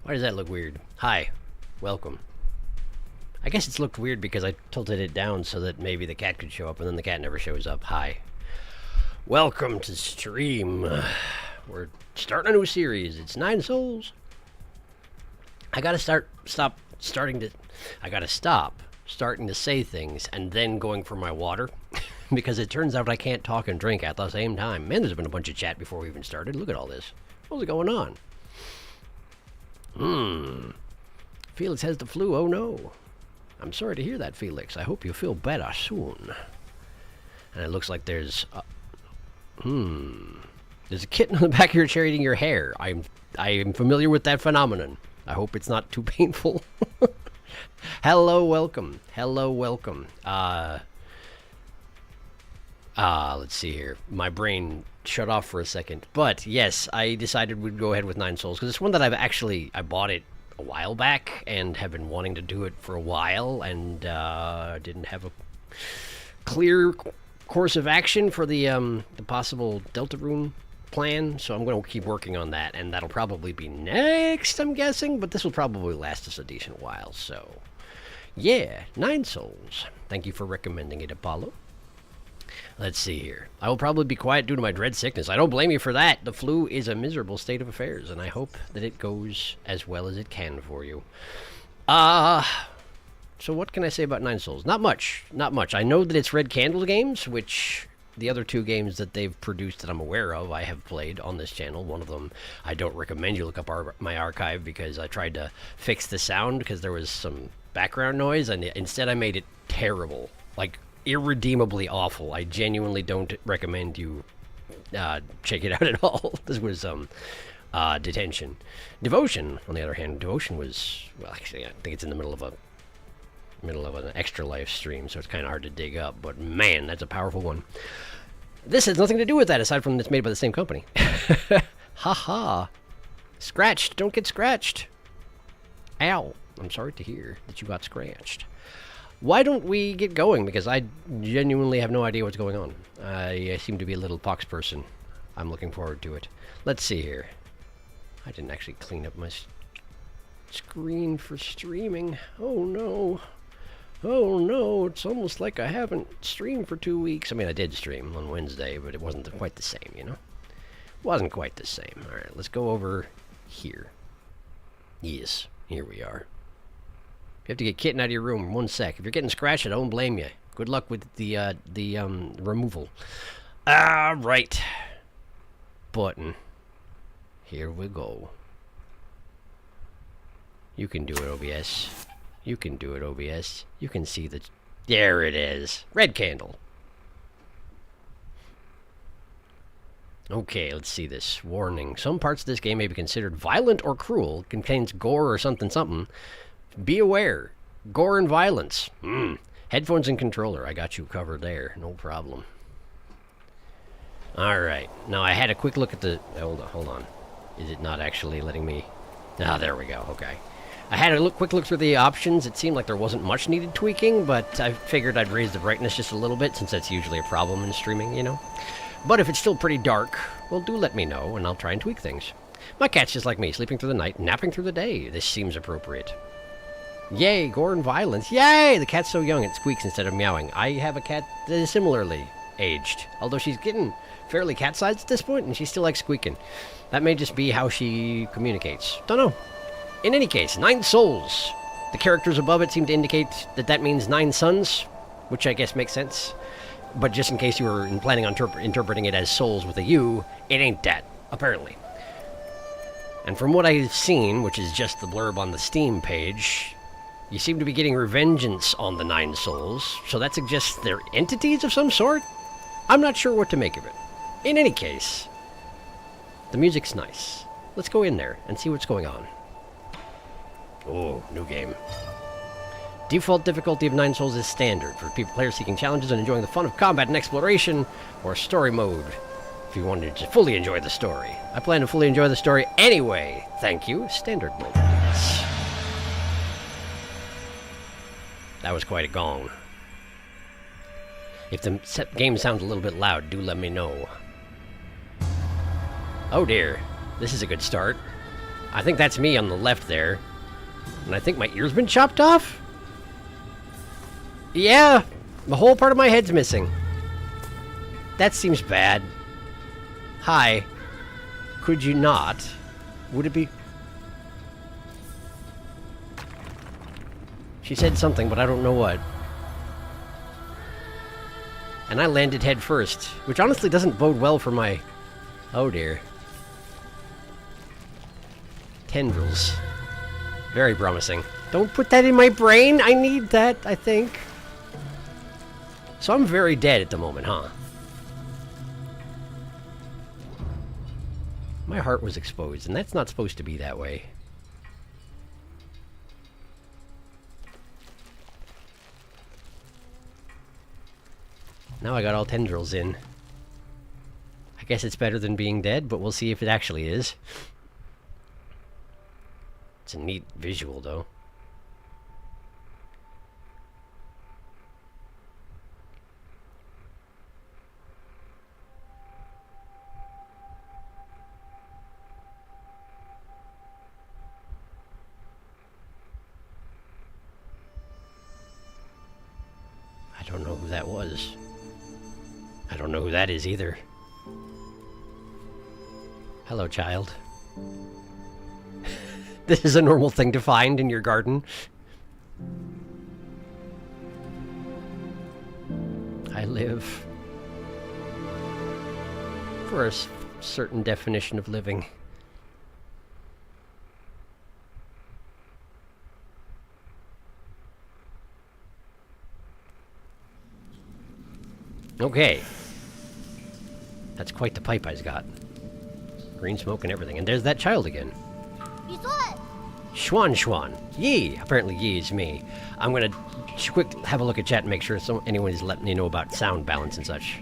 Why does that look weird? Hi. Welcome. I guess it's looked weird because I tilted it down so that maybe the cat could show up, and then the cat never shows up. Hi. Welcome to stream. We're starting a new series. It's 9 Souls. I gotta stop starting to say things and then going for my water. Because it turns out I can't talk and drink at the same time. Man, there's been a bunch of chat before we even started. Look at all this. What's going on? Felix has the flu. Oh no. I'm sorry to hear that, Felix. I hope you feel better soon. And it looks like there's there's a kitten on the back of your chair eating your hair. I am familiar with that phenomenon. I hope it's not too painful. Hello, welcome. Hello, welcome. Let's see here. My brain shut off for a second. But yes, I decided we'd go ahead with 9 Souls because it's one that I bought it a while back and have been wanting to do it for a while and didn't have a clear course of action for the possible Deltarune plan. So I'm going to keep working on that, and that'll probably be next, I'm guessing. But this will probably last us a decent while. So yeah, 9 Souls. Thank you for recommending it, Apollo. Let's see here. I will probably be quiet due to my dread sickness. I don't blame you for that. The flu is a miserable state of affairs, and I hope that it goes as well as it can for you. So what can I say about 9 Souls? Not much. Not much. I know that it's Red Candle Games, which the other 2 games that they've produced that I'm aware of, I have played on this channel. One of them, I don't recommend you look up my archive because I tried to fix the sound because there was some background noise, and instead I made it terrible. Like, irredeemably awful. I genuinely don't recommend you check it out at all. This was Detention. Devotion, on the other hand, Devotion was, well, actually I think it's in the middle of an extra life stream, so it's kind of hard to dig up, but man, that's a powerful one. This has nothing to do with that aside from it's made by the same company. Haha. Scratched. Don't get scratched. Ow. I'm sorry to hear that you got scratched. Why don't we get going? Because I genuinely have no idea what's going on. I seem to be a little pox person. I'm looking forward to it. Let's see here. I didn't actually clean up my screen for streaming. Oh no. Oh no, it's almost like I haven't streamed for 2 weeks. I mean, I did stream on Wednesday, but it wasn't quite the same, you know? It wasn't quite the same. Alright, let's go over here. Yes, here we are. You have to get Kitten out of your room. 1 sec. If you're getting scratched, I don't blame you. Good luck with the removal. Right. Button. Here we go. You can do it, OBS. You can do it, OBS. You can see the... There it is. Red candle. Okay, let's see this. Warning. Some parts of this game may be considered violent or cruel. It contains gore or something something. Be aware. Gore and violence. Headphones and controller. I got you covered there. No problem. Alright. Now, I had a quick look at the... Hold on. Is it not actually letting me... Ah, there we go. Okay. I had a quick look through the options. It seemed like there wasn't much needed tweaking, but I figured I'd raise the brightness just a little bit, since that's usually a problem in streaming, you know? But if it's still pretty dark, well, do let me know, and I'll try and tweak things. My cat's just like me, sleeping through the night, napping through the day. This seems appropriate. Yay, gore and violence. Yay! The cat's so young it squeaks instead of meowing. I have a cat that is similarly aged, although she's getting fairly cat-sized at this point, and she still likes squeaking. That may just be how she communicates. Don't know. In any case, 9 Souls. The characters above it seem to indicate that that means 9 suns, which I guess makes sense. But just in case you were planning on interpreting it as souls with a U, it ain't that, apparently. And from what I've seen, which is just the blurb on the Steam page, you seem to be getting revengeance on the 9 Souls, so that suggests they're entities of some sort? I'm not sure what to make of it. In any case, the music's nice. Let's go in there and see what's going on. Oh, new game. Default difficulty of 9 Souls is standard for players seeking challenges and enjoying the fun of combat and exploration, or story mode, if you wanted to fully enjoy the story. I plan to fully enjoy the story anyway. Thank you. Standard mode, please. That was quite a gong. If the game sounds a little bit loud, do let me know. Oh dear. This is a good start. I think that's me on the left there. And I think my ear's been chopped off? Yeah, the whole part of my head's missing. That seems bad. Hi. Could you not? Would it be... She said something, but I don't know what. And I landed head first, which honestly doesn't bode well for my... Oh dear. Tendrils. Very promising. Don't put that in my brain! I need that, I think. So I'm very dead at the moment, huh? My heart was exposed, and that's not supposed to be that way. Now I got all tendrils in. I guess it's better than being dead, but we'll see if it actually is. It's a neat visual, though. I don't know who that was. I don't know who that is either. Hello, child. This is a normal thing to find in your garden. I live for a certain definition of living. Okay. That's quite the pipe I've got. Green smoke and everything. And there's that child again. Schwan Schwan. Yee! Apparently Yee is me. I'm gonna quick have a look at chat and make sure anyone is letting me know about sound balance and such.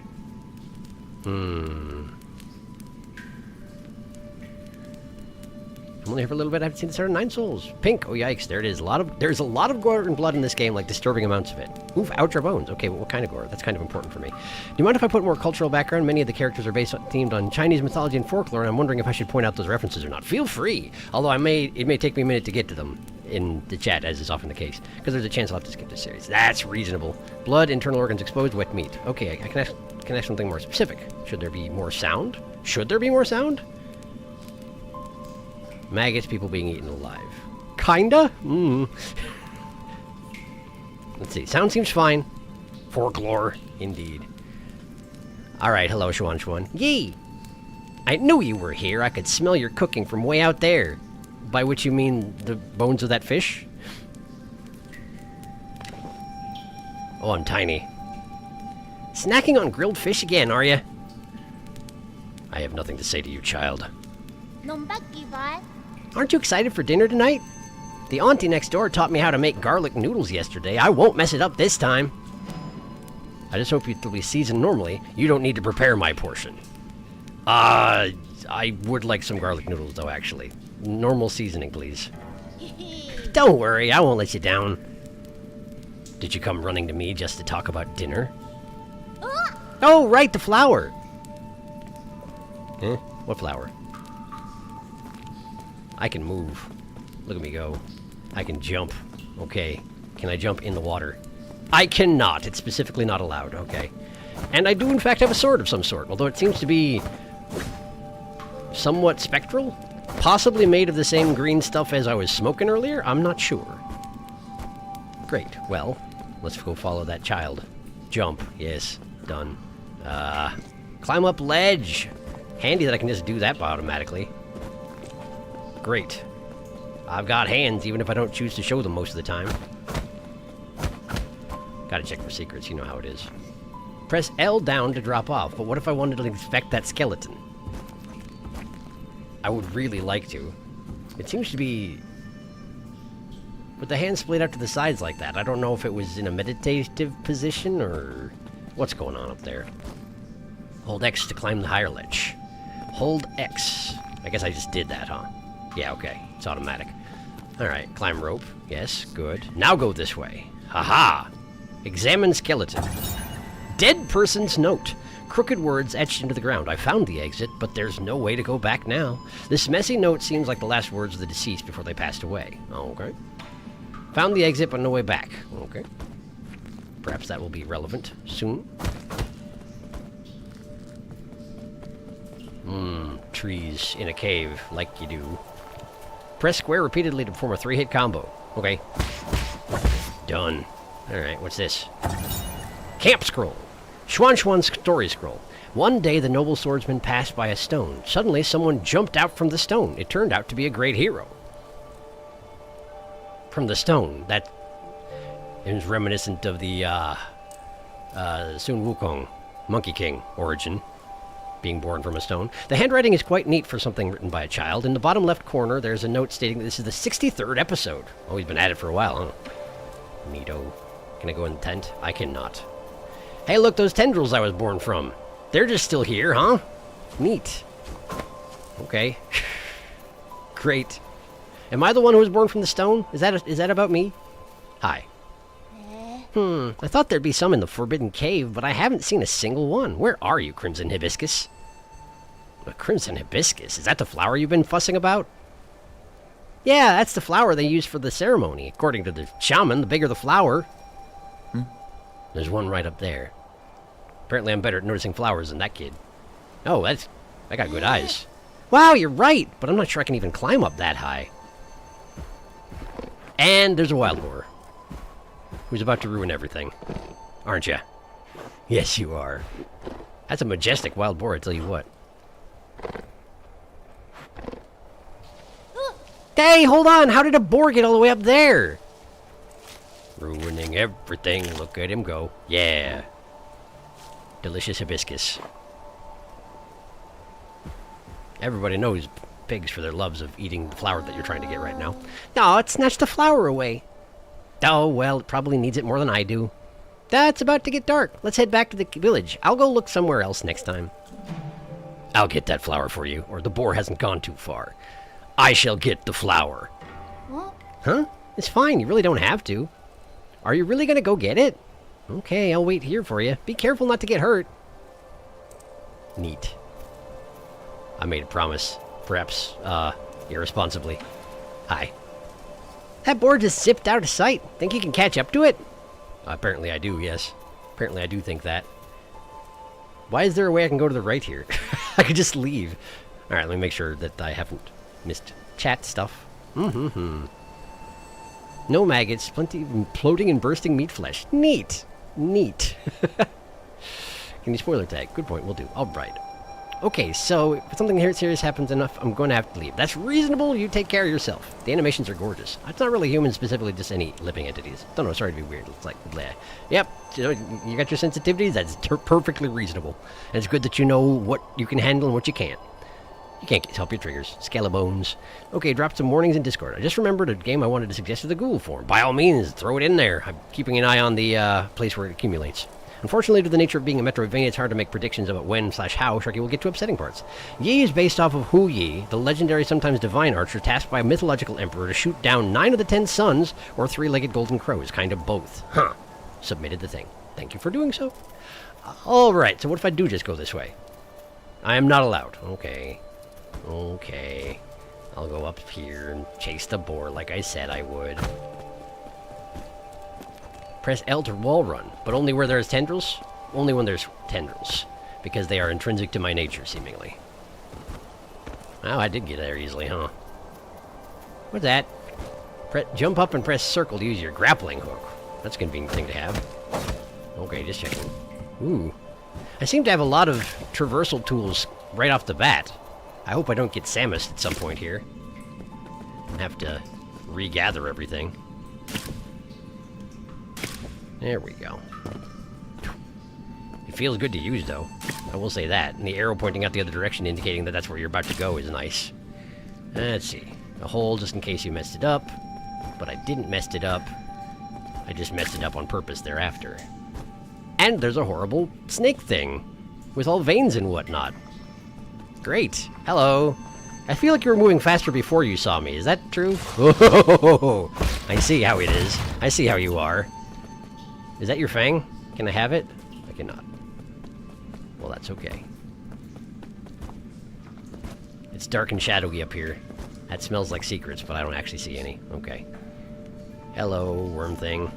I'm only here for a little bit. I haven't seen the start of 9 Souls. Pink. Oh yikes! There it is. There's a lot of gore and blood in this game, like disturbing amounts of it. Oof! Ouch, our bones. Okay, well, what kind of gore? That's kind of important for me. Do you mind if I put more cultural background? Many of the characters are themed on Chinese mythology and folklore, and I'm wondering if I should point out those references or not. Feel free. Although it may take me a minute to get to them in the chat, as is often the case, because there's a chance I'll have to skip this series. That's reasonable. Blood, internal organs exposed, wet meat. Okay, I can ask something more specific. Should there be more sound? Should there be more sound? Maggots, people being eaten alive. Kinda? Let's see. Sound seems fine. Folklore, indeed. Alright, hello, Schwan Schwan. Yee! I knew you were here. I could smell your cooking from way out there. By which you mean the bones of that fish? Oh, I'm tiny. Snacking on grilled fish again, are you? I have nothing to say to you, child. Aren't you excited for dinner tonight? The auntie next door taught me how to make garlic noodles yesterday. I won't mess it up this time. I just hope it'll be seasoned normally. You don't need to prepare my portion. I would like some garlic noodles, though, actually. Normal seasoning, please. Don't worry, I won't let you down. Did you come running to me just to talk about dinner? Oh, right, the flower. Eh? What flower? I can move. Look at me go. I can jump. Okay. Can I jump in the water? I cannot. It's specifically not allowed. Okay. And I do, in fact, have a sword of some sort, although it seems to be somewhat spectral. Possibly made of the same green stuff as I was smoking earlier? I'm not sure. Great. Well, let's go follow that child. Jump. Yes. Done. Climb up ledge. Handy that I can just do that automatically. Great. I've got hands, even if I don't choose to show them most of the time. Gotta check for secrets, you know how it is. Press L down to drop off, but what if I wanted to inspect that skeleton? I would really like to. It seems to be... with the hands splayed out to the sides like that, I don't know if it was in a meditative position, or... what's going on up there? Hold X to climb the higher ledge. Hold X. I guess I just did that, huh? Yeah, okay. It's automatic. Alright, climb rope. Yes, good. Now go this way. Haha! Examine skeleton. Dead person's note. crooked words etched into the ground. I found the exit, but there's no way to go back now. This messy note seems like the last words of the deceased before they passed away. Okay. Found the exit, but no way back. Okay. Perhaps that will be relevant soon. Trees in a cave, like you do. Press square repeatedly to perform a 3-hit combo. Okay. Done. Alright, what's this? Camp scroll. Schwan story scroll. One day the noble swordsman passed by a stone. Suddenly someone jumped out from the stone. It turned out to be a great hero. From the stone. That is reminiscent of the Sun Wukong, Monkey King origin. Being born from a stone. The handwriting is quite neat for something written by a child. In the bottom left corner, there's a note stating that this is the 63rd episode. Oh, he's been at it for a while, huh? Neato. Can I go in the tent? I cannot. Hey, look, those tendrils I was born from. They're just still here, huh? Neat. Okay. Great. Am I the one who was born from the stone? Is that about me? Hi. I thought there'd be some in the Forbidden Cave, but I haven't seen a single one. Where are you, Crimson Hibiscus? A Crimson Hibiscus? Is that the flower you've been fussing about? Yeah, that's the flower they used for the ceremony. According to the shaman, the bigger the flower. There's one right up there. Apparently I'm better at noticing flowers than that kid. Oh, I got good eyes. Wow, you're right, but I'm not sure I can even climb up that high. And there's a wild boar. Who's about to ruin everything. Aren't you? Yes, you are. That's a majestic wild boar, I tell you what. Hey, hold on! How did a boar get all the way up there? Ruining everything. Look at him go. Yeah. Delicious hibiscus. Everybody knows pigs for their loves of eating the flower that you're trying to get right now. No, it snatched the flower away. Oh, well, it probably needs it more than I do. It's about to get dark. Let's head back to the village. I'll go look somewhere else next time. I'll get that flower for you, or the boar hasn't gone too far. I shall get the flower. What? Huh? It's fine. You really don't have to. Are you really going to go get it? Okay, I'll wait here for you. Be careful not to get hurt. Neat. I made a promise. Perhaps, irresponsibly. Hi. That boar just zipped out of sight. Think you can catch up to it? Apparently I do, yes. Apparently I do think that. Why is there a way I can go to the right here? I could just leave. Alright, let me make sure that I haven't missed chat stuff. No maggots, plenty of imploding and bursting meat flesh. Neat. Neat. Can you spoiler tag? Good point, we'll do. Alright. Okay, so if something serious happens enough, I'm going to have to leave. That's reasonable. You take care of yourself. The animations are gorgeous. It's not really human, specifically just any living entities. Don't know, sorry to be weird. It's like, bleh. Yep, you got your sensitivities. That's perfectly reasonable. And it's good that you know what you can handle and what you can't. You can't help your triggers. Scalabones. Okay, drop some warnings in Discord. I just remembered a game I wanted to suggest to the Google form. By all means, throw it in there. I'm keeping an eye on the place where it accumulates. Unfortunately, due to the nature of being a Metroidvania, it's hard to make predictions about when/how Sharky will get to upsetting parts. Yi is based off of Hu Yi, the legendary, sometimes divine archer tasked by a mythological emperor to shoot down 9 of the 10 suns or 3-legged golden crows. Kind of both. Huh. Submitted the thing. Thank you for doing so. Alright, so what if I do just go this way? I am not allowed. Okay. Okay. I'll go up here and chase the boar like I said I would. Press L to wall run, but only where there's tendrils? Only when there's tendrils, because they are intrinsic to my nature, seemingly. Wow, I did get there easily, huh? What's that? Jump up and press circle to use your grappling hook. That's a convenient thing to have. Okay, just checking. Ooh. I seem to have a lot of traversal tools right off the bat. I hope I don't get Samus at some point here. I have to regather everything. There we go. It feels good to use, though. I will say that. And the arrow pointing out the other direction indicating that that's where you're about to go is nice. Let's see. A hole just in case you messed it up. But I didn't mess it up. I just messed it up on purpose thereafter. And there's a horrible snake thing. With all veins and whatnot. Great. Hello. I feel like you were moving faster before you saw me. Is that true? Oh, I see how it is. I see how you are. Is that your fang? Can I have it? I cannot. Well, that's okay. It's dark and shadowy up here. That smells like secrets, but I don't actually see any. Okay. Hello, worm thing.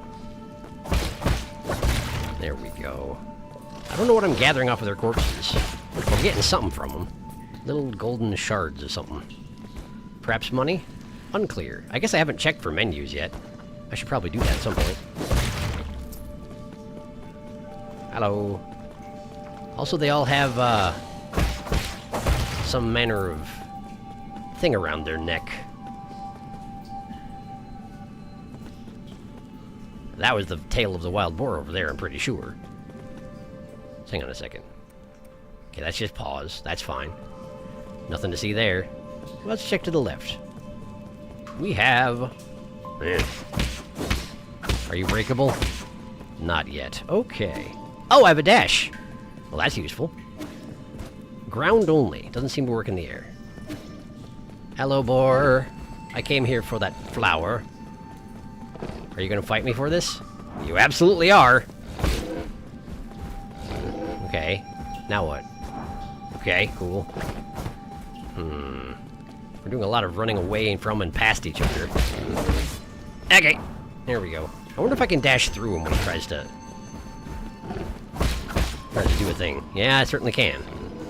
There we go. I don't know what I'm gathering off of their corpses. I'm getting something from them. Little golden shards or something. Perhaps money? Unclear. I guess I haven't checked for menus yet. I should probably do that at some point. Hello. Also, they all have, some manner of thing around their neck. That was the tail of the wild boar over there, I'm pretty sure. Hang on a second. Okay, that's just paws. That's fine. Nothing to see there. Let's check to the left. We have... Are you breakable? Not yet. Okay. Oh, I have a dash! Well, that's useful. Ground only. Doesn't seem to work in the air. Hello, boar. I came here for that flower. Are you gonna fight me for this? You absolutely are! Okay. Now what? Okay, cool. We're doing a lot of running away from and past each other. Okay. There we go. I wonder if I can dash through him when he tries to do a thing. Yeah, I certainly can.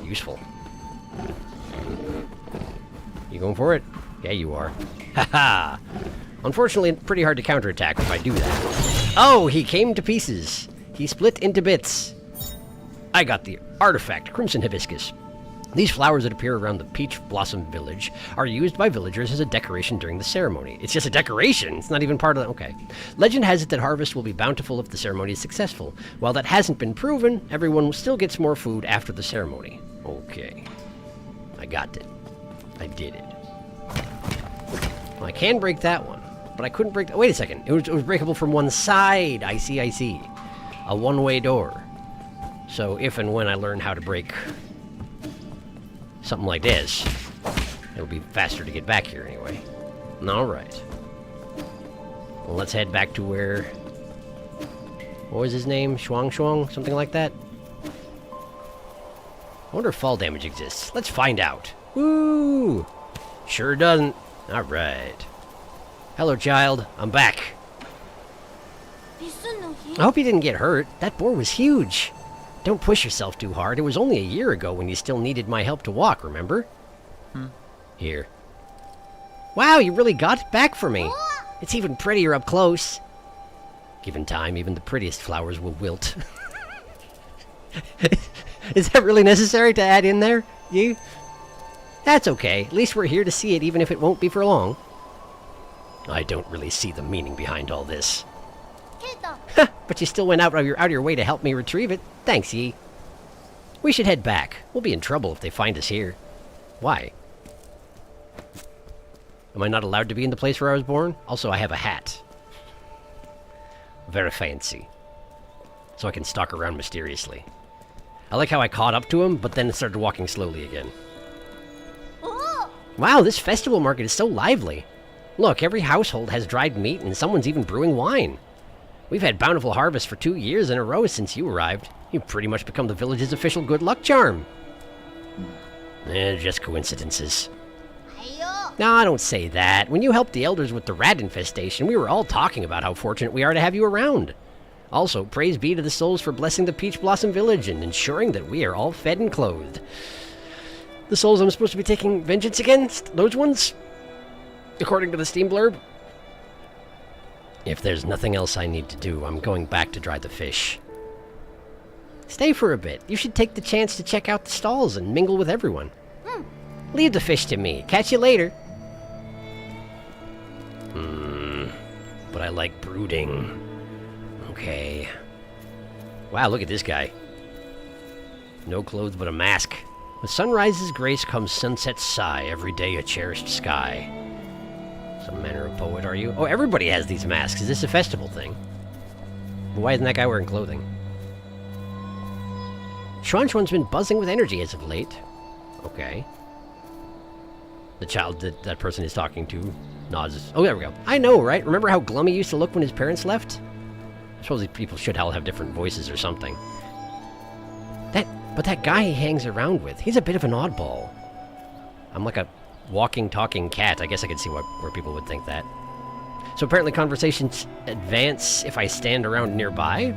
Useful. You going for it? Yeah, you are. Haha! Unfortunately, pretty hard to counterattack if I do that. Oh, he came to pieces. He split into bits. I got the artifact, Crimson Hibiscus. These flowers that appear around the Peach Blossom Village are used by villagers as a decoration during the ceremony. It's just a decoration. It's not even part of the... Okay. Legend has it that harvest will be bountiful if the ceremony is successful. While that hasn't been proven, everyone still gets more food after the ceremony. Okay. I got it. I did it. Well, I can break that one, but I couldn't break... Wait a second. It was breakable from one side. I see, I see. A one-way door. So if and when I learn how to break... something like this, it'll be faster to get back here anyway. Alright. Well, let's head back to where... What was his name? Shuang Shuang? Something like that? I wonder if fall damage exists. Let's find out. Woo! Sure doesn't. Alright. Hello, child. I'm back. I hope you didn't get hurt. That boar was huge. Don't push yourself too hard. It was only a year ago when you still needed my help to walk, remember? Here. Wow, you really got it back for me. It's even prettier up close. Given time, even the prettiest flowers will wilt. Is that really necessary to add in there? You? That's okay. At least we're here to see it, even if it won't be for long. I don't really see the meaning behind all this. But you still went out of your way to help me retrieve it. Thanks, Yi. We should head back. We'll be in trouble if they find us here. Why? Am I not allowed to be in the place where I was born? Also, I have a hat. Very fancy. So I can stalk around mysteriously. I like how I caught up to him, but then started walking slowly again. Wow, this festival market is so lively. Look, every household has dried meat, and someone's even brewing wine. We've had bountiful harvests for 2 years in a row since you arrived. You've pretty much become the village's official good luck charm. Just coincidences. No, I don't say that. When you helped the elders with the rat infestation, we were all talking about how fortunate we are to have you around. Also, praise be to the souls for blessing the Peach Blossom Village and ensuring that we are all fed and clothed. The souls I'm supposed to be taking vengeance against? Those ones? According to the Steam blurb? If there's nothing else I need to do, I'm going back to dry the fish. Stay for a bit. You should take the chance to check out the stalls and mingle with everyone. Leave the fish to me. Catch you later. But I like brooding. Okay. Wow, look at this guy. No clothes but a mask. With sunrise's grace comes sunset's sigh, every day a cherished sky. Some manner of poet, are you? Oh, everybody has these masks. Is this a festival thing? Why isn't that guy wearing clothing? Xuan's been buzzing with energy as of late. Okay. The child that person is talking to nods. Oh, there we go. I know, right? Remember how glum he used to look when his parents left? I suppose these people should all have different voices or something. But that guy he hangs around with, he's a bit of an oddball. I'm like a walking, talking cat. I guess I could see where people would think that. So apparently conversations advance if I stand around nearby?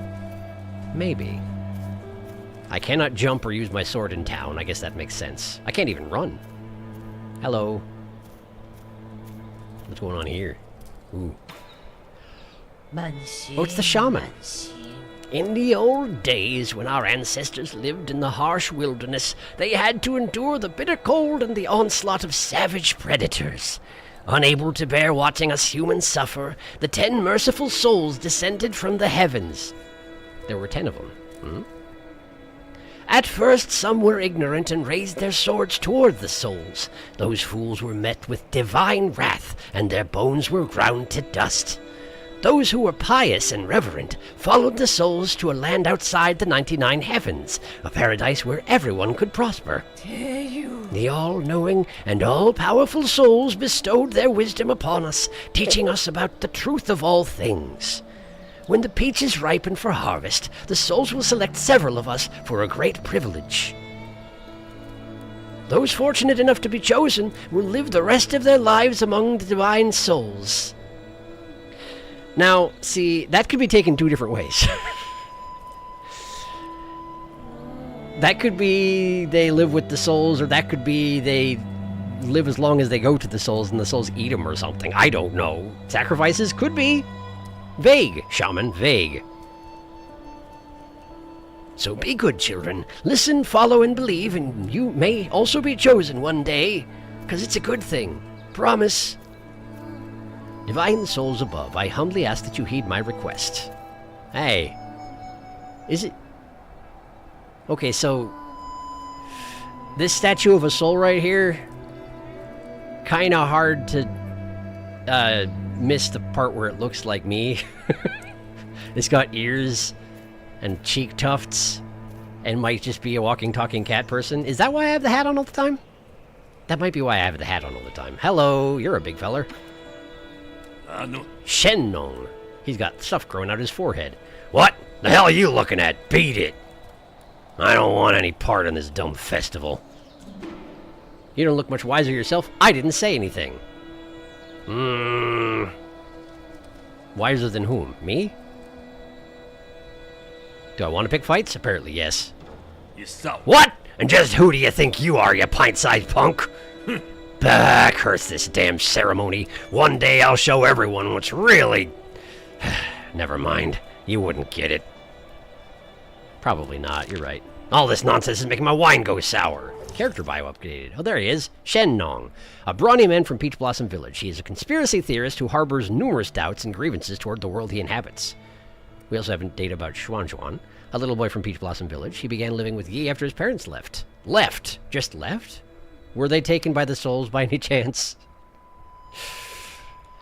Maybe. I cannot jump or use my sword in town. I guess that makes sense. I can't even run. Hello. What's going on here? Ooh. Oh, it's the shaman. In the old days, when our ancestors lived in the harsh wilderness, they had to endure the bitter cold and the onslaught of savage predators. Unable to bear watching us humans suffer, the 10 merciful souls descended from the heavens. There were 10 of them. Hmm? At first, some were ignorant and raised their swords toward the souls. Those fools were met with divine wrath, and their bones were ground to dust. Those who were pious and reverent followed the souls to a land outside the 99 heavens, a paradise where everyone could prosper. The all-knowing and all-powerful souls bestowed their wisdom upon us, teaching us about the truth of all things. When the peaches ripen for harvest, the souls will select several of us for a great privilege. Those fortunate enough to be chosen will live the rest of their lives among the divine souls. Now, see, that could be taken 2 different ways. That could be they live with the souls, or that could be they live as long as they go to the souls and the souls eat them or something. I don't know. Sacrifices could be. Vague, shaman, vague. So be good, children. Listen, follow, and believe, and you may also be chosen one day, because it's a good thing. Promise. Divine souls above, I humbly ask that you heed my request. Hey. Is it... Okay, so... This statue of a soul right here... Kinda hard to... miss the part where it looks like me. It's got ears... and cheek tufts... and might just be a walking, talking cat person. Is that why I have the hat on all the time? That might be why I have the hat on all the time. Hello, you're a big feller. No. Shennong. He's got stuff growing out his forehead. What the hell are you looking at? Beat it. I don't want any part in this dumb festival. You don't look much wiser yourself. I didn't say anything. Wiser than whom? Me? Do I want to pick fights? Apparently, yes. You suck. What? And just who do you think you are, you pint-sized punk? Bah, curse this damn ceremony. One day I'll show everyone what's really... Never mind. You wouldn't get it. Probably not, you're right. All this nonsense is making my wine go sour. Character bio updated. Oh, there he is. Shennong, a brawny man from Peach Blossom Village. He is a conspiracy theorist who harbors numerous doubts and grievances toward the world he inhabits. We also have data about Xuan, a little boy from Peach Blossom Village. He began living with Yi after his parents left. Left? Just left? Were they taken by the souls by any chance?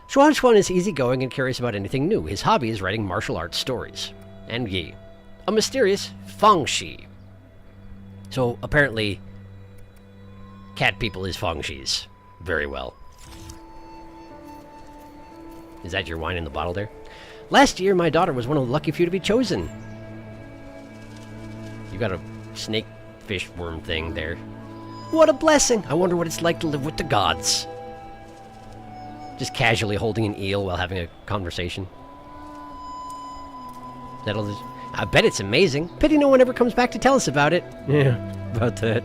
Xuan is easygoing and curious about anything new. His hobby is writing martial arts stories. And Yi, a mysterious Fangxi. So apparently, cat people is Fangxis. Very well. Is that your wine in the bottle there? Last year, my daughter was one of the lucky few to be chosen. You got a snake fish worm thing there. What a blessing! I wonder what it's like to live with the gods. Just casually holding an eel while having a conversation. I bet it's amazing. Pity no one ever comes back to tell us about it. Yeah, about that.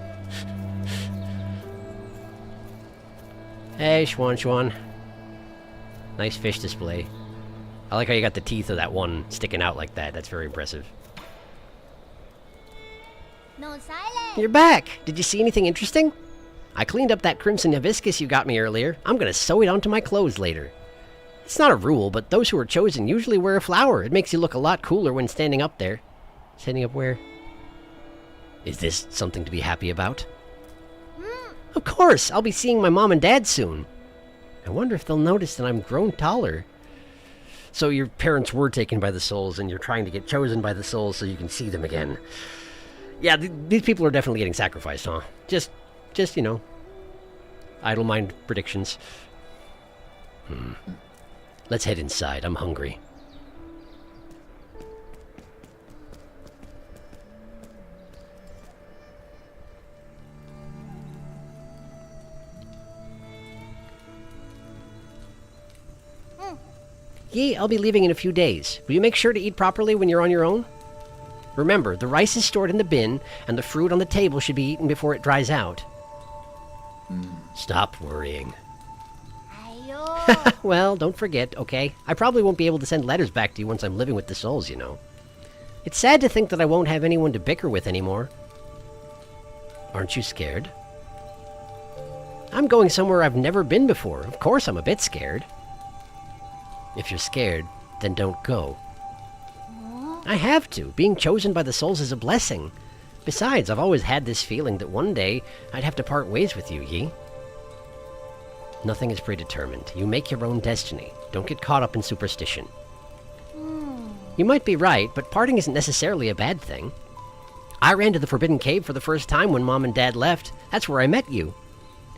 Hey, Xuan. Nice fish display. I like how you got the teeth of that one sticking out like that. That's very impressive. No silence. You're back! Did you see anything interesting? I cleaned up that crimson hibiscus you got me earlier. I'm gonna sew it onto my clothes later. It's not a rule, but those who are chosen usually wear a flower. It makes you look a lot cooler when standing up there. Standing up where? Is this something to be happy about? Of course! I'll be seeing my mom and dad soon. I wonder if they'll notice that I'm grown taller. So your parents were taken by the souls, and you're trying to get chosen by the souls so you can see them again. Yeah, these people are definitely getting sacrificed, huh? Just, you know, idle mind predictions. Let's head inside. I'm hungry. Yi, I'll be leaving in a few days. Will you make sure to eat properly when you're on your own? Remember, the rice is stored in the bin, and the fruit on the table should be eaten before it dries out. Stop worrying. Ayo. Well, don't forget, okay? I probably won't be able to send letters back to you once I'm living with the souls, you know. It's sad to think that I won't have anyone to bicker with anymore. Aren't you scared? I'm going somewhere I've never been before. Of course I'm a bit scared. If you're scared, then don't go. I have to. Being chosen by the souls is a blessing. Besides, I've always had this feeling that one day I'd have to part ways with you, Yi. Nothing is predetermined. You make your own destiny. Don't get caught up in superstition. You might be right, but parting isn't necessarily a bad thing. I ran to the Forbidden Cave for the first time when Mom and Dad left. That's where I met you.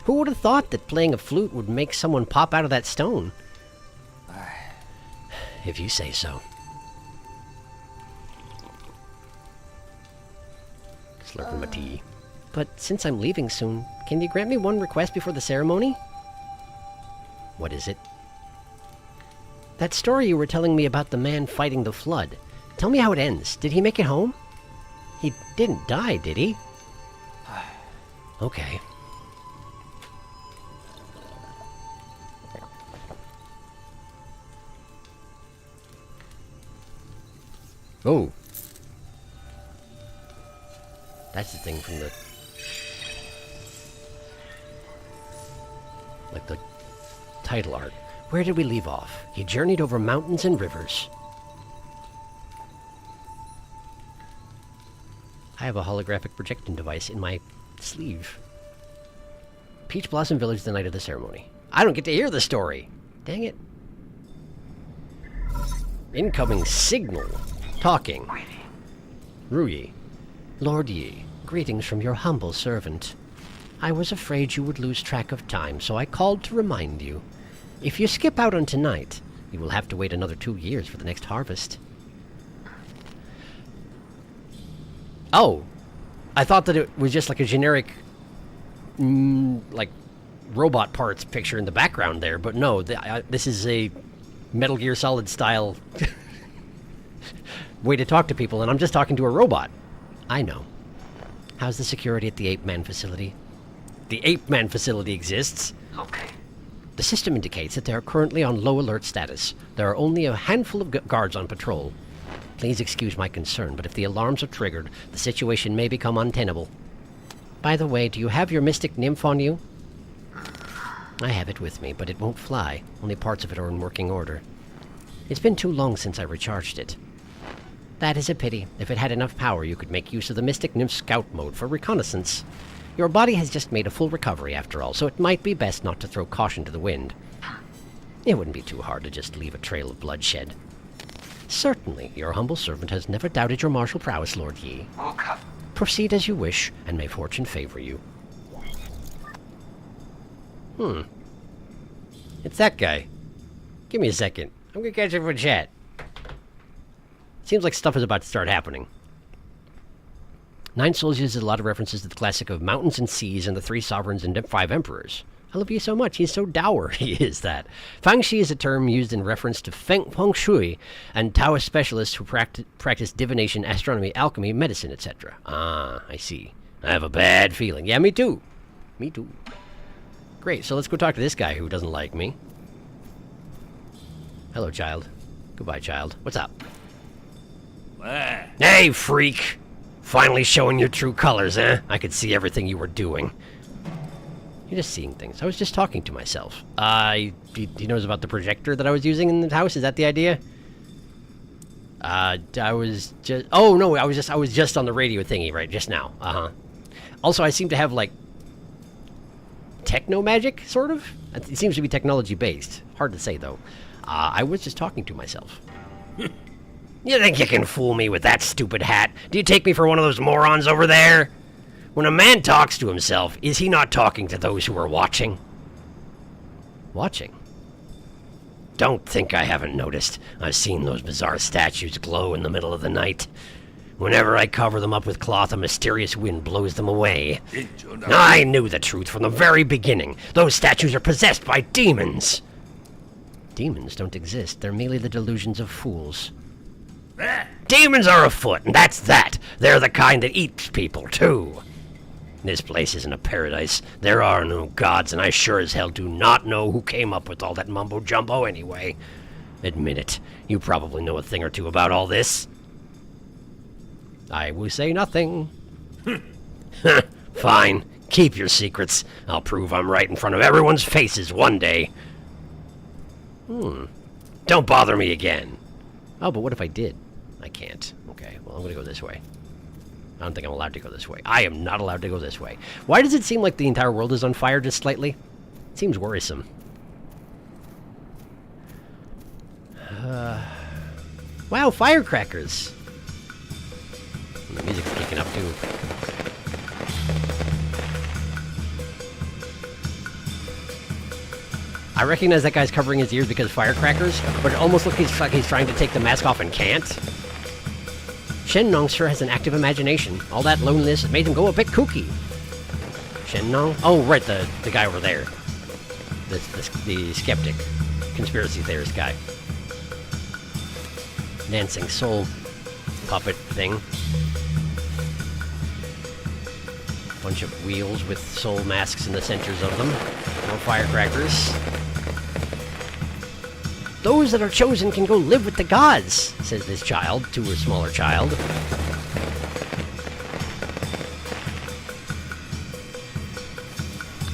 Who would have thought that playing a flute would make someone pop out of that stone? If you say so. Slurping my tea. But since I'm leaving soon, can you grant me one request before the ceremony? What is it? That story you were telling me about the man fighting the flood. Tell me how it ends. Did he make it home? He didn't die, did he? Okay. Oh. That's the thing from the... like the title art. Where did we leave off? He journeyed over mountains and rivers. I have a holographic projection device in my sleeve. Peach Blossom Village the night of the ceremony. I don't get to hear the story! Dang it. Incoming signal. Talking. Ruyi. Lord Yi, greetings from your humble servant. I was afraid you would lose track of time, so I called to remind you. If you skip out on tonight, you will have to wait another 2 years for the next harvest. Oh! I thought that it was just like a generic, like, robot parts picture in the background there, but no, this is a Metal Gear Solid style way to talk to people, and I'm just talking to a robot. I know. How's the security at the Ape Man facility? The Ape Man facility exists. Okay. The system indicates that they are currently on low alert status. There are only a handful of guards on patrol. Please excuse my concern, but if the alarms are triggered, the situation may become untenable. By the way, do you have your mystic nymph on you? I have it with me, but it won't fly. Only parts of it are in working order. It's been too long since I recharged it. That is a pity. If it had enough power, you could make use of the Mystic Nymph Scout mode for reconnaissance. Your body has just made a full recovery after all, so it might be best not to throw caution to the wind. It wouldn't be too hard to just leave a trail of bloodshed. Certainly, your humble servant has never doubted your martial prowess, Lord Yi. Okay. Proceed as you wish, and may fortune favor you. It's that guy. Give me a second. I'm gonna catch up for chat. Seems like stuff is about to start happening. Nine Souls uses a lot of references to the classic of mountains and seas and the three sovereigns and 5 emperors. I love you so much. He's so dour. He is that. Feng Shi is a term used in reference to feng shui and Taoist specialists who practice divination, astronomy, alchemy, medicine, etc. Ah, I see. I have a bad feeling. Yeah, me too. Me too. Great, so let's go talk to this guy who doesn't like me. Hello, child. Goodbye, child. What's up? Hey, freak! Finally showing your true colors, eh? I could see everything you were doing. You're just seeing things. I was just talking to myself. He knows about the projector that I was using in the house? Is that the idea? I was just... Oh, no, I was just on the radio thingy right just now. Uh-huh. Also, I seem to have, like, techno magic, sort of? It seems to be technology-based. Hard to say, though. I was just talking to myself. You think you can fool me with that stupid hat? Do you take me for one of those morons over there? When a man talks to himself, is he not talking to those who are watching? Watching? Don't think I haven't noticed. I've seen those bizarre statues glow in the middle of the night. Whenever I cover them up with cloth, a mysterious wind blows them away. I knew the truth from the very beginning. Those statues are possessed by demons. Demons don't exist. They're merely the delusions of fools. Eh? Demons are afoot, and that's that. They're the kind that eats people, too. This place isn't a paradise. There are no gods, and I sure as hell do not know who came up with all that mumbo-jumbo anyway. Admit it. You probably know a thing or two about all this. I will say nothing. Fine. Keep your secrets. I'll prove I'm right in front of everyone's faces one day. Don't bother me again. Oh, but what if I did? I can't. Okay, well, I'm gonna go this way. I don't think I'm allowed to go this way. I am not allowed to go this way. Why does it seem like the entire world is on fire just slightly? It seems worrisome. Wow, firecrackers! And the music's kicking up, too. I recognize that guy's covering his ears because firecrackers, but it almost looks like he's trying to take the mask off and can't. Shen-Nong sure has an active imagination. All that loneliness has made him go a bit kooky. Shen-Nong? Oh, right, the guy over there. The skeptic. Conspiracy theorist guy. Dancing soul puppet thing. Bunch of wheels with soul masks in the centers of them. More firecrackers. Those that are chosen can go live with the gods, says this child to a smaller child.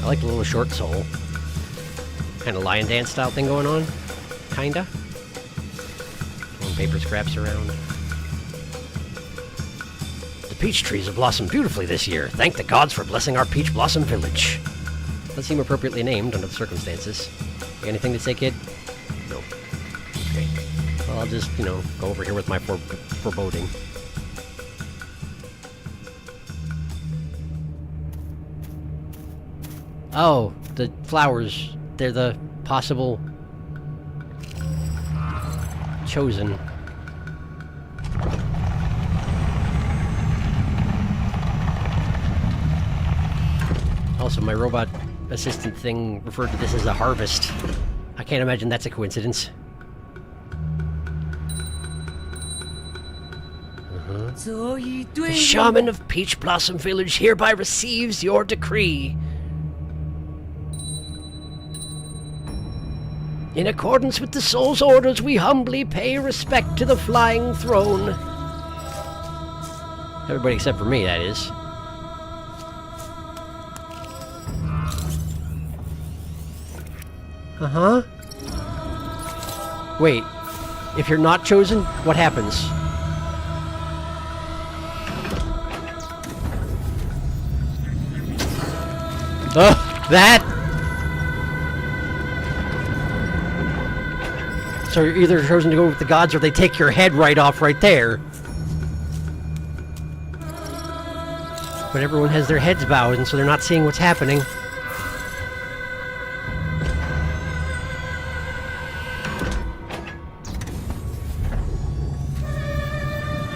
I like the little short soul. Kind of lion dance style thing going on. Kinda. Throwing paper scraps around. The peach trees have blossomed beautifully this year. Thank the gods for blessing our peach blossom village. Does seem appropriately named under the circumstances. You got anything to say, kid? No. Okay. Well, I'll just, go over here with my foreboding. Oh, the flowers. They're the possible chosen. Also, my robot assistant thing referred to this as a harvest. I can't imagine that's a coincidence. The shaman of Peach Blossom Village hereby receives your decree. In accordance with the soul's orders, we humbly pay respect to the flying throne. Everybody except for me, that is. Uh-huh. Wait. If you're not chosen, what happens? That! So you're either chosen to go with the gods or they take your head right off right there. But everyone has their heads bowed and so they're not seeing what's happening.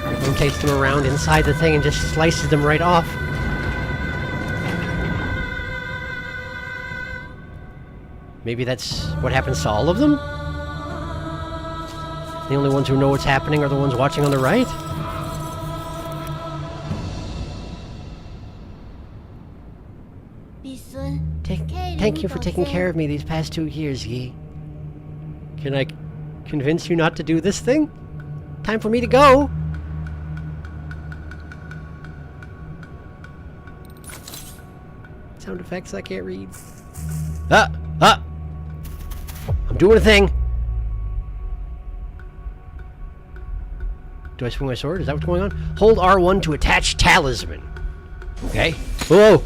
Everyone takes them around inside the thing and just slices them right off. Maybe that's what happens to all of them? The only ones who know what's happening are the ones watching on the right? Thank you for taking care of me these past 2 years, Yi. Can I convince you not to do this thing? Time for me to go! Sound effects I can't read. I'm doing a thing! Do I swing my sword? Is that what's going on? Hold R1 to attach talisman. Okay. Whoa!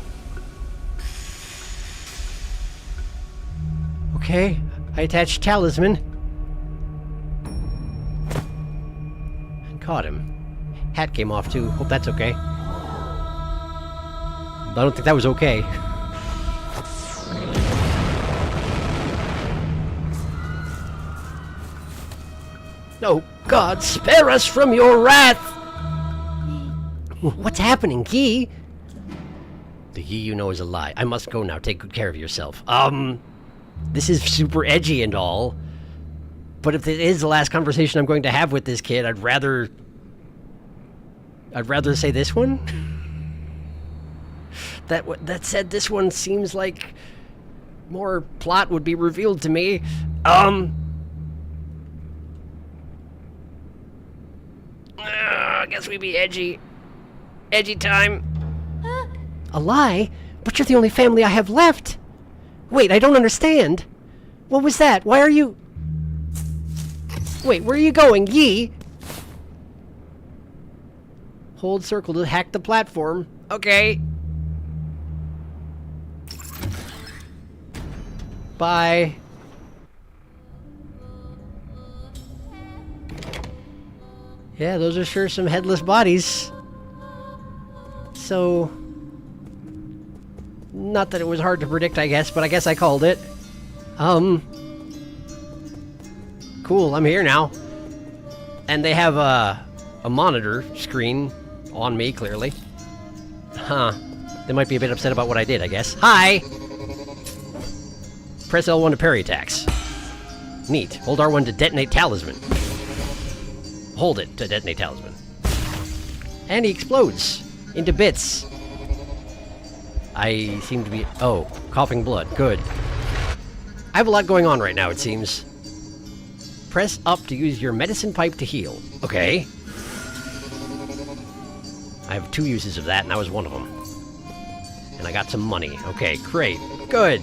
Okay. I attached talisman. And caught him. Hat came off too. Hope that's okay. I don't think that was okay. No, God, spare us from your wrath! What's happening, Yi? The Yi you know is a lie. I must go now. Take good care of yourself. This is super edgy and all, But if it is the last conversation I'm going to have with this kid, I'd rather say this one. That said, this one seems like more plot would be revealed to me. I guess we be edgy. Edgy time. A lie? But you're the only family I have left. Wait, I don't understand. What was that? Why are you... Wait, where are you going, Yi? Hold circle to hack the platform. Okay. Bye. Yeah, those are sure some headless bodies. So... Not that it was hard to predict, I guess, but I guess I called it. Cool, I'm here now. And they have a monitor screen on me, clearly. Huh. They might be a bit upset about what I did, I guess. Hi! Press L1 to parry attacks. Neat. Hold R1 to detonate talisman. Hold it to detonate talisman. And he explodes into bits. I seem to be... Oh, coughing blood. Good. I have a lot going on right now, it seems. Press up to use your medicine pipe to heal. Okay. I have 2 uses of that, and that was one of them. And I got some money. Okay, great. Good.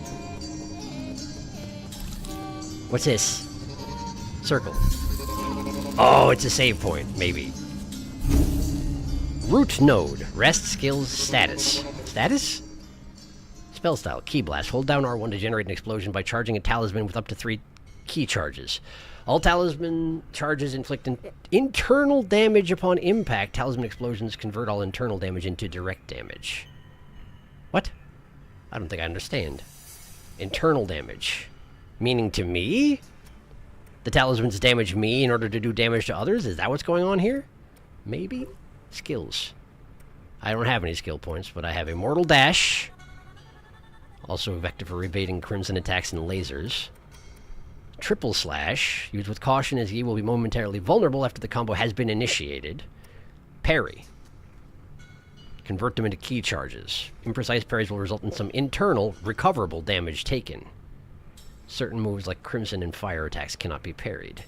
What's this? Circle. Oh, it's a save point, maybe. Root node. Rest skills status. Status? Spell style. Key blast. Hold down R1 to generate an explosion by charging a talisman with up to 3 key charges. All talisman charges inflict internal damage upon impact. Talisman explosions convert all internal damage into direct damage. What? I don't think I understand. Internal damage. Meaning to me? The talismans damage me in order to do damage to others? Is that what's going on here? Maybe? Skills. I don't have any skill points, but I have Immortal Dash. Also effective for evading crimson attacks and lasers. Triple Slash. Used with caution as ye will be momentarily vulnerable after the combo has been initiated. Parry. Convert them into key charges. Imprecise parries will result in some internal, recoverable damage taken. Certain moves like crimson and fire attacks cannot be parried.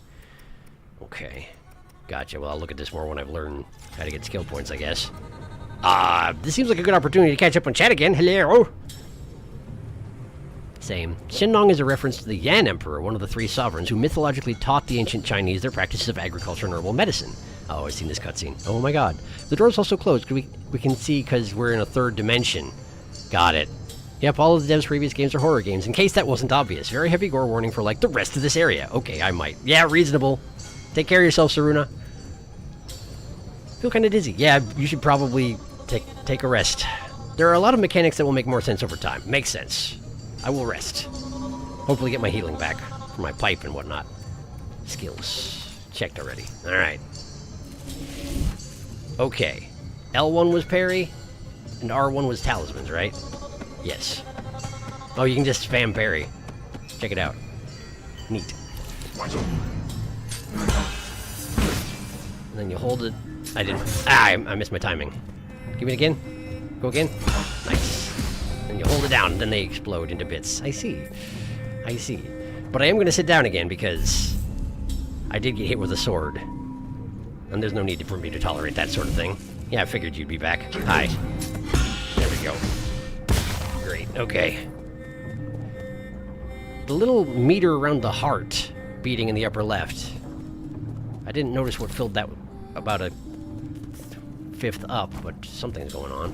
Okay. Gotcha. Well, I'll look at this more when I've learned how to get skill points, I guess. This seems like a good opportunity to catch up on chat again. Hello! Same. Xinnong is a reference to the Yan Emperor, one of the 3 sovereigns who mythologically taught the ancient Chinese their practices of agriculture and herbal medicine. Oh, I've seen this cutscene. Oh my god. The door's also closed. We can see because we're in a 3rd dimension. Got it. Yep, all of the devs' previous games are horror games, in case that wasn't obvious. Very heavy gore warning for, like, the rest of this area. Okay, I might. Yeah, reasonable. Take care of yourself, Saruna. Feel kinda dizzy. Yeah, you should probably take a rest. There are a lot of mechanics that will make more sense over time. Makes sense. I will rest. Hopefully get my healing back from my pipe and whatnot. Skills. Checked already. Alright. Okay. L1 was parry, and R1 was talismans, right? Yes. Oh, you can just spam parry. Check it out. Neat. And then you hold it. I didn't. I missed my timing. Give it again. Go again. Nice. And you hold it down, and then they explode into bits. I see. I see. But I am going to sit down again because I did get hit with a sword. And there's no need for me to tolerate that sort of thing. Yeah, I figured you'd be back. Hi. There we go. Great. Okay. The little meter around the heart beating in the upper left. I didn't notice what filled that about a 5th up, but something's going on.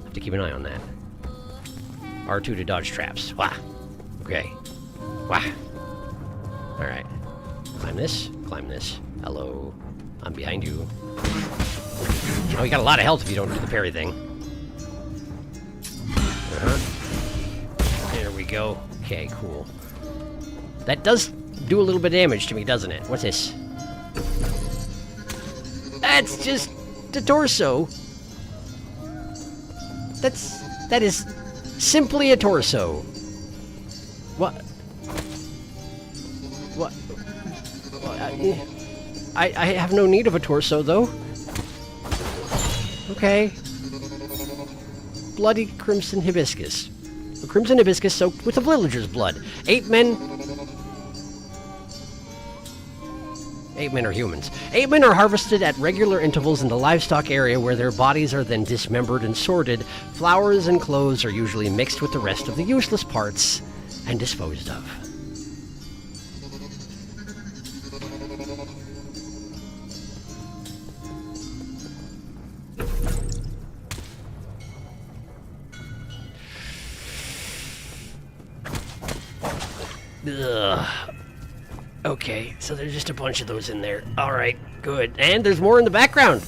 Have to keep an eye on that. R2 to dodge traps. Wah! Okay. Wah! Alright. Climb this. Climb this. Hello. I'm behind you. Oh, you got a lot of health if you don't do the parry thing. There we go. Okay, cool. That does do a little bit of damage to me, doesn't it? What's this? That's just the torso. That is simply a torso. What? I have no need of a torso, though. Okay. Bloody crimson hibiscus. A crimson hibiscus soaked with a villager's blood. 8 men... 8 men are humans. 8 men are harvested at regular intervals in the livestock area where their bodies are then dismembered and sorted. Flowers and clothes are usually mixed with the rest of the useless parts and disposed of. Ugh. Okay, so there's just a bunch of those in there. Alright, good. And there's more in the background!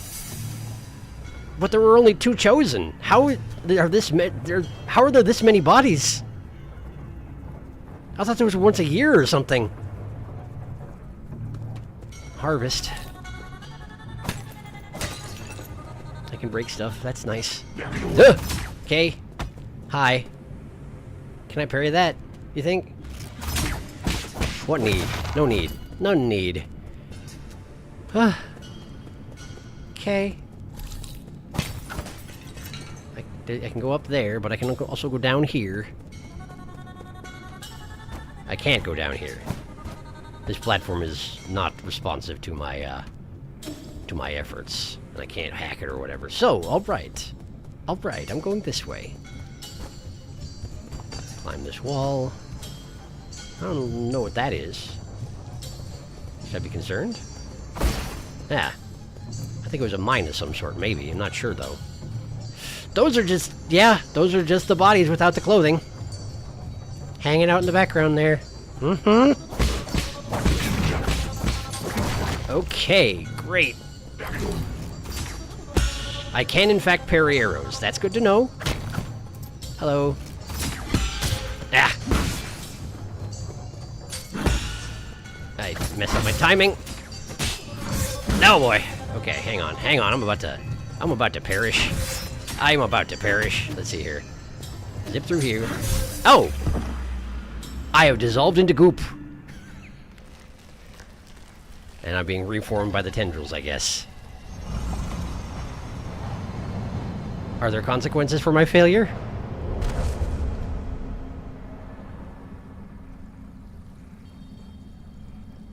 But there were only 2 chosen. How are there this many bodies? I thought there was once a year or something. Harvest. I can break stuff. That's nice. Ugh! Okay. Hi. Can I parry that? You think? What need? No need. None need. Okay. I can go up there, but I can also go down here. I can't go down here. This platform is not responsive to my efforts, and I can't hack it or whatever. So, alright. Alright, I'm going this way. Climb this wall. I don't know what that is. Should I be concerned? Yeah. I think it was a mine of some sort, maybe. I'm not sure, though. Those are just... yeah, those are just the bodies without the clothing. Hanging out in the background there. Mm-hmm. Okay, great. I can, in fact, parry arrows. That's good to know. Hello. Ah! I messed up my timing. No, boy. Okay, hang on. Hang on. I'm about to perish. I'm about to perish. Let's see here. Zip through here. Oh! I have dissolved into goop. And I'm being reformed by the tendrils, I guess. Are there consequences for my failure?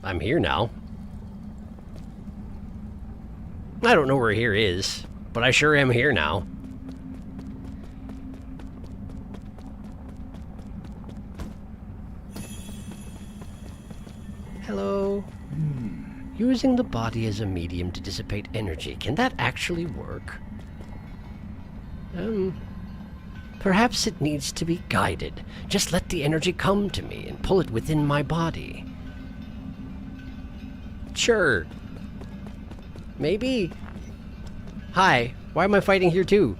I'm here now. I don't know where here is, but I sure am here now. Hello. Using the body as a medium to dissipate energy. Can that actually work? Perhaps it needs to be guided. Just let the energy come to me and pull it within my body. Sure. Maybe. Hi. Why am I fighting here too?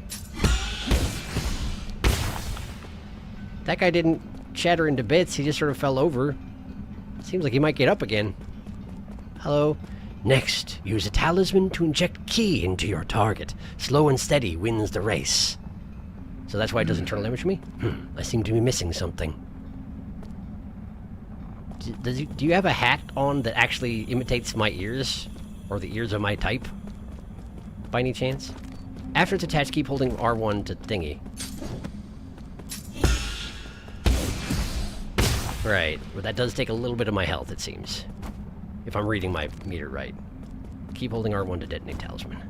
That guy didn't shatter into bits. He just sort of fell over. Seems like he might get up again. Hello. Next, use a talisman to inject ki into your target. Slow and steady wins the race. So that's why it does internal damage to me? I seem to be missing something. Do you have a hat on that actually imitates my ears? Or the ears of my type? By any chance? After it's attached, keep holding R1 to thingy. Right, but that does take a little bit of my health, it seems. If I'm reading my meter right. Keep holding R1 to detonate talisman.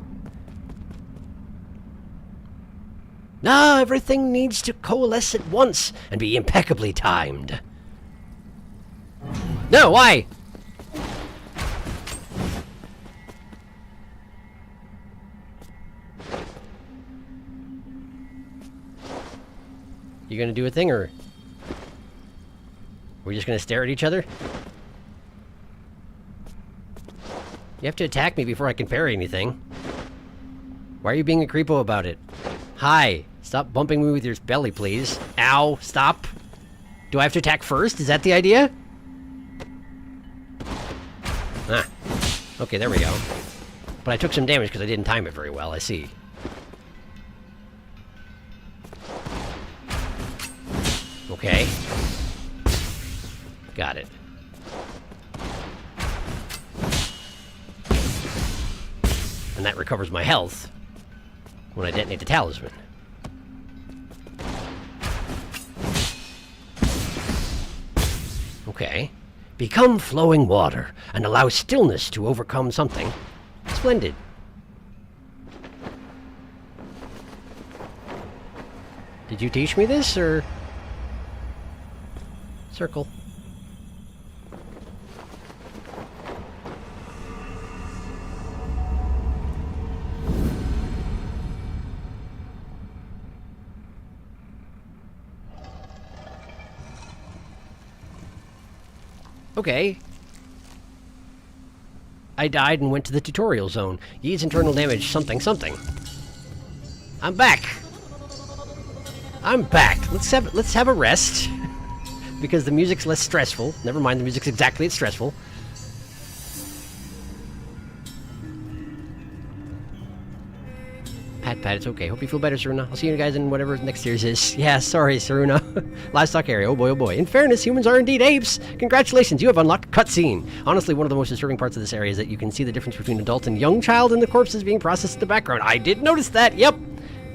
Now everything needs to coalesce at once and be impeccably timed. No, why? You gonna do a thing, or we're just gonna stare at each other? You have to attack me before I can parry anything. Why are you being a creepo about it? Hi, stop bumping me with your belly, please. Ow, stop. Do I have to attack first? Is that the idea? Ah, okay, there we go. But I took some damage because I didn't time it very well, I see. Okay. And that recovers my health when I detonate the talisman. Okay. Become flowing water and allow stillness to overcome something. Splendid. Did you teach me this, or... Circle. Okay. I died and went to the tutorial zone. Yee's internal damage, something, something. I'm back. I'm back. Let's have a rest. Because the music's less stressful. Never mind, the music's exactly as stressful. Pat, it's okay. Hope you feel better, Saruna. I'll see you guys in whatever next series is. Yeah, sorry, Saruna. Livestock area. Oh boy, oh boy. In fairness, humans are indeed apes. Congratulations, you have unlocked cutscene. Honestly, one of the most disturbing parts of this area is that you can see the difference between adult and young child and the corpses being processed in the background. I did notice that. Yep.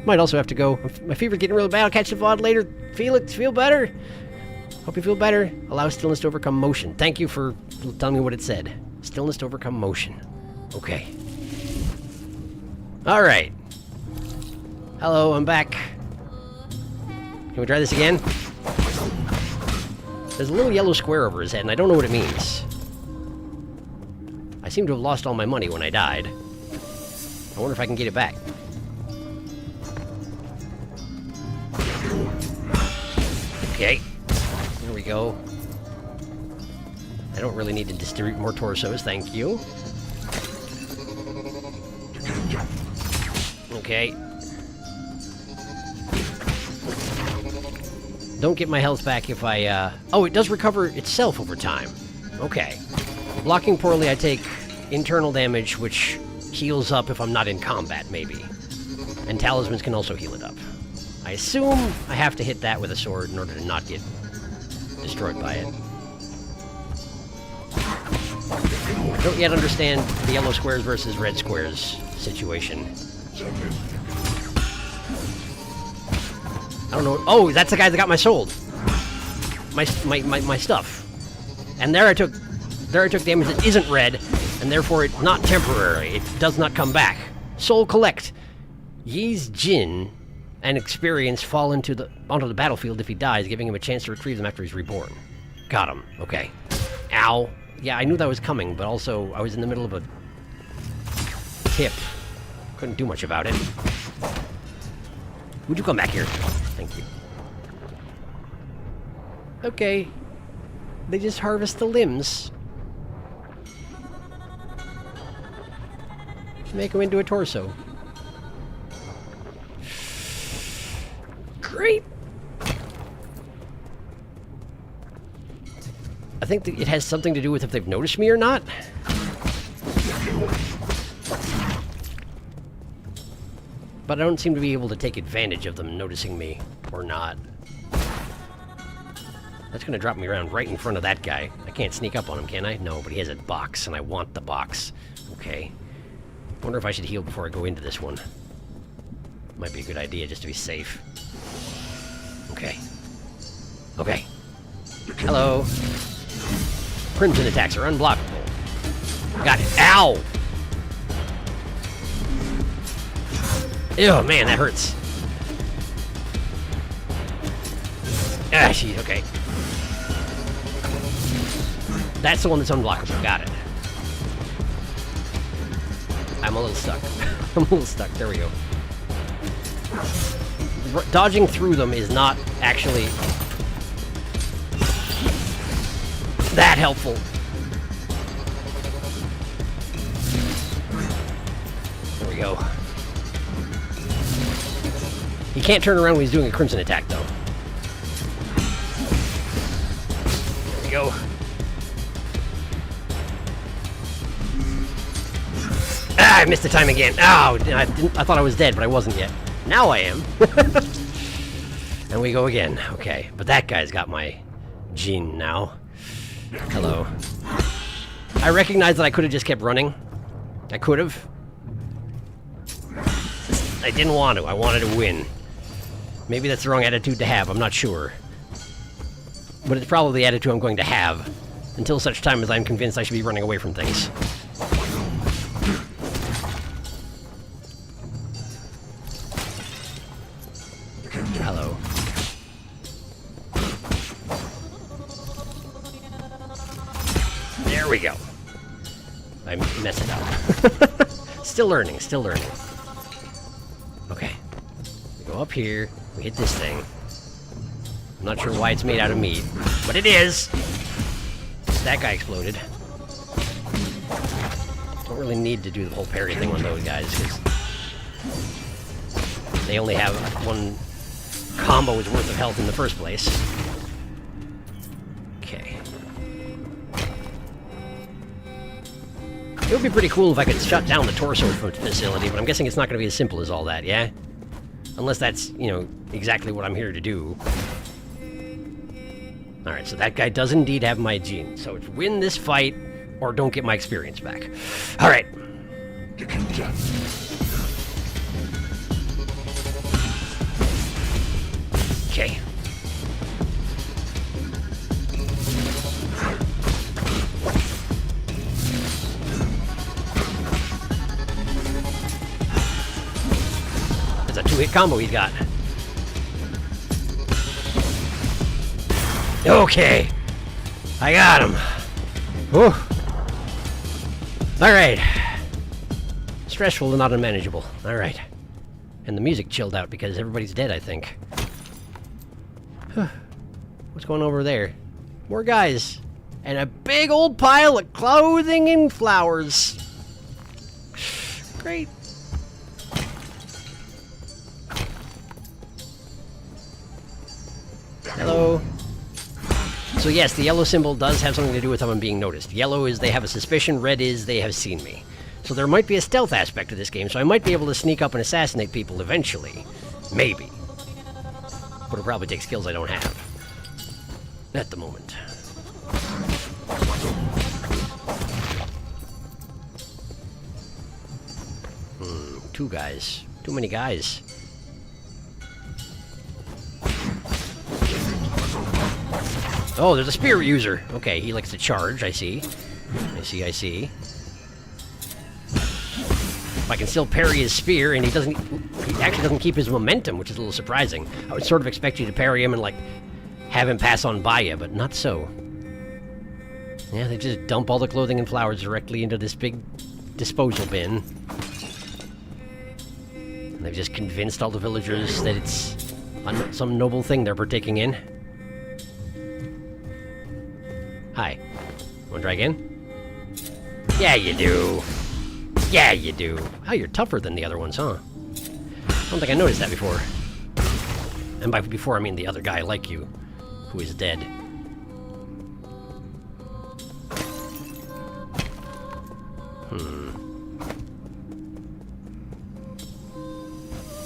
Might also have to go. My fever's getting really bad. I'll catch the VOD later. Feel better. Hope you feel better. Allow stillness to overcome motion. Thank you for telling me what it said. Stillness to overcome motion. Okay. Alright. Hello, I'm back. Can we try this again? There's a little yellow square over his head, and I don't know what it means. I seem to have lost all my money when I died. I wonder if I can get it back. Okay. There we go. I don't really need to distribute more torsos, thank you. Okay. Don't get my health back if I, Oh, it does recover itself over time. Okay. Blocking poorly, I take internal damage, which heals up if I'm not in combat, maybe. And talismans can also heal it up. I assume I have to hit that with a sword in order to not get destroyed by it. I don't yet understand the yellow squares versus red squares situation. I don't know. Oh, that's the guy that got my sold. My stuff. And there I took damage that isn't red, and therefore it's not temporary. It does not come back. Soul collect. Yee's Jin and experience fall onto the battlefield if he dies, giving him a chance to retrieve them after he's reborn. Got him. Okay. Ow. Yeah, I knew that was coming, but also I was in the middle of a tip. Couldn't do much about it. Would you come back here? Thank you. Okay. They just harvest the limbs. Make them into a torso. Great! I think that it has something to do with if they've noticed me or not. But I don't seem to be able to take advantage of them noticing me, or not. That's gonna drop me around right in front of that guy. I can't sneak up on him, can I? No, but he has a box, and I want the box. Okay. Wonder if I should heal before I go into this one. Might be a good idea, just to be safe. Okay. Okay. Hello. Crimson attacks are unblockable. Got it. Ow! Ew, man, that hurts. Ah, shit, okay. That's the one that's unblockable. Got it. I'm a little stuck. I'm a little stuck. There we go. Dodging through them is not actually that helpful. There we go. He can't turn around when he's doing a crimson attack, though. There we go. Ah, I missed the time again. Oh, I thought I was dead, but I wasn't yet. Now I am. And we go again. Okay, but that guy's got my gene now. Hello. I recognize that I could have just kept running. I could have. I didn't want to. I wanted to win. Maybe that's the wrong attitude to have. I'm not sure. But it's probably the attitude I'm going to have until such time as I'm convinced I should be running away from things. Hello. There we go. I messed it up. Still learning, still learning. Okay. We go up here, we hit this thing. I'm not sure why it's made out of meat, but it is! That guy exploded. Don't really need to do the whole parry thing on those guys, because they only have one combo's worth of health in the first place. Okay. It would be pretty cool if I could shut down the torso facility, but I'm guessing it's not going to be as simple as all that, yeah? Unless that's, you know, exactly what I'm here to do. Alright, so that guy does indeed have my gene. So it's win this fight, or don't get my experience back. Alright. Okay. That's a two-hit combo he's got. Okay. I got him. Whew. Alright. Stressful and not unmanageable. Alright. And the music chilled out because everybody's dead, I think. What's going over there? More guys. And a big old pile of clothing and flowers. Great. Hello. So yes, the yellow symbol does have something to do with someone being noticed. Yellow is they have a suspicion, red is they have seen me. So there might be a stealth aspect to this game, so I might be able to sneak up and assassinate people eventually. Maybe. But it'll probably take skills I don't have. At the moment. Two guys. Too many guys. Oh, there's a spear user. Okay, he likes to charge, I see. I see. If I can still parry his spear, and he actually doesn't keep his momentum, which is a little surprising. I would sort of expect you to parry him and, like, have him pass on by you, but not so. Yeah, they just dump all the clothing and flowers directly into this big disposal bin. And they've just convinced all the villagers that it's some noble thing they're partaking in. Hi. Wanna try again? Yeah, you do. Yeah, you do. Oh, you're tougher than the other ones, huh? I don't think I noticed that before. And by before, I mean the other guy like you, who is dead.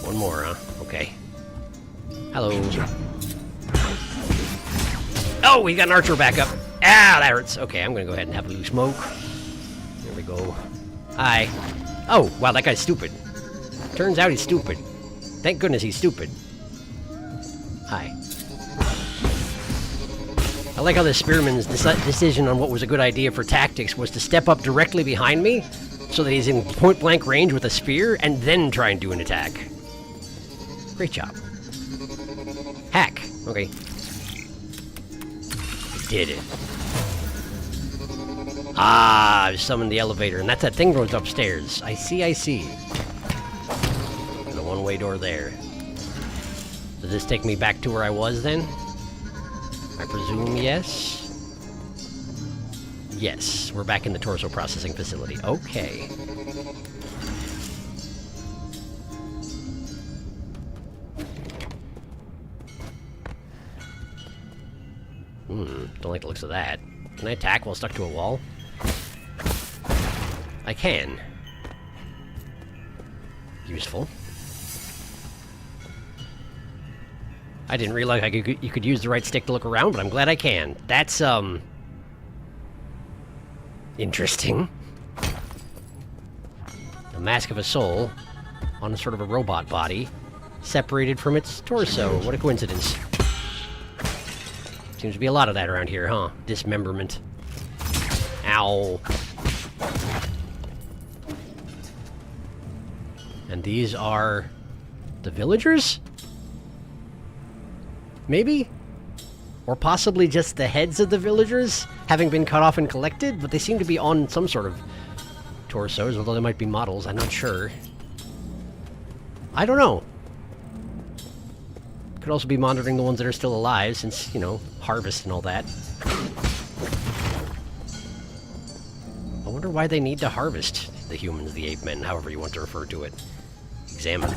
One more, huh? Okay. Hello. Oh, we got an archer back up. Ah, that hurts. Okay, I'm gonna go ahead and have a little smoke. There we go. Hi. Oh, wow, that guy's stupid. Turns out he's stupid. Thank goodness he's stupid. Hi. I like how the spearman's decision on what was a good idea for tactics was to step up directly behind me so that he's in point-blank range with a spear and then try and do an attack. Great job. Hack. Okay. I did it. Ah, I've summoned the elevator, and that's that thing goes upstairs. I see. And a one-way door there. Does this take me back to where I was, then? I presume yes? Yes, we're back in the torso processing facility. Okay. Don't like the looks of that. Can I attack while stuck to a wall? I can. Useful. I didn't realize you could use the right stick to look around, but I'm glad I can. That's, interesting. The Mask of a Soul. on a sort of a robot body, separated from its torso. What a coincidence. Seems to be a lot of that around here, huh? Dismemberment. Ow. And these are the villagers? Maybe? Or possibly just the heads of the villagers, having been cut off and collected, but they seem to be on some sort of torsos, although they might be models, I'm not sure. I don't know. Could also be monitoring the ones that are still alive, since, you know, harvest and all that. I wonder why they need to harvest the humans, the ape men, however you want to refer to it. Examine.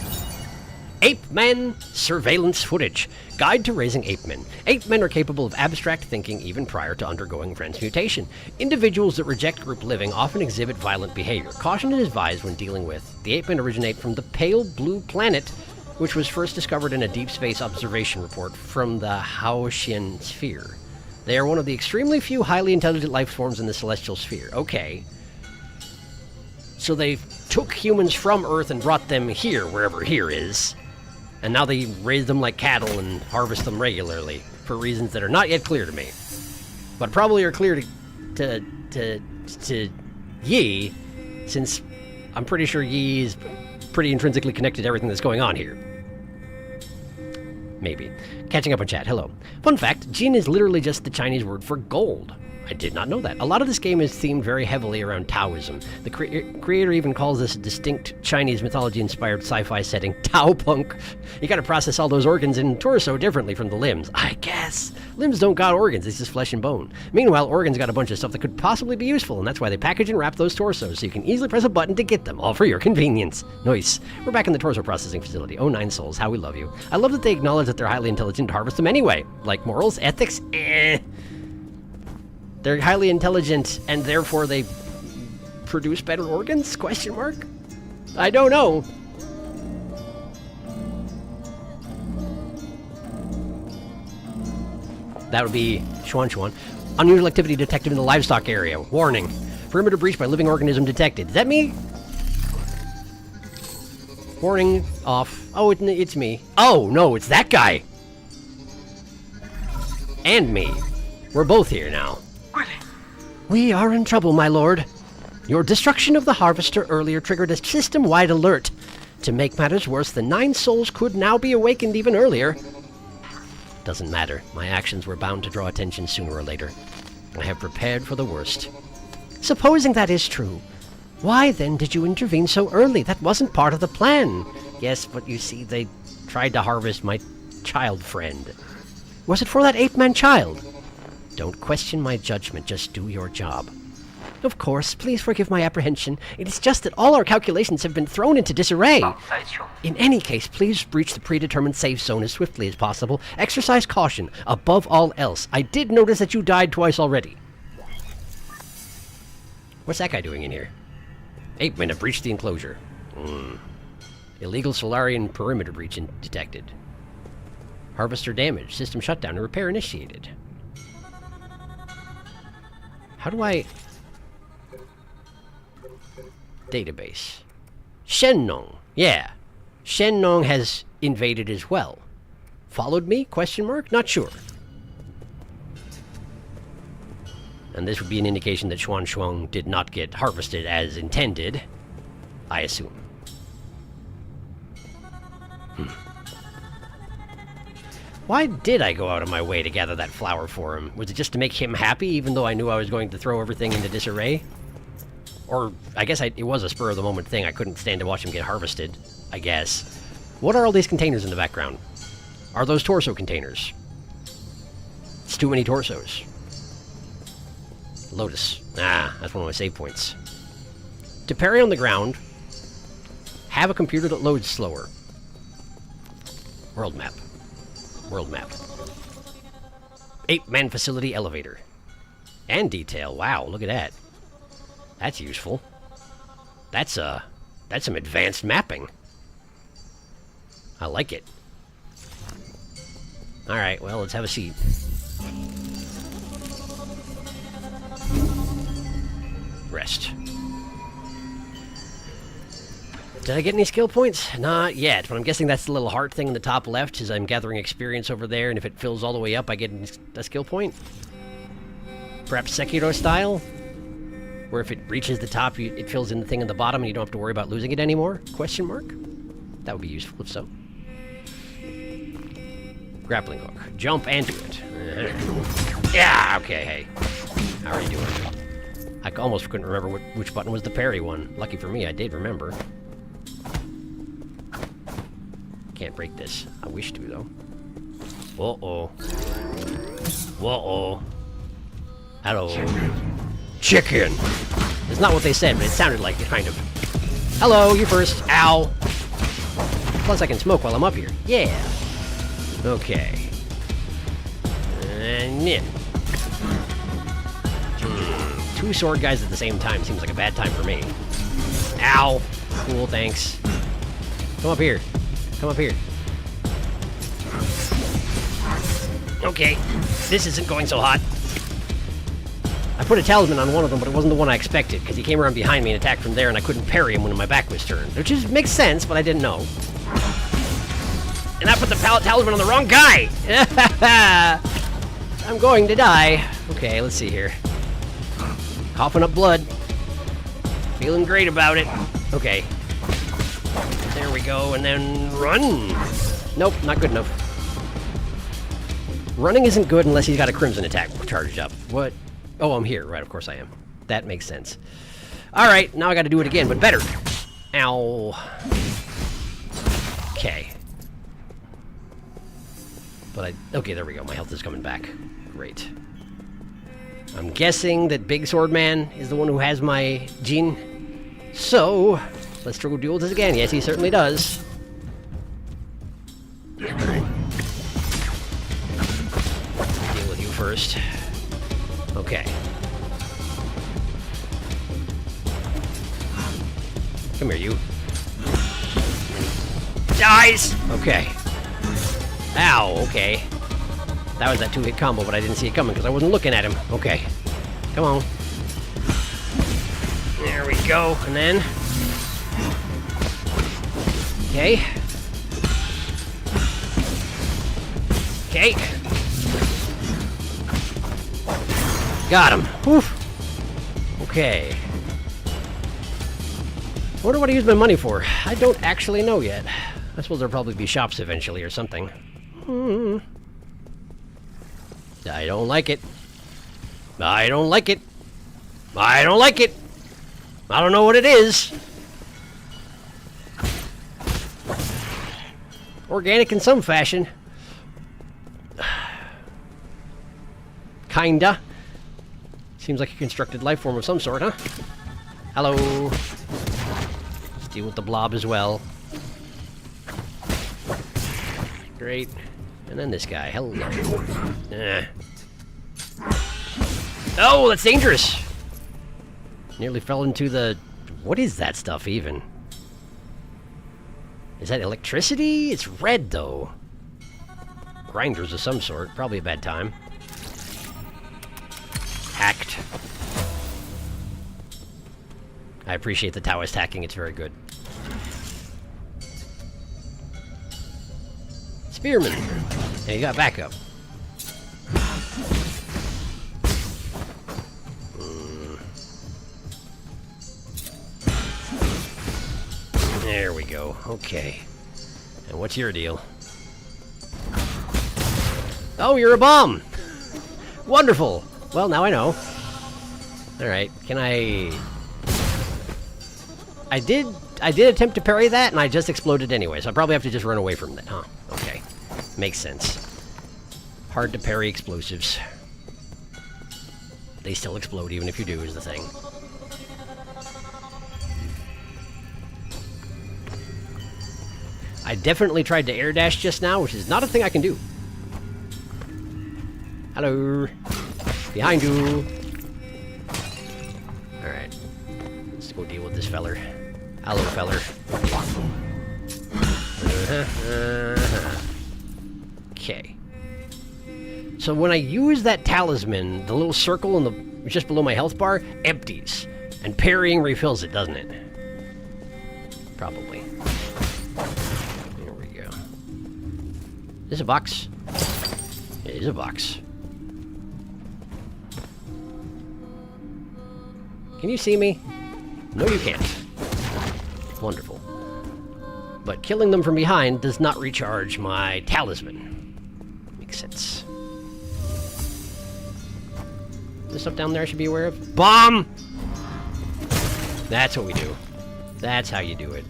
Ape Men Surveillance Footage. Guide to Raising Ape Men. Ape men are capable of abstract thinking even prior to undergoing transmutation. Individuals that reject group living often exhibit violent behavior. Caution is advised when dealing with. The ape men originate from the pale blue planet, which was first discovered in a deep space observation report from the Haotian sphere. They are one of the extremely few highly intelligent life forms in the celestial sphere. Okay. So they took humans from Earth and brought them here, wherever here is. And now they raise them like cattle and harvest them regularly, for reasons that are not yet clear to me. But probably are clear to Yi, since I'm pretty sure Yi is pretty intrinsically connected to everything that's going on here. Maybe. Catching up on chat, hello. Fun fact, Jin is literally just the Chinese word for gold. I did not know that. A lot of this game is themed very heavily around Taoism. The creator even calls this distinct Chinese mythology-inspired sci-fi setting Tao Punk. You gotta process all those organs in torso differently from the limbs, I guess. Limbs don't got organs, it's just flesh and bone. Meanwhile, organs got a bunch of stuff that could possibly be useful, and that's why they package and wrap those torsos, so you can easily press a button to get them, all for your convenience. Nice. We're back in the torso processing facility. Oh, 9 souls, how we love you. I love that they acknowledge that they're highly intelligent to harvest them anyway. Like morals, ethics, They're highly intelligent, and therefore they produce better organs? Question mark? I don't know. That would be Xuan. Unusual activity detected in the livestock area. Warning. Perimeter breach by living organism detected. Is that me? Warning off. Oh, it's me. Oh, no, it's that guy. And me. We're both here now. We are in trouble, my lord. Your destruction of the harvester earlier triggered a system-wide alert. To make matters worse, the 9 souls could now be awakened even earlier. Doesn't matter. My actions were bound to draw attention sooner or later. I have prepared for the worst. Supposing that is true, why then did you intervene so early? That wasn't part of the plan. Yes, but you see, they tried to harvest my child friend. Was it for that ape-man child? Don't question my judgment, just do your job. Of course, please forgive my apprehension. It is just that all our calculations have been thrown into disarray. In any case, please breach the predetermined safe zone as swiftly as possible. Exercise caution, above all else. I did notice that you died twice already. What's that guy doing in here? Ape men have breached the enclosure. Illegal Solarian perimeter breach detected. Harvester damage. System shutdown and repair initiated. How do I... Database. Shennong. Yeah. Shennong has invaded as well. Followed me? Question mark? Not sure. And this would be an indication that Xuan did not get harvested as intended. I assume. Why did I go out of my way to gather that flower for him? Was it just to make him happy, even though I knew I was going to throw everything into disarray? Or, I guess it was a spur-of-the-moment thing. I couldn't stand to watch him get harvested, I guess. What are all these containers in the background? Are those torso containers? It's too many torsos. Lotus. Ah, that's one of my save points. To parry on the ground, have a computer that loads slower. World map. World map. Ape-man facility elevator. And detail. Wow, look at that. That's useful. That's some advanced mapping. I like it. Alright, well, let's have a seat. Rest. Did I get any skill points? Not yet, but I'm guessing that's the little heart thing in the top left, as I'm gathering experience over there, and if it fills all the way up, I get a skill point? Perhaps Sekiro style? Where if it reaches the top, it fills in the thing in the bottom, and you don't have to worry about losing it anymore? Question mark? That would be useful, if so. Grappling hook. Jump and do it. Yeah, okay, hey. How are you doing? I almost couldn't remember which button was the parry one. Lucky for me, I did remember. Can't break this. I wish to, though. Uh-oh. Uh-oh. Hello. Chicken! It's not what they said, but it sounded like it, kind of. Hello, you first. Ow! Plus I can smoke while I'm up here. Yeah! Okay. And yeah. Two sword guys at the same time seems like a bad time for me. Ow! Cool, thanks. Come up here. Come up here. Okay. This isn't going so hot. I put a talisman on one of them, but it wasn't the one I expected, because he came around behind me and attacked from there, and I couldn't parry him when my back was turned. Which makes sense, but I didn't know. And I put the talisman on the wrong guy! I'm going to die. Okay, let's see here. Coughing up blood. Feeling great about it. Okay. There we go, and then run! Nope, not good enough. Running isn't good unless he's got a crimson attack charged up. What? Oh, I'm here. Right, of course I am. That makes sense. Alright, now I gotta do it again, but better. Ow. Okay. But okay, there we go. My health is coming back. Great. I'm guessing that Big Sword Man is the one who has my gene. So, let's go duel this again. Yes, he certainly does. Alright. Deal with you first. Okay. Come here, you. Dies! Okay. Ow, okay. That was that two-hit combo, but I didn't see it coming because I wasn't looking at him. Okay. Come on. There we go. And then... Okay. Okay. Got him. Oof. Okay. I wonder what I use my money for. I don't actually know yet. I suppose there'll probably be shops eventually or something. I don't like it. I don't like it. I don't like it. I don't know what it is. Organic in some fashion. Kinda. Seems like a constructed life form of some sort, huh? Hello. Let's deal with the blob as well. Great. And then this guy. Hello. Oh, that's dangerous! Nearly fell into the... What is that stuff, even? Is that electricity? It's red, though. Grinders of some sort. Probably a bad time. Hacked. I appreciate the Taoist hacking. It's very good. Spearman. And he got backup. There we go. Okay. And what's your deal? Oh, you're a bomb! Wonderful! Well, now I know. Alright, can I... I did attempt to parry that, and I just exploded anyway, so I probably have to just run away from that, huh? Okay. Makes sense. Hard to parry explosives. They still explode even if you do, is the thing. I definitely tried to air dash just now, which is not a thing I can do. Hello. Behind you. Alright. Let's go deal with this feller. Hello, feller. Okay. So when I use that talisman, the little circle in the just below my health bar empties. And parrying refills it, doesn't it? Probably. There we go. Is this a box? It is a box. Can you see me? No, you can't. Wonderful. But killing them from behind does not recharge my talisman. Makes sense. Is there stuff down there I should be aware of? Bomb! That's what we do. That's how you do it.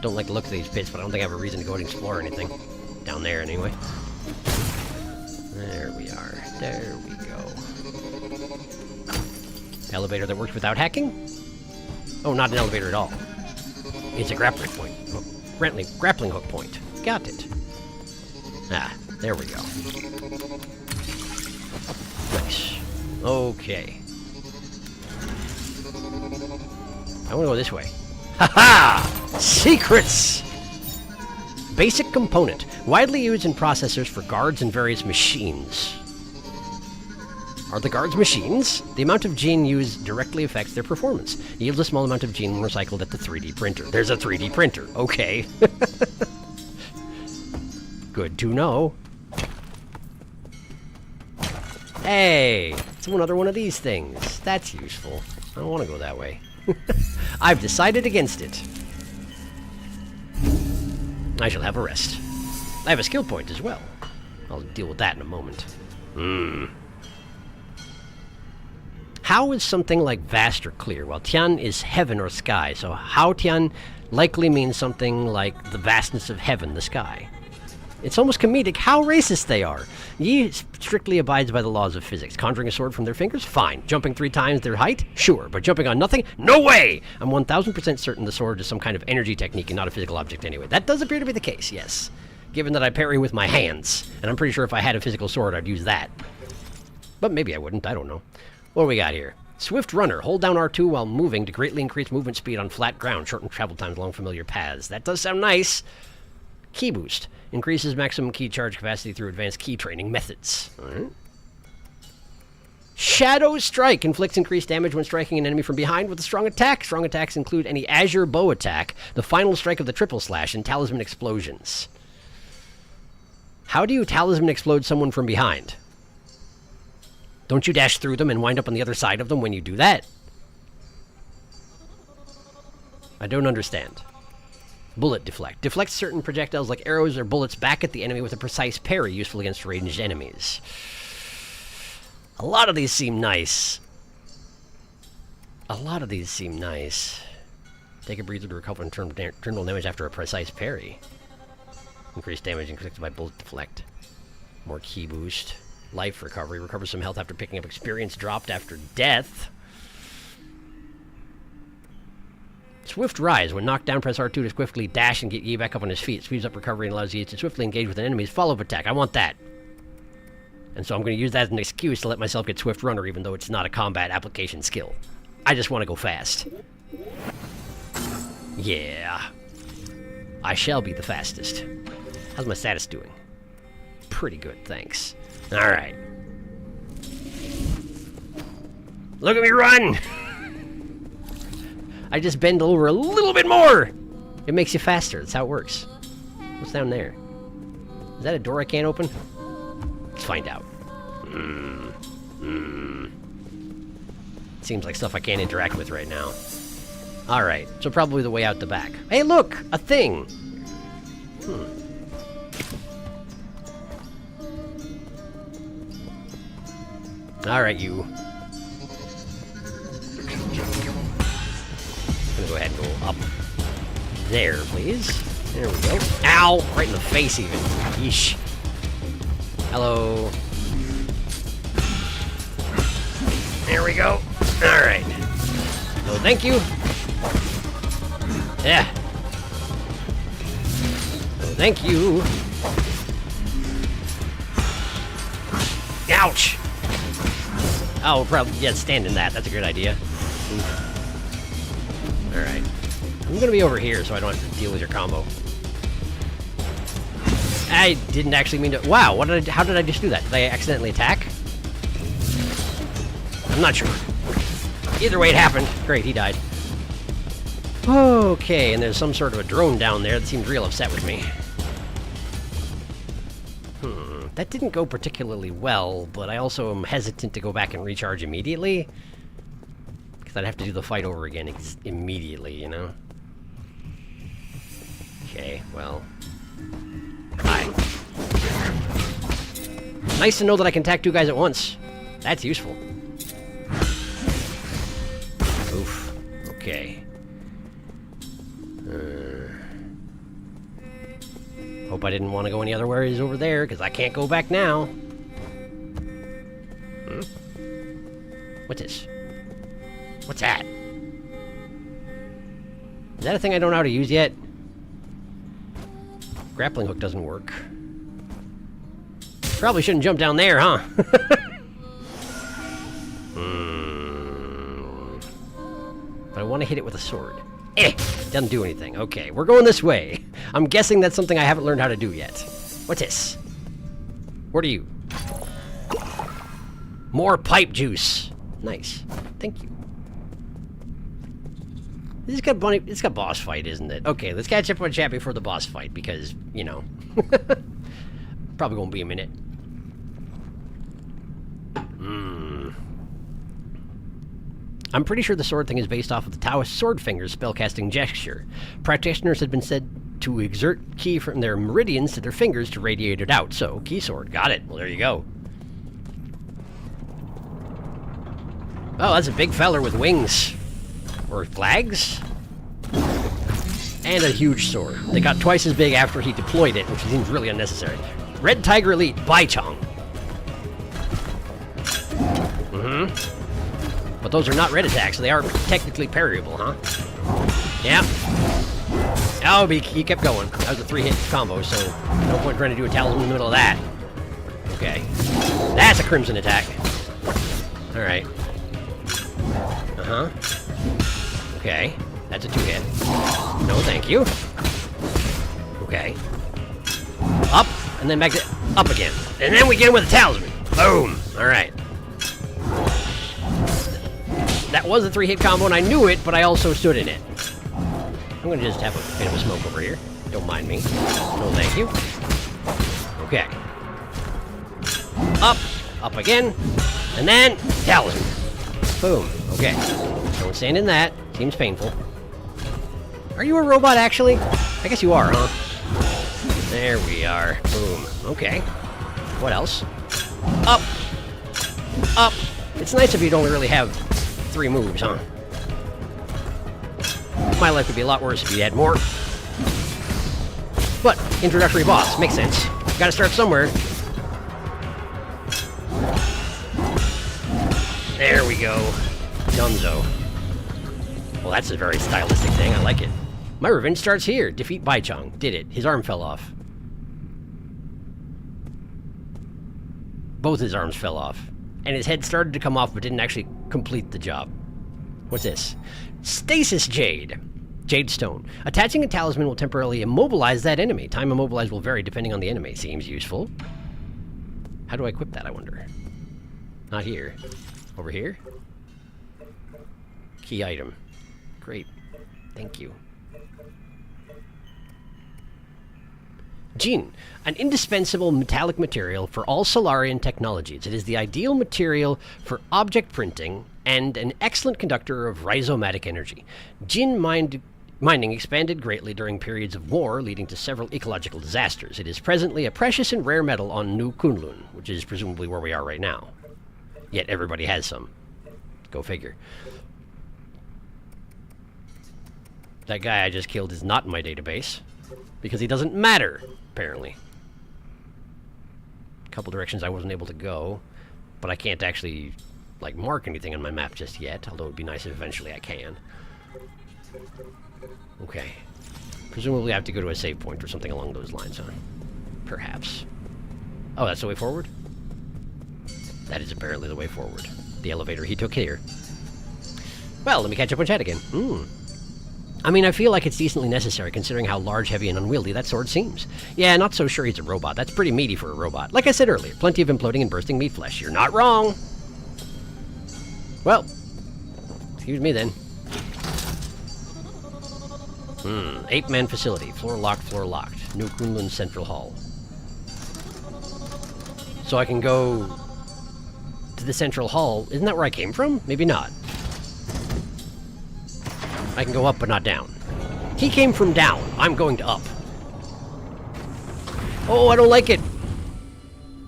Don't like the look of these pits, but I don't think I have a reason to go and explore anything. Down there, anyway. There we are. There we go. Elevator that works without hacking? Oh, not an elevator at all. It's a grappling point. Oh, grappling hook point. Got it. Ah, there we go. Nice. Okay. I want to go this way. Ha-ha! Secrets! Basic component. Widely used in processors for guards and various machines. Are the guards machines? The amount of gene used directly affects their performance. Yields a small amount of gene when recycled at the 3D printer. There's a 3D printer. Okay. Good to know. Hey! It's another one of these things. That's useful. I don't want to go that way. I've decided against it. I shall have a rest. I have a skill point as well. I'll deal with that in a moment. How is something like vast or clear? Well, Tian is heaven or sky, so How Tian likely means something like the vastness of heaven, the sky. It's almost comedic how racist they are. Yi strictly abides by the laws of physics. Conjuring a sword from their fingers? Fine. Jumping 3 times their height? Sure. But jumping on nothing? No way! I'm 1000% certain the sword is some kind of energy technique and not a physical object anyway. That does appear to be the case, yes. Given that I parry with my hands. And I'm pretty sure if I had a physical sword, I'd use that. But maybe I wouldn't. I don't know. What do we got here? Swift Runner. Hold down R2 while moving to greatly increase movement speed on flat ground. Shorten travel times along familiar paths. That does sound nice. Key Boost. Increases maximum key charge capacity through advanced key training methods. Alright. Shadow Strike. Inflicts increased damage when striking an enemy from behind with a strong attack. Strong attacks include any Azure Bow attack, the final strike of the triple slash, and talisman explosions. How do you talisman explode someone from behind? Don't you dash through them and wind up on the other side of them when you do that? I don't understand. Bullet Deflect. Deflects certain projectiles like arrows or bullets back at the enemy with a precise parry, useful against ranged enemies. A lot of these seem nice. Take a breather to recover and turn damage after a precise parry. Increased damage inflicted by Bullet Deflect. More Key Boost. Life Recovery. Recovers some health after picking up experience dropped after death. Swift Rise. When knocked down, press R2 to swiftly dash and get Yi back up on his feet. Speeds up recovery and allows Yi to swiftly engage with an enemy's follow-up attack. I want that. And so I'm going to use that as an excuse to let myself get Swift Runner, even though it's not a combat application skill. I just want to go fast. Yeah. I shall be the fastest. How's my status doing? Pretty good, thanks. Alright. Look at me run! I just bend over a little bit more! It makes you faster. That's how it works. What's down there? Is that a door I can't open? Let's find out. Seems like stuff I can't interact with right now. Alright, so probably the way out the back. Hey, look! A thing! Alright, you. I'm gonna go ahead and go up there, please. There we go. Ow! Right in the face, even. Yeesh. Hello. There we go. Alright. No, thank you. Yeah. No, thank you. Ouch! Oh, probably, yeah, stand in that. That's a good idea. Alright. I'm gonna be over here so I don't have to deal with your combo. I didn't actually mean to... Wow, how did I just do that? Did I accidentally attack? I'm not sure. Either way, it happened. Great, he died. Okay, and there's some sort of a drone down there that seems real upset with me. That didn't go particularly well, but I also am hesitant to go back and recharge immediately. Because I'd have to do the fight over again immediately, you know? Okay, well... Hi. Nice to know that I can attack two guys at once. That's useful. Oof. Okay. Hope I didn't want to go any other ways over there, because I can't go back now. What's this? What's that? Is that a thing I don't know how to use yet? Grappling hook doesn't work. Probably shouldn't jump down there, huh? But I want to hit it with a sword. Doesn't do anything. Okay, we're going this way. I'm guessing that's something I haven't learned how to do yet. What's this? What are you? More pipe juice. Nice. Thank you. This has got bunny. It's got boss fight, isn't it? Okay, let's catch up on chat before the boss fight because, you know, probably won't be a minute. I'm pretty sure the sword thing is based off of the Taoist sword fingers spellcasting gesture. Practitioners had been said to exert ki from their meridians to their fingers to radiate it out. So, key sword. Got it. Well, there you go. Oh, that's a big feller with wings. Or flags? And a huge sword. They got twice as big after he deployed it, which seems really unnecessary. Red Tiger Elite, Baichong. But those are not red attacks, so they are technically parryable, huh? Yeah. Oh, but he kept going. That was a 3-hit combo, so no point trying to do a talisman in the middle of that. Okay. That's a crimson attack. Alright. Okay. That's a 2-hit. No, thank you. Okay. Up, and then back to up again. And then we get him with a talisman. Boom. Alright. That was a 3-hit combo, and I knew it, but I also stood in it. I'm gonna just have a bit of a smoke over here. Don't mind me. No, thank you. Okay. Up again, and then talisman. Boom. Okay. Don't stand in that. Seems painful. Are you a robot, actually? I guess you are, huh? There we are. Boom. Okay. What else? Up. It's nice if you don't really have 3 moves, huh? My life would be a lot worse if you had more. But, introductory boss. Makes sense. Gotta start somewhere. There we go. Dunzo. Well, that's a very stylistic thing. I like it. My revenge starts here. Defeat Baichong. Did it. His arm fell off. Both his arms fell off. And his head started to come off, but didn't actually complete the job. What's this? Stasis Jade. Jade Stone. Attaching a talisman will temporarily immobilize that enemy. Time immobilized will vary depending on the enemy. Seems useful. How do I equip that, I wonder? Not here. Over here? Key item. Great. Thank you. Gene, an indispensable metallic material for all Solarian technologies. It is the ideal material for object printing and an excellent conductor of rhizomatic energy. Gene mining expanded greatly during periods of war, leading to several ecological disasters. It is presently a precious and rare metal on New Kunlun, which is presumably where we are right now. Yet everybody has some. Go figure. That guy I just killed is not in my database, because he doesn't matter, apparently. A couple directions I wasn't able to go, but I can't actually, like, mark anything on my map just yet, although it'd be nice if eventually I can. Okay. Presumably I have to go to a save point or something along those lines, huh? Perhaps. Oh, that's the way forward? That is apparently the way forward. The elevator he took here. Well, let me catch up on chat again. I mean, I feel like it's decently necessary considering how large, heavy, and unwieldy that sword seems. Yeah, not so sure he's a robot. That's pretty meaty for a robot. Like I said earlier, plenty of imploding and bursting meat flesh. You're not wrong. Well, Excuse me then. Ape-man facility. Floor locked, floor locked. New Kunlun Central Hall. So I can go to the Central Hall. Isn't that where I came from? Maybe not. I can go up but not down. He came from down. I'm going to up. Oh, I don't like it.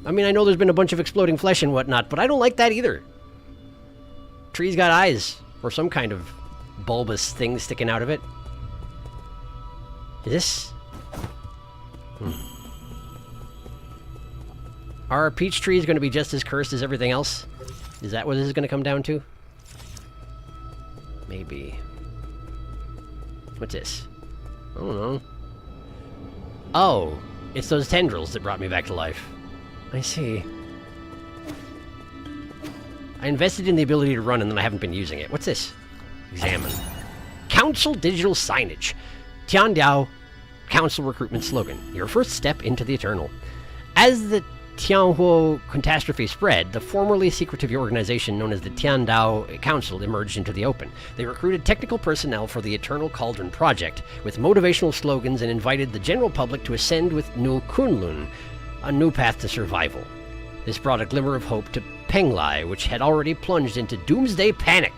I mean, I know there's been a bunch of exploding flesh and whatnot, but I don't like that either. Tree's got eyes. Or some kind of bulbous thing sticking out of it. Is this? Are peach trees going to be just as cursed as everything else? Is that what this is going to come down to? Maybe. What's this? I don't know. Oh, it's those tendrils that brought me back to life. I see. I invested in the ability to run and then I haven't been using it. What's this? Examine. Council digital signage. Tiandiao Council recruitment slogan. Your first step into the eternal. As the Tianhuo catastrophe spread, the formerly secretive organization known as the Tiandao Council emerged into the open. They recruited technical personnel for the Eternal Cauldron project with motivational slogans and invited the general public to ascend with New Kunlun, a new path to survival. This brought a glimmer of hope to Penglai, which had already plunged into doomsday panic.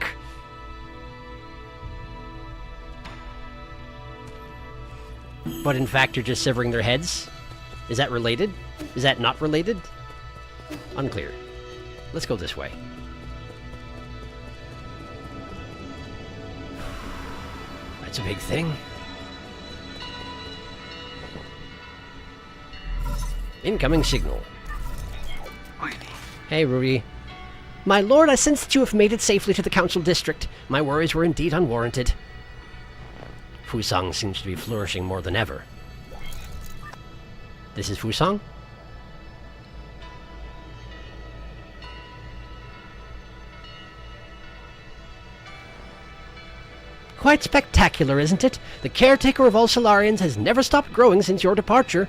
But in fact, you're just severing their heads? Is that related? Is that not related? Unclear. Let's go this way. That's a big thing. Incoming signal. Hey, Rudy. My lord, I sense that you have made it safely to the council district. My worries were indeed unwarranted. Fusang seems to be flourishing more than ever. This is Fusang? Quite spectacular, isn't it? The caretaker of all Solarians has never stopped growing since your departure.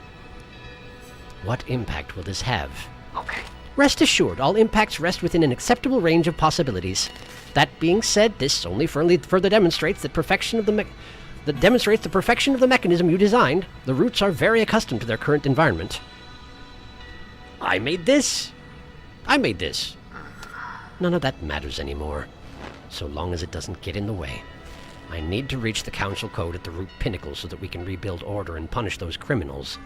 What impact will this have? Okay. Rest assured, all impacts rest within an acceptable range of possibilities. That being said, this only further demonstrates the perfection of the mechanism you designed. The roots are very accustomed to their current environment. I made this. None of that matters anymore, so long as it doesn't get in the way. I need to reach the council code at the root pinnacle so that we can rebuild order and punish those criminals.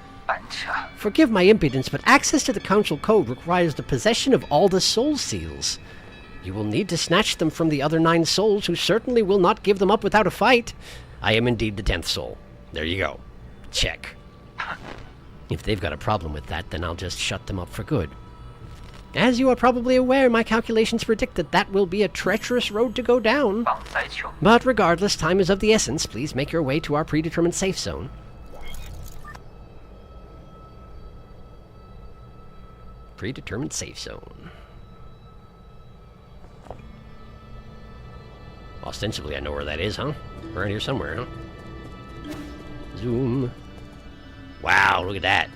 Forgive my impudence, but access to the council code requires the possession of all the soul seals. You will need to snatch them from the other 9 souls, who certainly will not give them up without a fight. I am indeed the 10th soul. There you go. Check. If they've got a problem with that, then I'll just shut them up for good. As you are probably aware, my calculations predict that that will be a treacherous road to go down. But regardless, time is of the essence. Please make your way to our predetermined safe zone. Predetermined safe zone. Ostensibly, I know where that is, huh? Around here somewhere, huh? Zoom. Wow, look at that.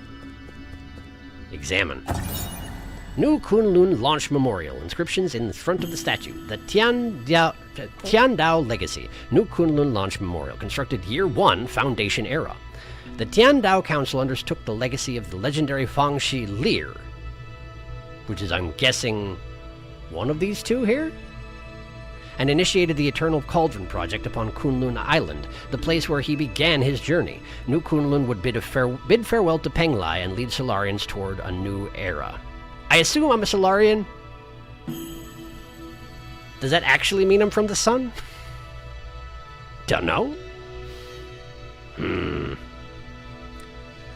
Examine. New Kunlun Launch Memorial. Inscriptions in front of the statue. The Tiandao Legacy. New Kunlun Launch Memorial. Constructed Year 1, Foundation Era. The Tiandao Council undertook the legacy of the legendary Fangshi Lear, which is, I'm guessing, one of these two here? And initiated the Eternal Cauldron project upon Kunlun Island, the place where he began his journey. New Kunlun would bid farewell to Penglai and lead Solarians toward a new era. I assume I'm a Solarian? Does that actually mean I'm from the sun? Dunno.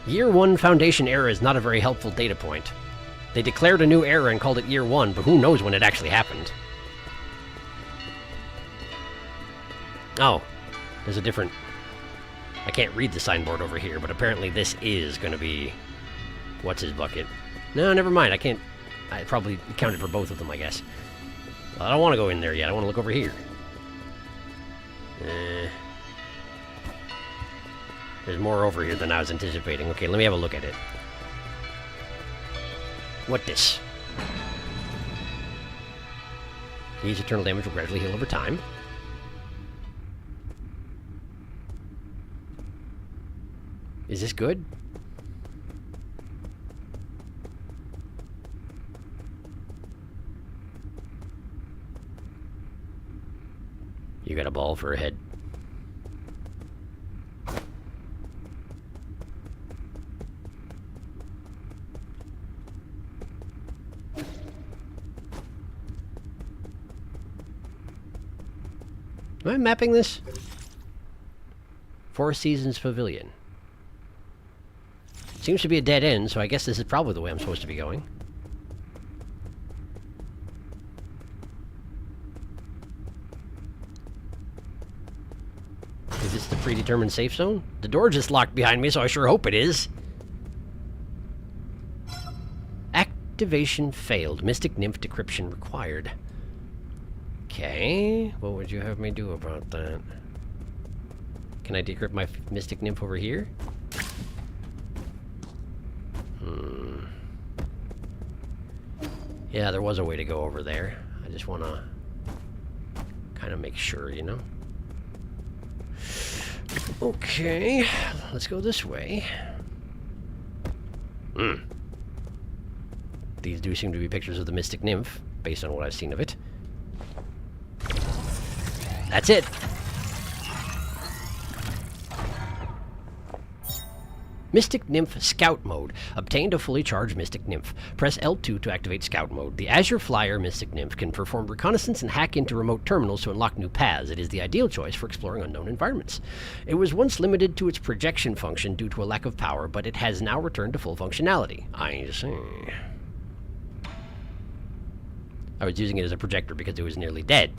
Year 1 Foundation Era is not a very helpful data point. They declared a new era and called it Year 1, but who knows when it actually happened. Oh, there's a different... I can't read the signboard over here, but apparently this is going to be... What's his bucket? No, never mind. I can't... I probably counted for both of them, I guess. Well, I don't want to go in there yet. I want to look over here. There's more over here than I was anticipating. Okay, let me have a look at it. What this? These eternal damage will gradually heal over time. Is this good? You got a ball for a head. Am I mapping this? Four Seasons Pavilion. Seems to be a dead end, so I guess this is probably the way I'm supposed to be going. Is this the predetermined safe zone? The door just locked behind me, so I sure hope it is. Activation failed. Mystic Nymph decryption required. Okay, what would you have me do about that? Can I decrypt my Mystic Nymph over here? Yeah, there was a way to go over there. I just want to kind of make sure, you know? Okay, let's go this way. These do seem to be pictures of the Mystic Nymph, based on what I've seen of it. That's it! Mystic Nymph Scout Mode. Obtained a fully charged Mystic Nymph. Press L2 to activate Scout Mode. The Azure Flyer Mystic Nymph can perform reconnaissance and hack into remote terminals to unlock new paths. It is the ideal choice for exploring unknown environments. It was once limited to its projection function due to a lack of power, but it has now returned to full functionality. I see. I was using it as a projector because it was nearly dead.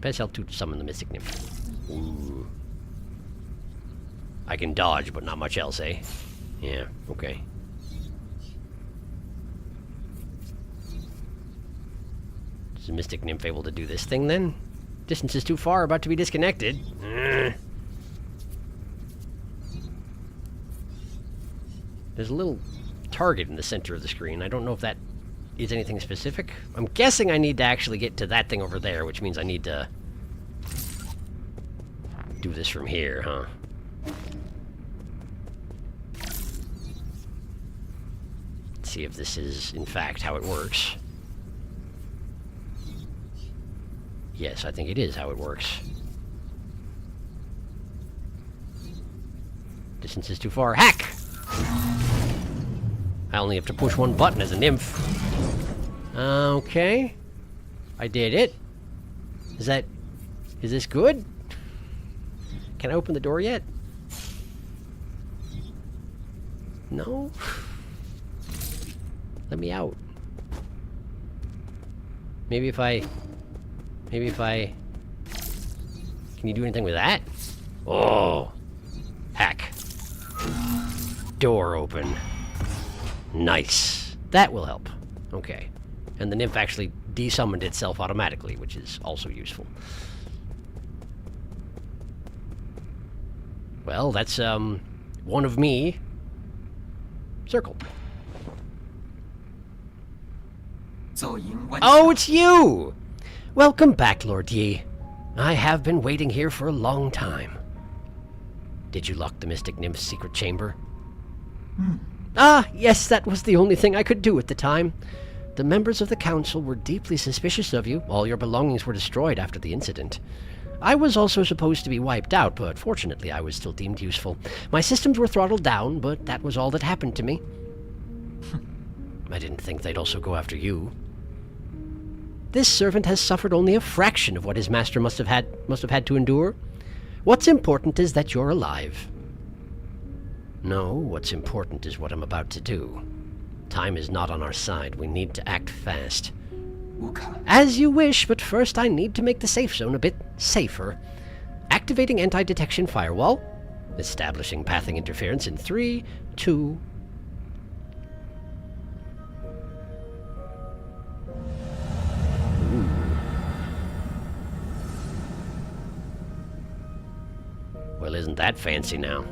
Press L2 to summon the Mystic Nymph. Ooh. I can dodge, but not much else, eh? Yeah, okay. Is the Mystic Nymph able to do this thing, then? Distance is too far, about to be disconnected. There's a little target in the center of the screen. I don't know if that is anything specific. I'm guessing I need to actually get to that thing over there, which means I need to do this from here, huh? Let's see if this is, in fact, how it works. Yes, I think it is how it works. Distance is too far. Hack! I only have to push one button as a nymph. Okay. I did it. Is this good? Can I open the door yet? No? Let me out. Maybe if I... Can you do anything with that? Oh! Hack. Door open. Nice. That will help. Okay. And the nymph actually desummoned itself automatically, which is also useful. Well, that's, one of me. Circle. Oh, it's you! Welcome back, Lord Yi. I have been waiting here for a long time. Did you lock the Mystic Nymph's secret chamber? Ah, yes, that was the only thing I could do at the time. The members of the council were deeply suspicious of you. All your belongings were destroyed after the incident. I was also supposed to be wiped out, but fortunately I was still deemed useful. My systems were throttled down, but that was all that happened to me. I didn't think they'd also go after you. This servant has suffered only a fraction of what his master must have had to endure. What's important is that you're alive. No, what's important is what I'm about to do. Time is not on our side. We need to act fast. As you wish, but first I need to make the safe zone a bit safer. Activating anti-detection firewall. Establishing pathing interference in 3, 2... Well, isn't that fancy now?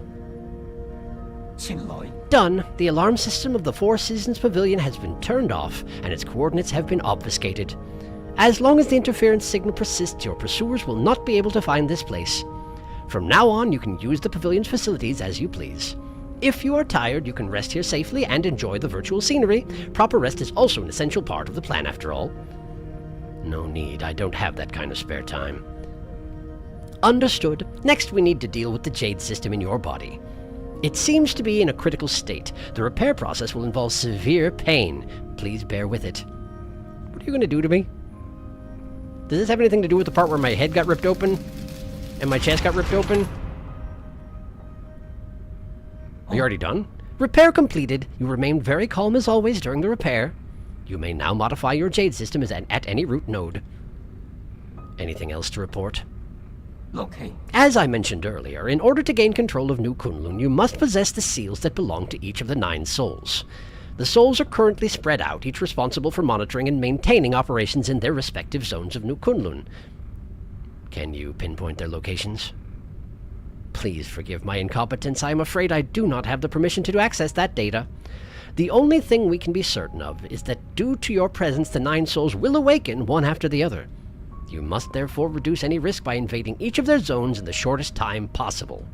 Done. The alarm system of the Four Seasons Pavilion has been turned off, and its coordinates have been obfuscated. As long as the interference signal persists, your pursuers will not be able to find this place. From now on, you can use the pavilion's facilities as you please. If you are tired, you can rest here safely and enjoy the virtual scenery. Proper rest is also an essential part of the plan, after all. No need, I don't have that kind of spare time. Understood. Next, we need to deal with the jade system in your body. It seems to be in a critical state. The repair process will involve severe pain. Please bear with it. What are you going to do to me? Does this have anything to do with the part where my head got ripped open? And my chest got ripped open? Are you already done? Repair completed. You remained very calm as always during the repair. You may now modify your jade system at any root node. Anything else to report? Okay. As I mentioned earlier, in order to gain control of New Kunlun, you must possess the seals that belong to each of the 9 souls. The souls are currently spread out, each responsible for monitoring and maintaining operations in their respective zones of New Kunlun. Can you pinpoint their locations? Please forgive my incompetence. I am afraid I do not have the permission to access that data. The only thing we can be certain of is that due to your presence, the 9 souls will awaken one after the other. You must therefore reduce any risk by invading each of their zones in the shortest time possible.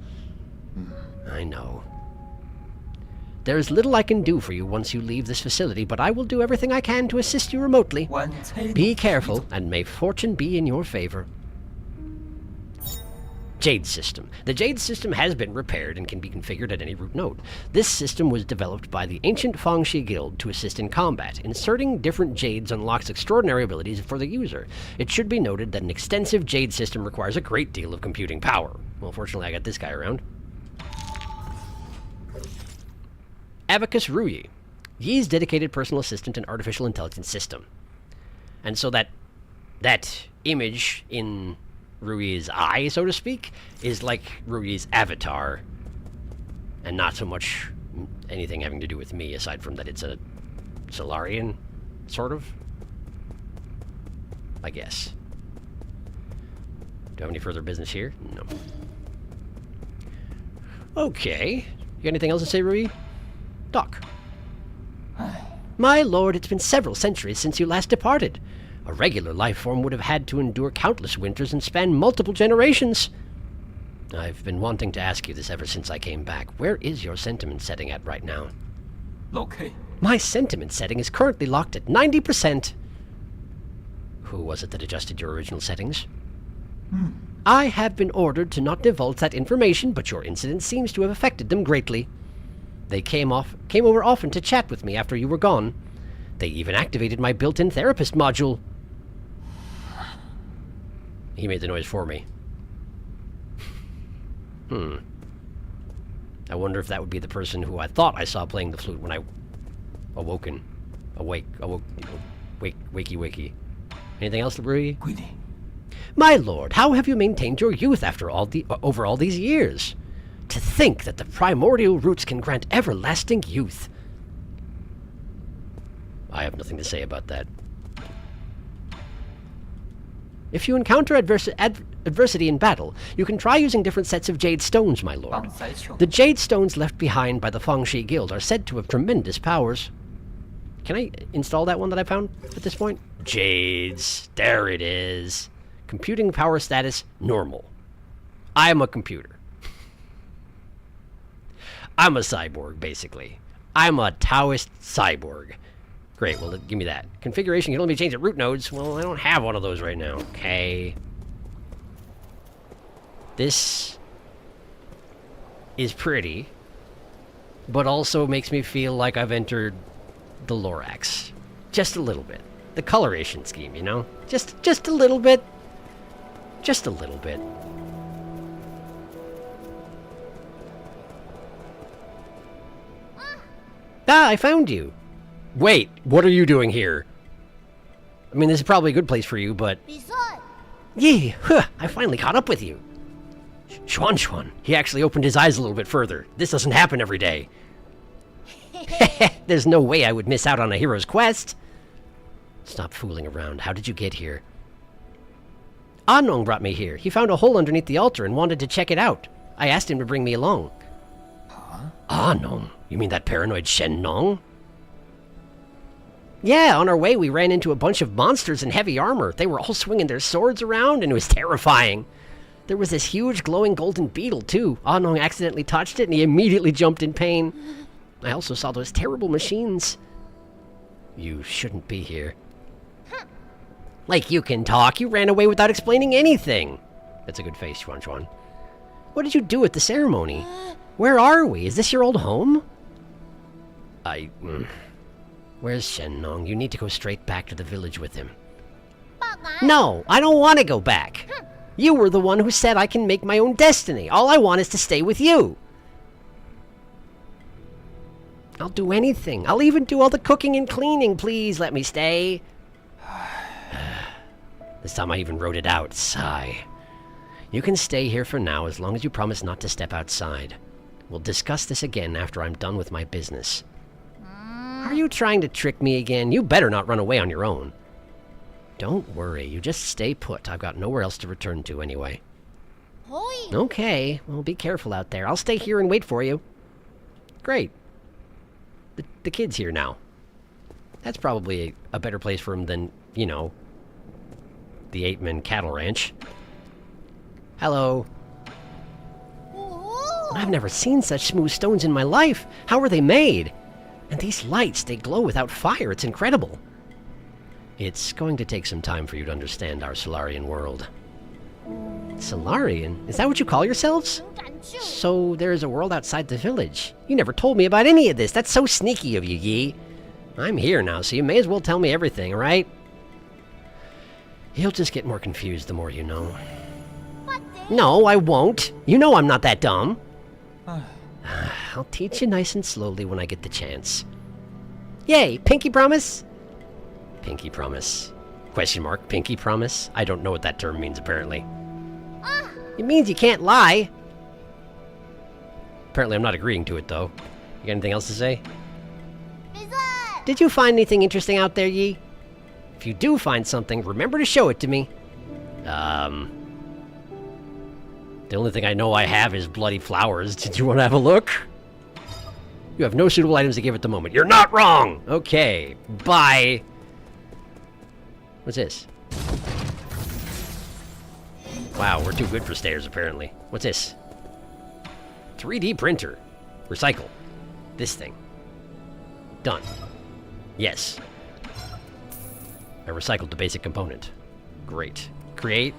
I know. There is little I can do for you once you leave this facility, but I will do everything I can to assist you remotely. Be careful, and may fortune be in your favor. Jade System. The Jade System has been repaired and can be configured at any root node. This system was developed by the ancient Fangxi Guild to assist in combat. Inserting different Jades unlocks extraordinary abilities for the user. It should be noted that an extensive Jade system requires a great deal of computing power. Well, fortunately I got this guy around. Abacus Rui. Yi's dedicated personal assistant and artificial intelligence system. And so that image in Rui's eye, so to speak, is like Rui's avatar, and not so much anything having to do with me, aside from that it's a Solarian, sort of. I guess. Do I have any further business here? No. Okay. You got anything else to say, Rui? Doc. My lord, it's been several centuries since you last departed. A regular life form would have had to endure countless winters and span multiple generations. I've been wanting to ask you this ever since I came back. Where is your sentiment setting at right now? Okay. My sentiment setting is currently locked at 90%. Who was it that adjusted your original settings? I have been ordered to not divulge that information, but your incident seems to have affected them greatly. They came over often to chat with me after you were gone. They even activated my built-in therapist module. He made the noise for me. I wonder if that would be the person who I thought I saw playing the flute when I wakey. Anything else, Rui? My lord, how have you maintained your youth after over all these years? To think that the primordial roots can grant everlasting youth. I have nothing to say about that. If you encounter adversity in battle, you can try using different sets of jade stones, my lord. The jade stones left behind by the Fangxi Guild are said to have tremendous powers. Can I install that one that I found at this point? Jades. There it is. Computing power status, normal. I am a computer. I'm a cyborg, basically. I'm a Taoist cyborg. Great, well, give me that. Configuration can only be changed at root nodes. Well, I don't have one of those right now. Okay. This is pretty, but also makes me feel like I've entered the Lorax. Just a little bit. The coloration scheme, you know? Just a little bit. Just a little bit. Ah, I found you. Wait, what are you doing here? I mean, this is probably a good place for you, but... Yeah, I finally caught up with you. Xuan. He actually opened his eyes a little bit further. This doesn't happen every day. There's no way I would miss out on a hero's quest. Stop fooling around. How did you get here? Anong brought me here. He found a hole underneath the altar and wanted to check it out. I asked him to bring me along. Huh? Anong? You mean that paranoid Shen Nong? Yeah, on our way we ran into a bunch of monsters in heavy armor. They were all swinging their swords around and it was terrifying. There was this huge glowing golden beetle, too. Anong accidentally touched it, and he immediately jumped in pain. I also saw those terrible machines. You shouldn't be here. Like you can talk. You ran away without explaining anything. That's a good face, Chuan Chuan. What did you do at the ceremony? Where are we? Is this your old home? Where's Shen-Nong? You need to go straight back to the village with him. No, I don't want to go back. You were the one who said I can make my own destiny. All I want is to stay with you. I'll do anything. I'll even do all the cooking and cleaning. Please let me stay. This time I even wrote it out. Sigh. You can stay here for now as long as you promise not to step outside. We'll discuss this again after I'm done with my business. Are you trying to trick me again? You better not run away on your own. Don't worry. You just stay put. I've got nowhere else to return to anyway. Okay. Well, be careful out there. I'll stay here and wait for you. Great. The kid's here now. That's probably a better place for him than, you know, the 8-man cattle ranch. Hello. I've never seen such smooth stones in my life. How are they made? And these lights, they glow without fire. It's incredible. It's going to take some time for you to understand our Solarian world. Solarian? Is that what you call yourselves? So there is a world outside the village. You never told me about any of this. That's so sneaky of you, Yi. I'm here now, so you may as well tell me everything, alright? You'll just get more confused the more you know. No, I won't. You know I'm not that dumb. I'll teach you nice and slowly when I get the chance. Yay, pinky promise? Pinky promise. Question mark, pinky promise? I don't know what that term means, apparently. It means you can't lie. Apparently I'm not agreeing to it, though. You got anything else to say? Did you find anything interesting out there, Yi? If you do find something, remember to show it to me. The only thing I know I have is bloody flowers. Did you want to have a look? You have no suitable items to give at the moment. You're not wrong! Okay, bye. What's this? Wow, we're too good for stairs, apparently. What's this? 3D printer. Recycle. This thing. Done. Yes. I recycled the basic component. Great. Create.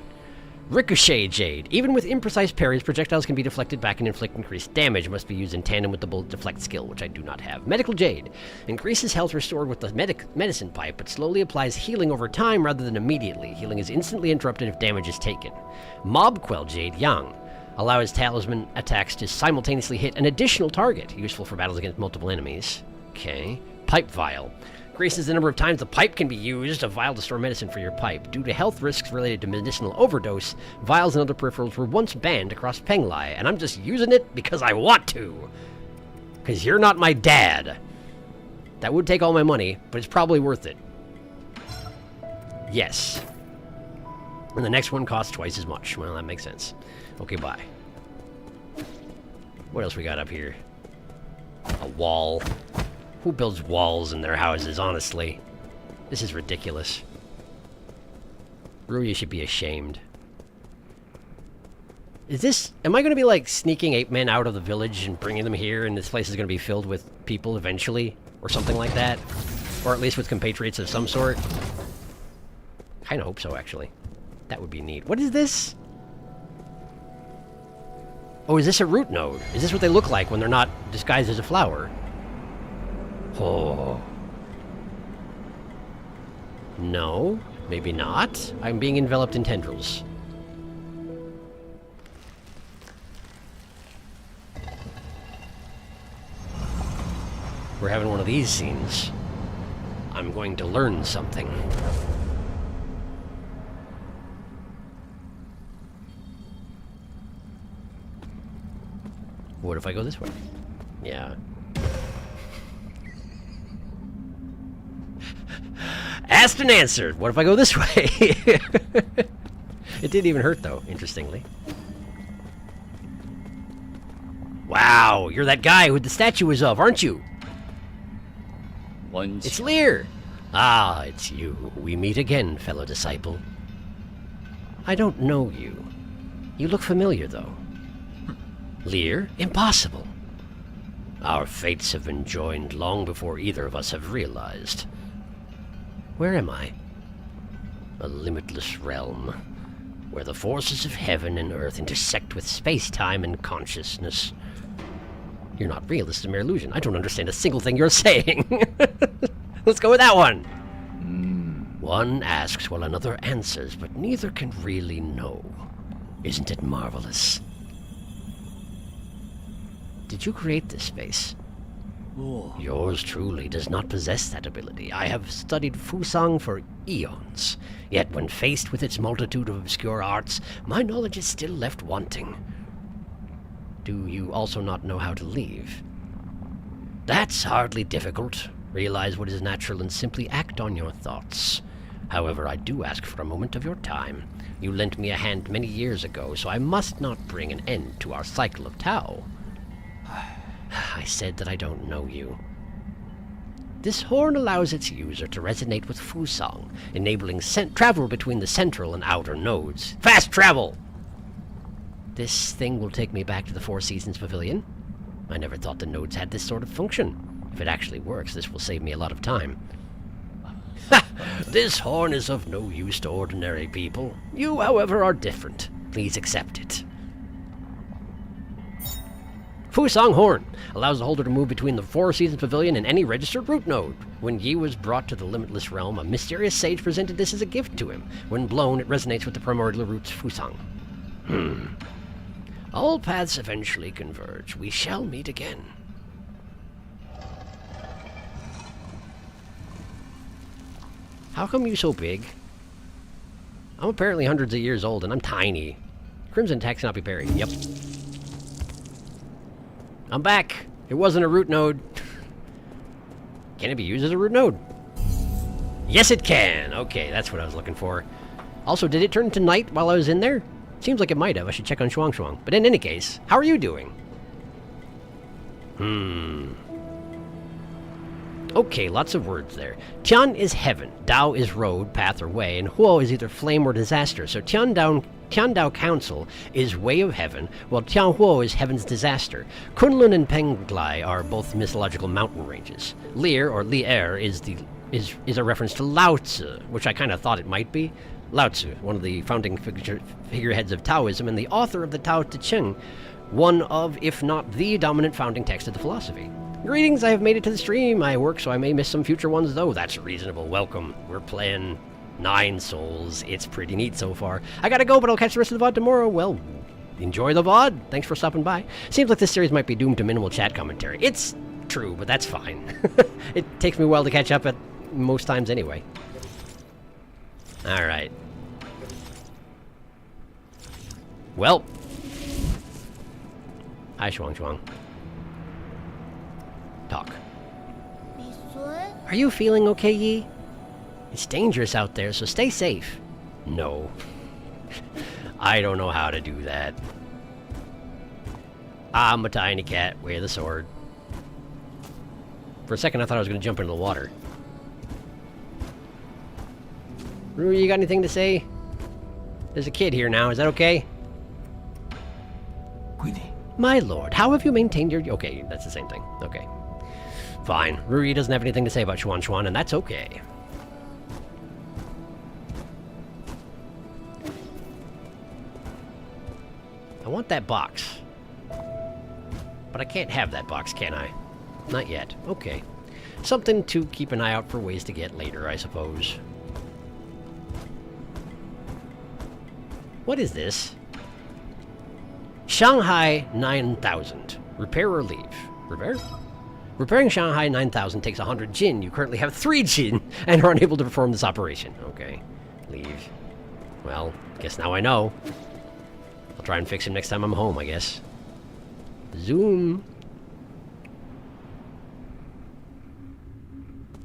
Ricochet Jade. Even with imprecise parries, projectiles can be deflected back and inflict increased damage. Must be used in tandem with the bullet deflect skill, which I do not have. Medical Jade. Increases health restored with the medicine pipe, but slowly applies healing over time rather than immediately. Healing is instantly interrupted if damage is taken. Mob Quell Jade Yang. Allows talisman attacks to simultaneously hit an additional target. Useful for battles against multiple enemies. Okay. Pipe Vial. Increases the number of times the pipe can be used. A vial to store medicine for your pipe. Due to health risks related to medicinal overdose, vials and other peripherals were once banned across Penglai, and I'm just using it because I want to. Because you're not my dad. That would take all my money, but it's probably worth it. Yes. And the next one costs twice as much. Well, that makes sense. Okay, bye. What else we got up here? A wall. Who builds walls in their houses, honestly? This is ridiculous. Ruya should be ashamed. Is this... Am I going to be, like, sneaking 8 men out of the village and bringing them here, and this place is going to be filled with people eventually? Or something like that? Or at least with compatriots of some sort? Kinda hope so, actually. That would be neat. What is this? Oh, is this a root node? Is this what they look like when they're not disguised as a flower? Oh. No, maybe not. I'm being enveloped in tendrils. We're having one of these scenes. I'm going to learn something. What if I go this way? Yeah. Asked and answered. What if I go this way? It didn't even hurt, though, interestingly. Wow, you're that guy who the statue is of, aren't you? It's Lear. Ah, it's you. We meet again, fellow disciple. I don't know you. You look familiar, though. Lear? Impossible. Our fates have been joined long before either of us have realized. Where am I? A limitless realm, where the forces of heaven and earth intersect with space-time and consciousness. You're not real, this is a mere illusion. I don't understand a single thing you're saying. Let's go with that one. One asks while another answers, but neither can really know. Isn't it marvelous? Did you create this space? Yours truly does not possess that ability. I have studied Fusang for eons, yet when faced with its multitude of obscure arts, my knowledge is still left wanting. Do you also not know how to leave? That's hardly difficult. Realize what is natural and simply act on your thoughts. However, I do ask for a moment of your time. You lent me a hand many years ago, so I must not bring an end to our cycle of Tao. I said that I don't know you. This horn allows its user to resonate with Fusang, enabling travel between the central and outer nodes. Fast travel! This thing will take me back to the Four Seasons Pavilion. I never thought the nodes had this sort of function. If it actually works, this will save me a lot of time. This horn is of no use to ordinary people. You, however, are different. Please accept it. Fusang Horn allows the holder to move between the Four Seasons Pavilion and any registered route node. When Yi was brought to the Limitless Realm, a mysterious sage presented this as a gift to him. When blown, it resonates with the primordial roots Fusang. All paths eventually converge. We shall meet again. How come you so big? I'm apparently hundreds of years old and I'm tiny. Crimson Tax cannot be parried. Yep. I'm back. It wasn't a root node. Can it be used as a root node? Yes, it can. Okay, that's what I was looking for. Also, did it turn to night while I was in there? Seems like it might have. I should check on Shuang Shuang. But in any case, how are you doing? Okay, lots of words there. Tian is heaven, Dao is road, path, or way, and Huo is either flame or disaster. So Tiandao Council is way of heaven, while Tianhuo is heaven's disaster. Kunlun and Penglai are both mythological mountain ranges. Lear, or Li'er, is a reference to Lao Tzu, which I kind of thought it might be. Lao Tzu, one of the founding figureheads of Taoism and the author of the Tao Te Ching, one of, if not the dominant founding text of the philosophy. Greetings, I have made it to the stream. I work, so I may miss some future ones, though. That's reasonable. Welcome. We're playing 9 souls. It's pretty neat so far. I gotta go, but I'll catch the rest of the VOD tomorrow. Well, enjoy the VOD. Thanks for stopping by. Seems like this series might be doomed to minimal chat commentary. It's true, but that's fine. It takes me a while to catch up at most times anyway. Alright. Well. Hi, Shuang Shuang. Talk. Are you feeling okay, Yi? It's dangerous out there, so stay safe. No. I don't know how to do that. I'm a tiny cat with a sword. For a second, I thought I was going to jump into the water. Rue, you got anything to say? There's a kid here now, is that okay? Queenie. My lord, how have you maintained your... Okay, that's the same thing. Okay. Fine. Ruri doesn't have anything to say about Xuan Xuan, and that's okay. I want that box. But I can't have that box, can I? Not yet. Okay. Something to keep an eye out for ways to get later, I suppose. What is this? Shanghai 9000. Repair or leave? Repair? Repairing Shanghai 9000 takes 100 Jin. You currently have 3 Jin and are unable to perform this operation. Okay. Leave. Well, guess now I know. I'll try and fix him next time I'm home, I guess. Zoom.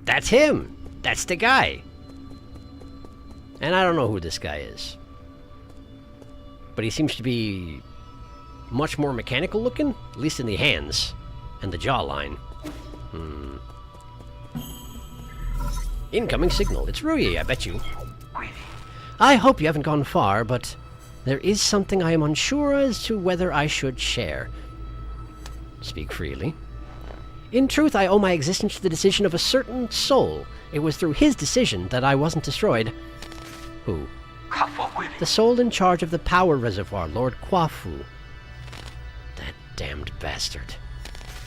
That's him! That's the guy! And I don't know who this guy is. But he seems to be much more mechanical looking, at least in the hands and the jawline. Incoming signal. It's Rui, I bet you. I hope you haven't gone far, but There is something I am unsure as to whether I should share. Speak freely. In truth, I owe my existence to the decision of a certain soul. It was through his decision that I wasn't destroyed. Who? 卡佛归零。 The soul in charge of the power reservoir, Lord Kwafu. That damned bastard.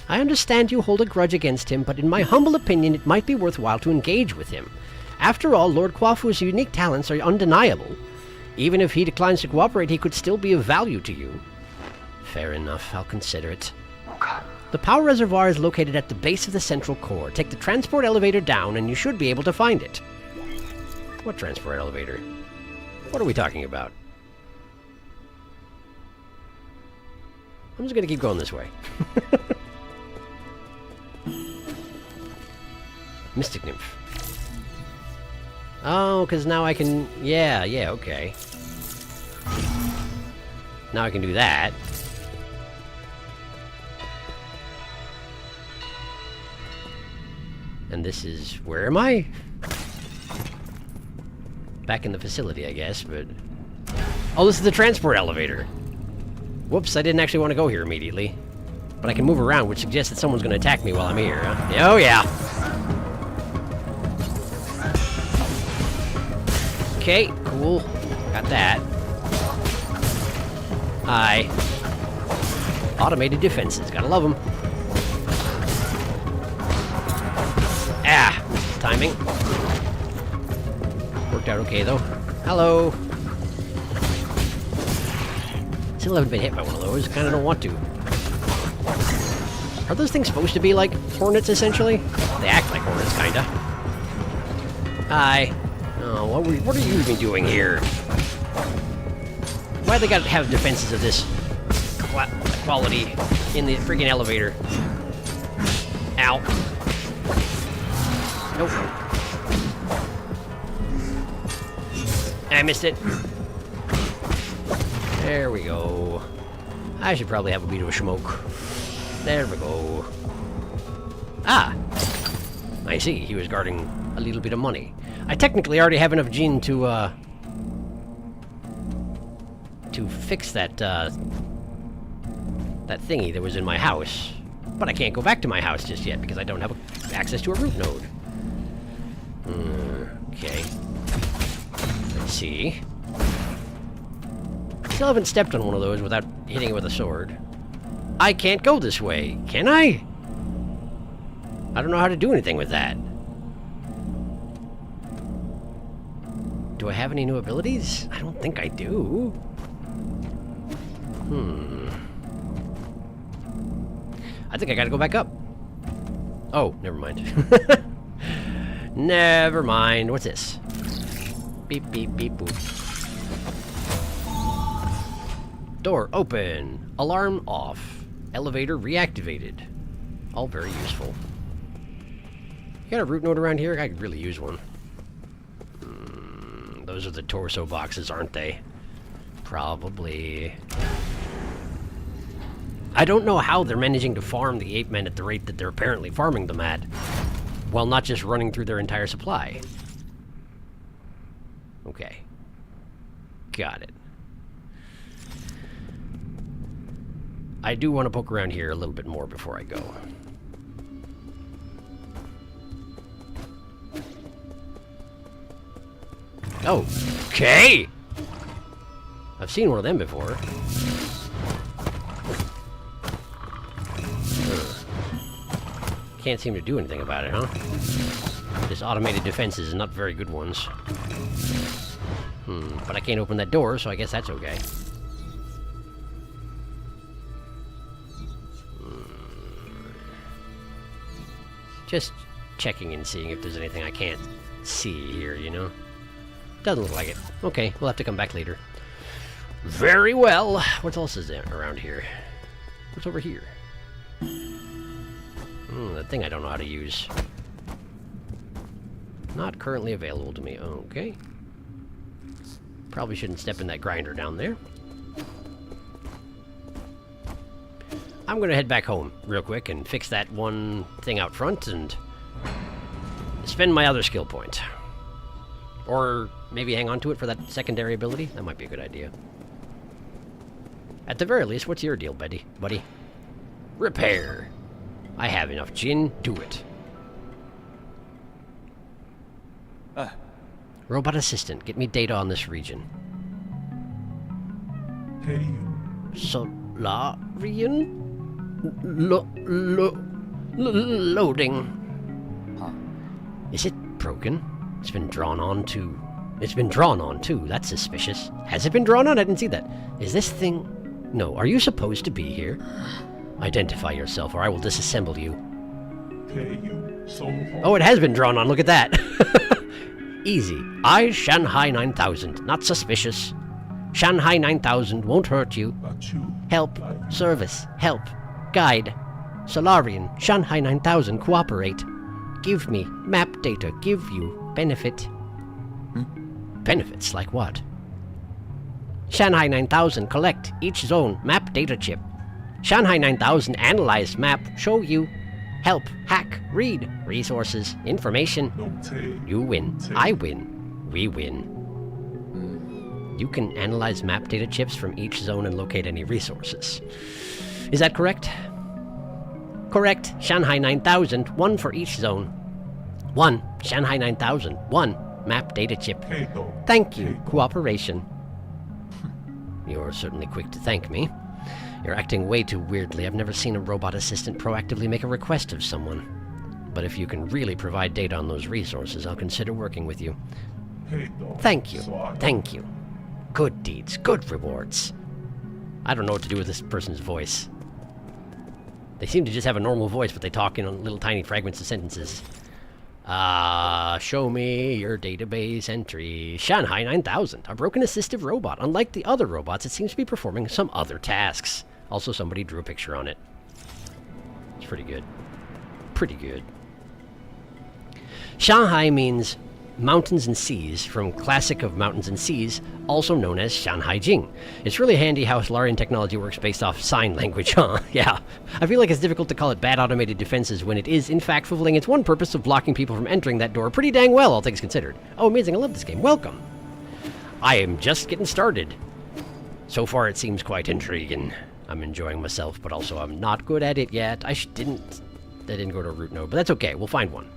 I understand you hold a grudge against him, but in my humble opinion, it might be worthwhile to engage with him. After all, Lord Kwafu's unique talents are undeniable. Even if he declines to cooperate, he could still be of value to you. Fair enough, I'll consider it. 不看。 The power reservoir is located at the base of the central core. Take the transport elevator down, and you should be able to find it. What transport elevator? What are we talking about? I'm just gonna keep going this way. Mystic Nymph. Oh, because now I can... Yeah, okay. Now I can do that. And this is... Where am I? Back in the facility, I guess, but... Oh, this is the transport elevator! Whoops, I didn't actually want to go here immediately. But I can move around, which suggests that someone's going to attack me while I'm here, huh? Oh, yeah! Okay, cool. Got that. Hi. Automated defenses, gotta love them. Ah! Timing. Worked out okay, though. Hello! Still haven't been hit by one of those. Kinda don't want to. Are those things supposed to be like hornets, essentially? They act like hornets, kinda. Hi. Oh, what are you even doing here? Why they gotta have defenses of this quality in the freaking elevator? Ow. Nope. I missed it. There we go. I should probably have a beat of a smoke. There we go. Ah! I see, he was guarding a little bit of money. I technically already have enough gin to fix that, that thingy that was in my house. But I can't go back to my house just yet because I don't have access to a root node. Okay. Let's see. Still haven't stepped on one of those without hitting it with a sword. I can't go this way, can I? I don't know how to do anything with that. Do I have any new abilities? I don't think I do. I think I gotta go back up. Oh, never mind. Never mind. What's this? Beep, beep, beep, boop. Door open. Alarm off. Elevator reactivated. All very useful. You got a root node around here? I could really use one. Those are the torso boxes, aren't they? Probably. I don't know how they're managing to farm the 8 men at the rate that they're apparently farming them at, while not just running through their entire supply. Okay. Got it. I do want to poke around here a little bit more before I go. Oh, okay! I've seen one of them before. Can't seem to do anything about it, huh? This automated defenses and not very good ones. But I can't open that door, so I guess that's okay. Just checking and seeing if there's anything I can't see here, you know? Doesn't look like it. Okay, we'll have to come back later. Very well. What else is there around here? What's over here? That thing I don't know how to use. Not currently available to me. Okay. Probably shouldn't step in that grinder down there. I'm gonna head back home real quick and fix that one thing out front and spend my other skill point. Or maybe hang on to it for that secondary ability. That might be a good idea. At the very least, what's your deal, buddy? Repair. I have enough gin. Do it. Robot assistant, get me data on this region. Hey, Solarian? Loading. Huh. Is it broken? It's been drawn on too. It's been drawn on too. That's suspicious. Has it been drawn on? I didn't see that. Is this thing... No, are you supposed to be here? Identify yourself or I will disassemble you. pay you so hard. Oh, it has been drawn on. Look at that. Easy. I, Shanghai 9000. Not suspicious. Shanghai 9000 won't hurt you. But you, Help. Service. Help. Guide. Solarian. Shanghai 9000. Cooperate. Give me. Map data. Give you. Benefit. Benefits? Like what? Shanghai 9000. Collect. Each zone. Map data chip. Shanghai 9000. Analyze map. Show you. Help. Hack. Read. Resources. Information. no take. You win. I win. We win. You can analyze map data chips from each zone and locate any resources. Is that correct? Correct. Shanghai 9000. One for each zone. 1. Shanghai 9000. 1. Map data chip. Hey, though. Thank you. Cooperation. You're certainly quick to thank me. You're acting way too weirdly. I've never seen a robot assistant proactively make a request of someone. But if you can really provide data on those resources, I'll consider working with you. Hey, though. Thank you. So I- Thank you. Good deeds, good rewards. I don't know what to do with this person's voice. They seem to just have a normal voice, but they talk in little tiny fragments of sentences. Show me your database entry. Shanghai 9000, a broken assistive robot. Unlike the other robots, it seems to be performing some other tasks. Also, somebody drew a picture on it. It's pretty good. Pretty good. Shanghai means mountains and seas, from classic of mountains and seas, also known as Shanghai Jing. It's really handy how Solarian technology works based off sign language, huh? Yeah. I feel like it's difficult to call it bad automated defenses when it is, in fact, fulfilling its one purpose of blocking people from entering that door pretty dang well, all things considered. Oh, amazing. I love this game. Welcome. I am just getting started. So far, it seems quite intriguing. I'm enjoying myself, but also I'm not good at it yet. I didn't go to a root node, but that's okay. We'll find one.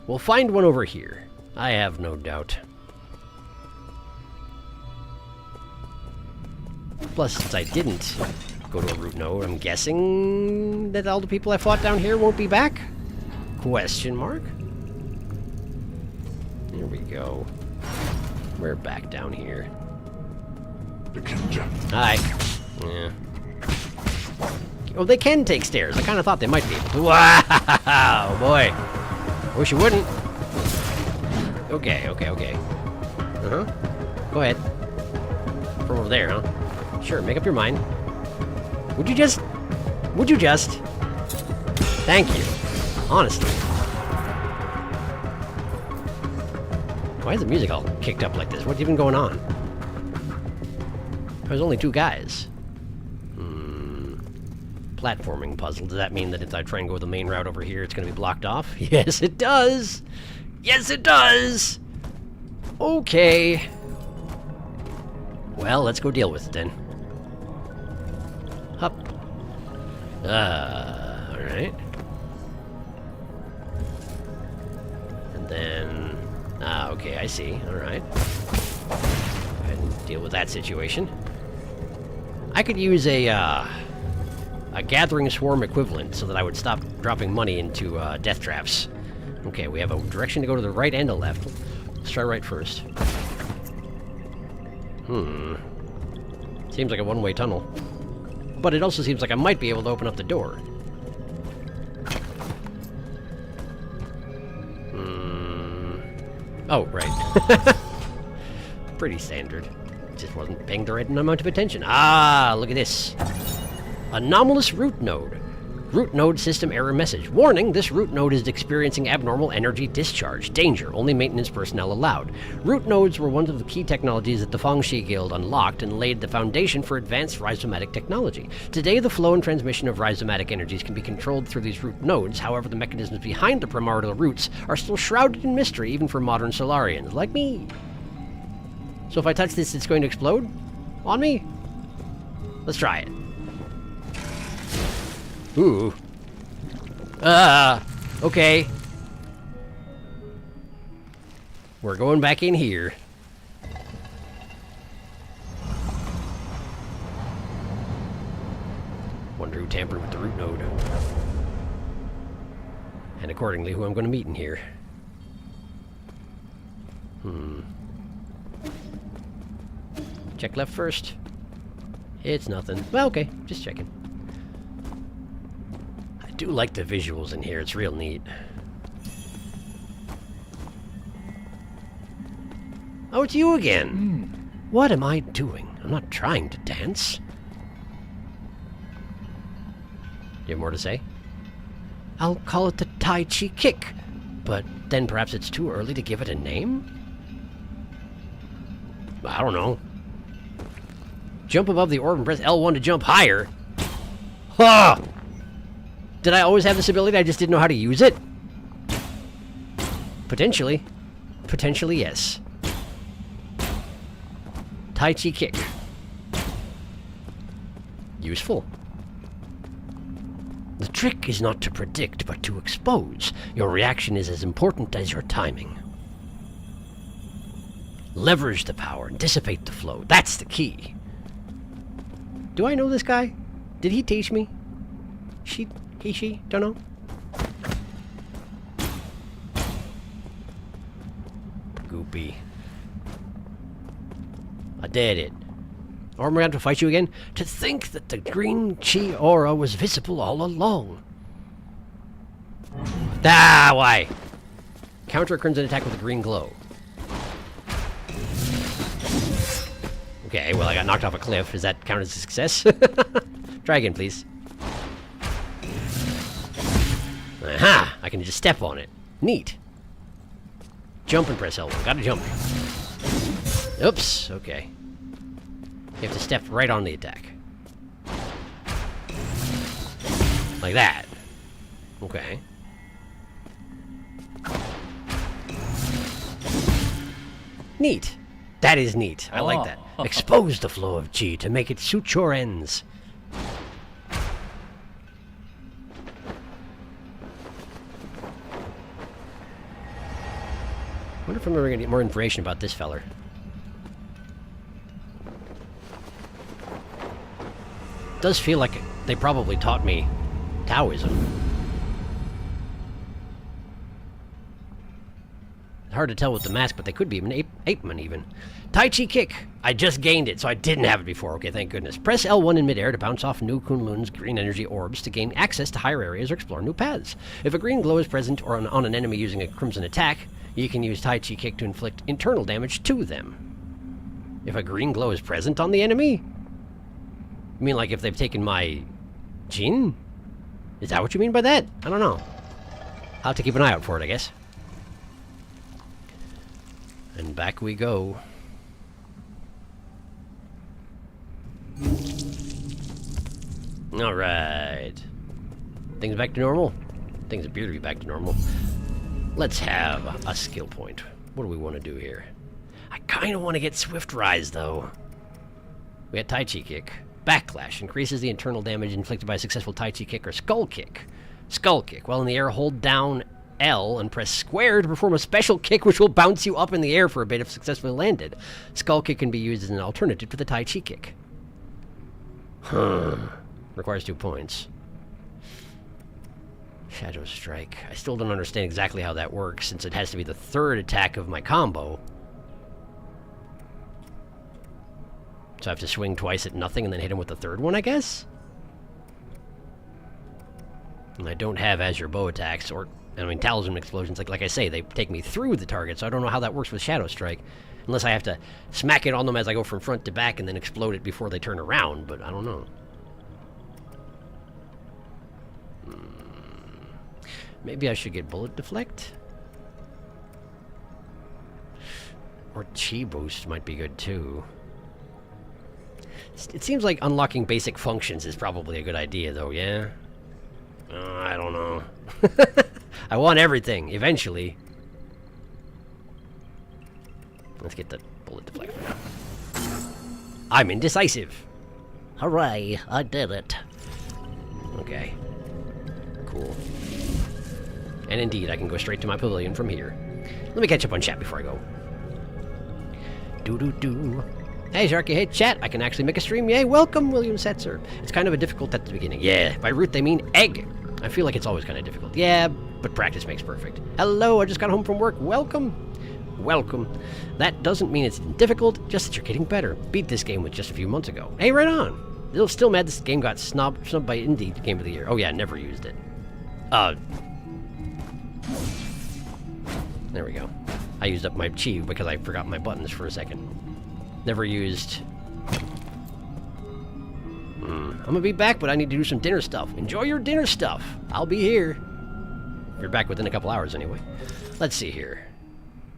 We'll find one over here. I have no doubt. Plus, since I didn't go to a root node, I'm guessing that all the people I fought down here won't be back? Question mark? There we go. We're back down here. The Kinja. Hi. Yeah. Oh, they can take stairs. I kind of thought they might be able to. Wow, boy. Wish you wouldn't. Okay. Uh-huh. Go ahead. From over there, huh? Sure, make up your mind. Would you just... Thank you. Honestly. Why is the music all kicked up like this? What's even going on? There's only 2 guys. Platforming puzzle. Does that mean that if I try and go the main route over here, it's going to be blocked off? Yes, it does! Yes, it does! Okay. Well, let's go deal with it then. Hup. Alright. And then... okay, I see. Alright. Go ahead and deal with that situation. I could use a gathering swarm equivalent so that I would stop dropping money into death traps. Okay, we have a direction to go to the right and a left. Let's try right first. Seems like a one-way tunnel. But it also seems like I might be able to open up the door. Oh, right. Pretty standard. Just wasn't paying the right amount of attention. Ah, look at this. Anomalous root node. Root node system error message. Warning, this root node is experiencing abnormal energy discharge. Danger, only maintenance personnel allowed. Root nodes were one of the key technologies that the Fangxi Guild unlocked and laid the foundation for advanced rhizomatic technology. Today, the flow and transmission of rhizomatic energies can be controlled through these root nodes. However, the mechanisms behind the primordial roots are still shrouded in mystery even for modern Solarians, like me. So if I touch this, it's going to explode? On me? Let's try it. Ooh. Okay. We're going back in here. Wonder who tampered with the root node. And accordingly, who I'm going to meet in here. Check left first. It's nothing. Well, okay. Just checking. I do like the visuals in here. It's real neat. Oh, it's you again. What am I doing? I'm not trying to dance. You have more to say? I'll call it the Tai Chi kick. But then perhaps it's too early to give it a name? I don't know. Jump above the orb and press L1 to jump higher. Ha! Did I always have this ability? I just didn't know how to use it? Potentially. Potentially, yes. Tai Chi kick. Useful. The trick is not to predict, but to expose. Your reaction is as important as your timing. Leverage the power and dissipate the flow. That's the key. Do I know this guy? Did he teach me? She? Don't know. Goopy. I did it. Or am I going to fight you again? To think that the green chi aura was visible all along. Ah, why? Counter a crimson attack with a green glow. Okay, well, I got knocked off a cliff. Does that count as a success? Try again, please. Aha! I can just step on it. Neat. Jump and press L1. Gotta jump. Oops. Okay. You have to step right on the attack. Like that. Okay. Neat. That is neat. I like that. Expose the flow of chi to make it suit your ends. Wonder if I'm ever gonna get more information about this feller. Does feel like they probably taught me Taoism. Hard to tell with the mask, but they could be an ape-man even. Tai Chi kick. I just gained it, so I didn't have it before. Okay, thank goodness. Press L1 in midair to bounce off new Kunlun's green energy orbs to gain access to higher areas or explore new paths. If a green glow is present or on an enemy using a crimson attack, you can use Tai Chi kick to inflict internal damage to them. If a green glow is present on the enemy? You mean like if they've taken my Jin? Is that what you mean by that? I don't know. I'll have to keep an eye out for it, I guess. And back we go. Alright. Things back to normal? Things appear to be back to normal. Let's have a skill point. What do we want to do here? I kind of want to get Swift Rise, though. We got Tai Chi kick. Backlash increases the internal damage inflicted by a successful Tai Chi kick or skull kick. Skull kick. While in the air, hold down L and press square to perform a special kick which will bounce you up in the air for a bit if successfully landed. Skull kick can be used as an alternative to the Tai Chi kick. Requires 2 points. Shadow Strike. I still don't understand exactly how that works since it has to be the third attack of my combo. So I have to swing twice at nothing and then hit him with the third one, I guess? And I don't have Azure Bow attacks, or, I mean, Talisman Explosions. Like I say, they take me through the target, so I don't know how that works with Shadow Strike. Unless I have to smack it on them as I go from front to back and then explode it before they turn around, but I don't know. Maybe I should get Bullet Deflect? Or Chi Boost might be good, too. It seems like unlocking basic functions is probably a good idea, though, yeah? I don't know. I want everything, eventually. Let's get the Bullet Deflect for now. I'm indecisive. Hooray, I did it. Okay. Cool. And indeed, I can go straight to my pavilion from here. Let me catch up on chat before I go. Doo-doo-doo. Hey, Sharky. Hey, chat. I can actually make a stream. Yay, welcome, William Setzer. It's kind of a difficult at the beginning. Yeah, by root they mean egg. I feel like it's always kind of difficult. Yeah, but practice makes perfect. Hello, I just got home from work. Welcome. Welcome. That doesn't mean it's difficult, just that you're getting better. Beat this game with just a few months ago. Hey, right on. Still mad this game got snubbed by Indeed Game of the Year. Oh yeah, never used it. There we go. I used up my chi because I forgot my buttons for a second. Never used... I'm gonna be back, but I need to do some dinner stuff. Enjoy your dinner stuff. I'll be here. You're back within a couple hours anyway. Let's see here.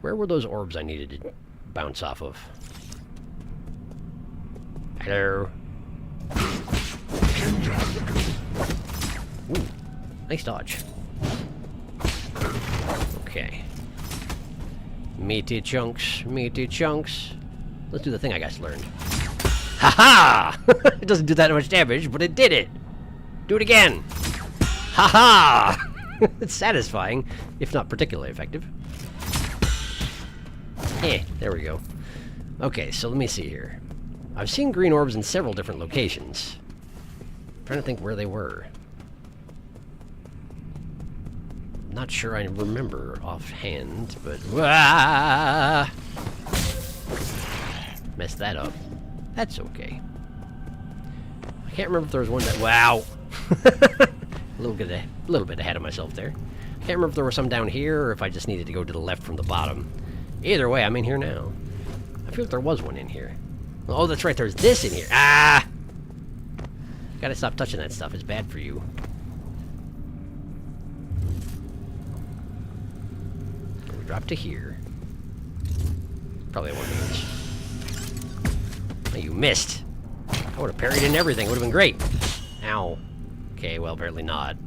Where were those orbs I needed to bounce off of? Hello. Ooh, nice dodge. Okay. Meaty chunks, meaty chunks. Let's do the thing I guys learned. Ha-ha! It doesn't do that much damage, but it did it! Do it again! Ha-ha! It's satisfying, if not particularly effective. There we go. Okay, so let me see here. I've seen green orbs in several different locations. I'm trying to think where they were. Not sure I remember offhand, but... Ah! Messed that up. That's okay. I can't remember if there was one that... Wow! a little bit ahead of myself there. I can't remember if there were some down here, or if I just needed to go to the left from the bottom. Either way, I'm in here now. I feel like there was one in here. Oh, that's right, there's this in here. Ah! Gotta stop touching that stuff, it's bad for you. We drop to here. Probably one of these. Oh, you missed. I would have parried in everything, would have been great. Ow. Okay, well, apparently not.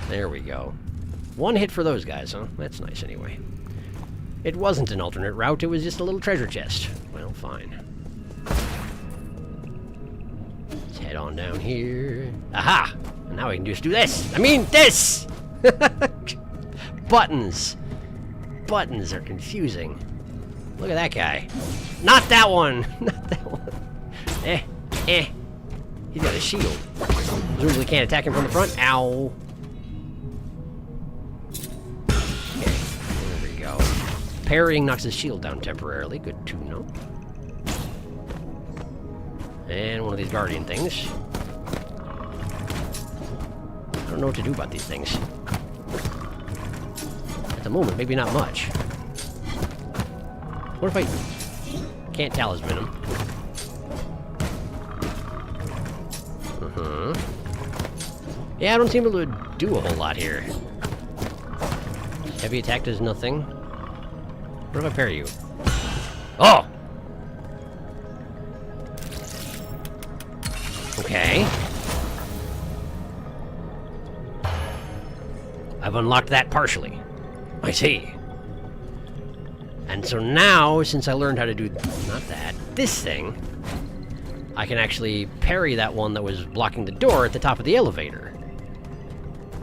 There we go. One hit for those guys, huh? That's nice anyway. It wasn't an alternate route, it was just a little treasure chest. Well, fine. Let's head on down here. Aha! And now we can just do this! I mean, this! Buttons! Buttons are confusing. Look at that guy. Not that one! Not that one. He's got a shield. Presumably can't attack him from the front. Ow. Okay, there we go. Parrying knocks his shield down temporarily. Good to know. And one of these guardian things. I don't know what to do about these things. At the moment, maybe not much. What if I can't talisman him? Yeah, I don't seem able to do a whole lot here. Heavy attack does nothing. What if I parry you? Oh! Okay. I've unlocked that partially. I see. And so now, since I learned how to do, not that, this thing, I can actually parry that one that was blocking the door at the top of the elevator.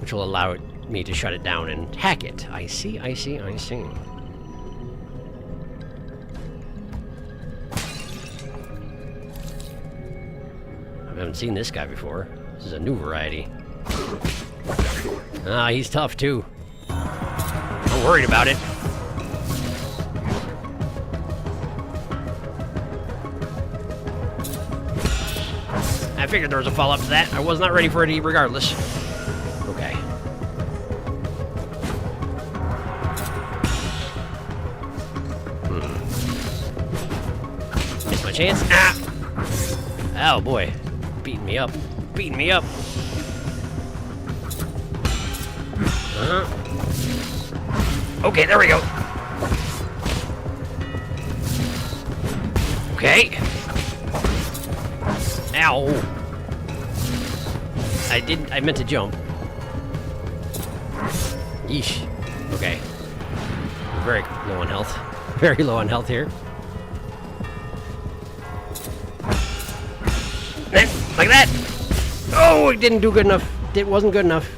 Which will allow me to shut it down and hack it. I see, I see, I see. I haven't seen this guy before. This is a new variety. Ah, he's tough too. I'm worried about it. I figured there was a follow-up to that. I was not ready for it regardless. Okay. Missed my chance. Ah! Oh boy. Beating me up. Beating me up. Okay, there we go. Okay. Ow. I meant to jump. Yeesh. Okay. Very low on health. Very low on health here. Like that! Oh, it didn't do good enough. It wasn't good enough.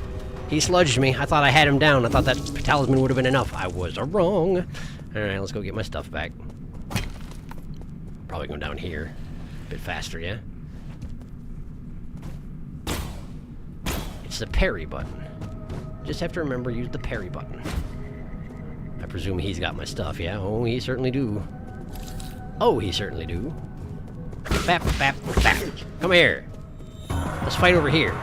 He sludged me. I thought I had him down. I thought that talisman would have been enough. I was wrong. Alright, let's go get my stuff back. Probably going down here. A bit faster, yeah? It's the parry button. Just have to remember, use the parry button. I presume he's got my stuff, yeah? Oh, he certainly do. Oh, he certainly do. Bap, bap, bap. Come here. Let's fight over here.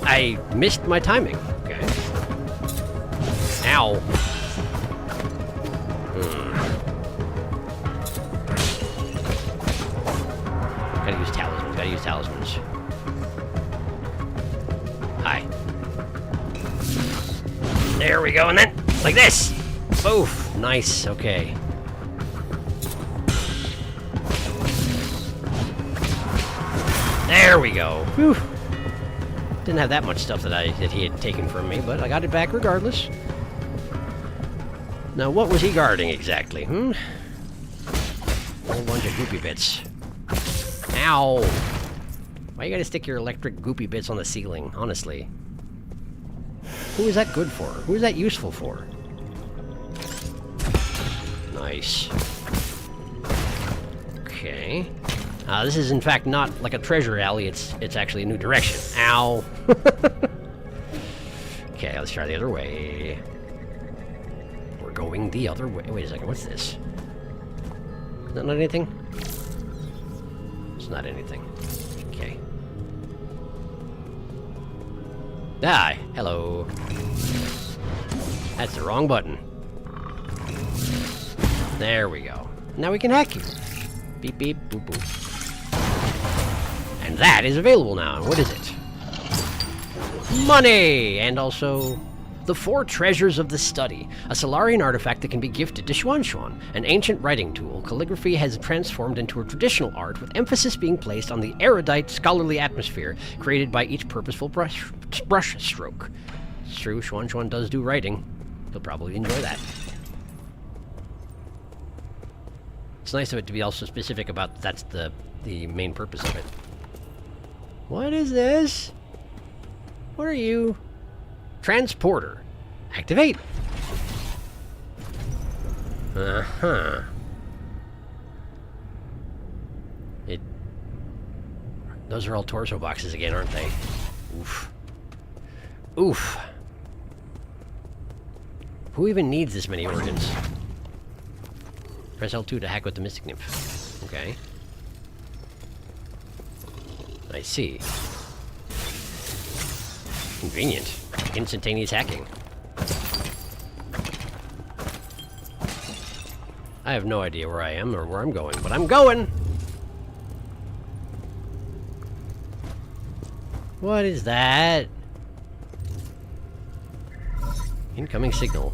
I missed my timing. Okay. Ow. Gotta use talismans. Gotta use talismans. Hi. There we go, and then like this. Oof. Nice. Okay. There we go. Whew. Didn't have that much stuff that he had taken from me, but I got it back regardless. Now, what was he guarding exactly? A whole bunch of goopy bits. Ow! Why you gotta stick your electric goopy bits on the ceiling? Honestly, who is that good for? Who is that useful for? Nice. Okay. This is in fact not like a treasure alley, it's actually a new direction. Ow! Okay, let's try the other way. We're going the other way. Wait a second, what's this? Is that not anything? It's not anything. Okay. Ah, hello. That's the wrong button. There we go. Now we can hack you. Beep beep boop boop. And that is available now. What is it? Money! And also, the 4 treasures of the study. A Solarian artifact that can be gifted to Xuan Xuan. An ancient writing tool. Calligraphy has transformed into a traditional art, with emphasis being placed on the erudite, scholarly atmosphere created by each purposeful brush stroke. It's true, Xuan Xuan does do writing. He'll probably enjoy that. It's nice of it to be also specific about that's the main purpose of it. What is this? What are you? Transporter. Activate. Uh-huh. Those are all torso boxes again, aren't they? Oof. Oof. Who even needs this many organs? Press L2 to hack with the Mystic Nymph. Okay. I see. Convenient. Instantaneous hacking. I have no idea where I am or where I'm going, but I'm going! What is that? Incoming signal.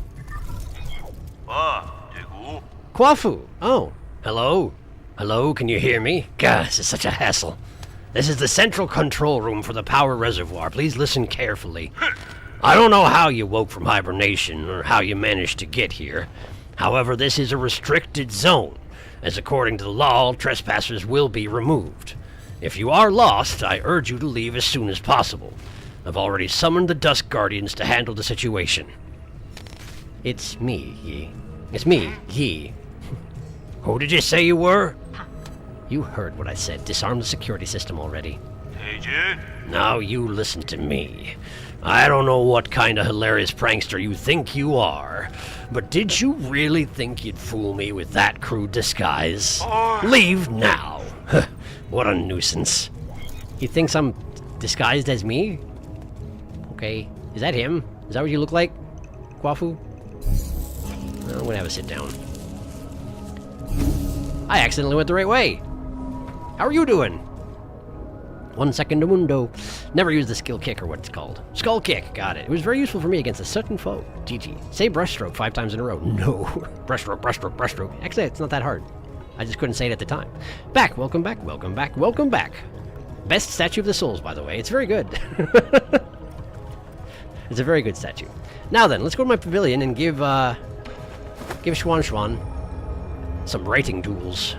Kwafu! Oh, hello? Hello, can you hear me? God, this is such a hassle. This is the central control room for the power reservoir. Please listen carefully. I don't know how you woke from hibernation or how you managed to get here. However, this is a restricted zone, as according to the law, trespassers will be removed. If you are lost, I urge you to leave as soon as possible. I've already summoned the Dusk Guardians to handle the situation. It's me, Yi. It's me, Yi. Who did you say you were? You heard what I said. Disarm the security system already. Now you listen to me. I don't know what kind of hilarious prankster you think you are, but did you really think you'd fool me with that crude disguise? Leave now. What a nuisance. He thinks I'm disguised as me? Okay. Is that him? Is that what you look like? Kwafu? Well, I'm gonna have a sit down. I accidentally went the right way. How are you doing? 1 second mundo. Never use the skill kick or what it's called. Skull kick. Got it. It was very useful for me against a certain foe. GG. Say brushstroke 5 times in a row. No. Brushstroke, brushstroke, brushstroke. Actually, it's not that hard. I just couldn't say it at the time. Back. Welcome back. Welcome back. Welcome back. Best statue of the souls, by the way. It's very good. It's a very good statue. Now then, let's go to my pavilion and give Xuan Xuan some writing tools.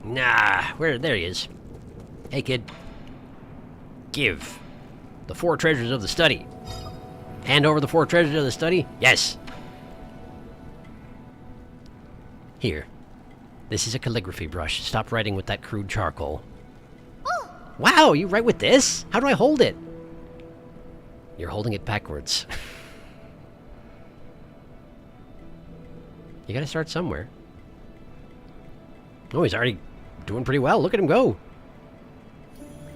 Nah, there he is. Hey, kid. Give. The 4 treasures of the study. Hand over the 4 treasures of the study? Yes. Here. This is a calligraphy brush. Stop writing with that crude charcoal. Wow, you write with this? How do I hold it? You're holding it backwards. You gotta start somewhere. Oh, he's already doing pretty well. Look at him go.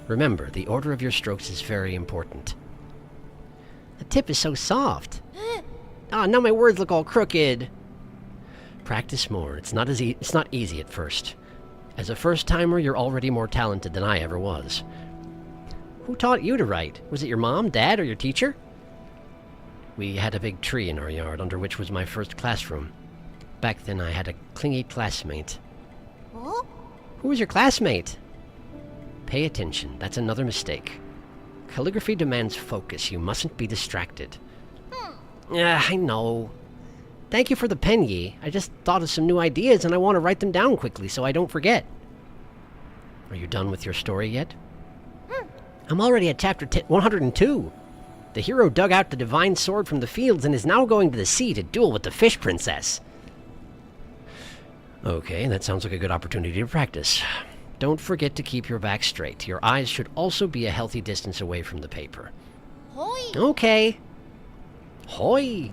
Remember, the order of your strokes is very important. The tip is so soft. Ah, now my words look all crooked. Practice more. It's not easy at first. As a first-timer, you're already more talented than I ever was. Who taught you to write? Was it your mom, dad, or your teacher? We had a big tree in our yard, under which was my first classroom. Back then, I had a clingy classmate. Oh? Who was your classmate? Pay attention. That's another mistake. Calligraphy demands focus. You mustn't be distracted. Yeah, I know. Thank you for the pen, Yi. I just thought of some new ideas and I want to write them down quickly so I don't forget. Are you done with your story yet? I'm already at chapter 102. The hero dug out the divine sword from the fields and is now going to the sea to duel with the fish princess. Okay, that sounds like a good opportunity to practice. Don't forget to keep your back straight. Your eyes should also be a healthy distance away from the paper. Hoi! Okay. Hoi!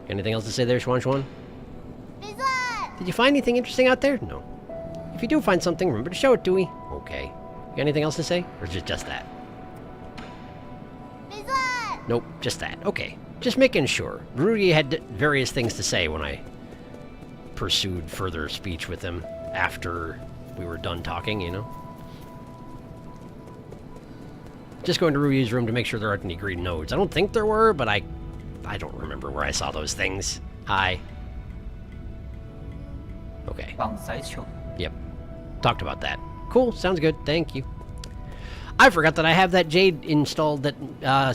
Anything else to say there, Schwan? Lizard! Did you find anything interesting out there? No. If you do find something, remember to show it, Dewey. Okay. Got anything else to say? Or just that? Lizard! Nope, just that. Okay. Just making sure. Rudy had various things to say when I pursued further speech with him after we were done talking, you know? Just going to Rudy's room to make sure there aren't any green nodes. I don't think there were, but I don't remember where I saw those things. Hi. Okay. 绑塞球 Yep. Talked about that. Cool. Sounds good. Thank you. I forgot that I have that jade installed that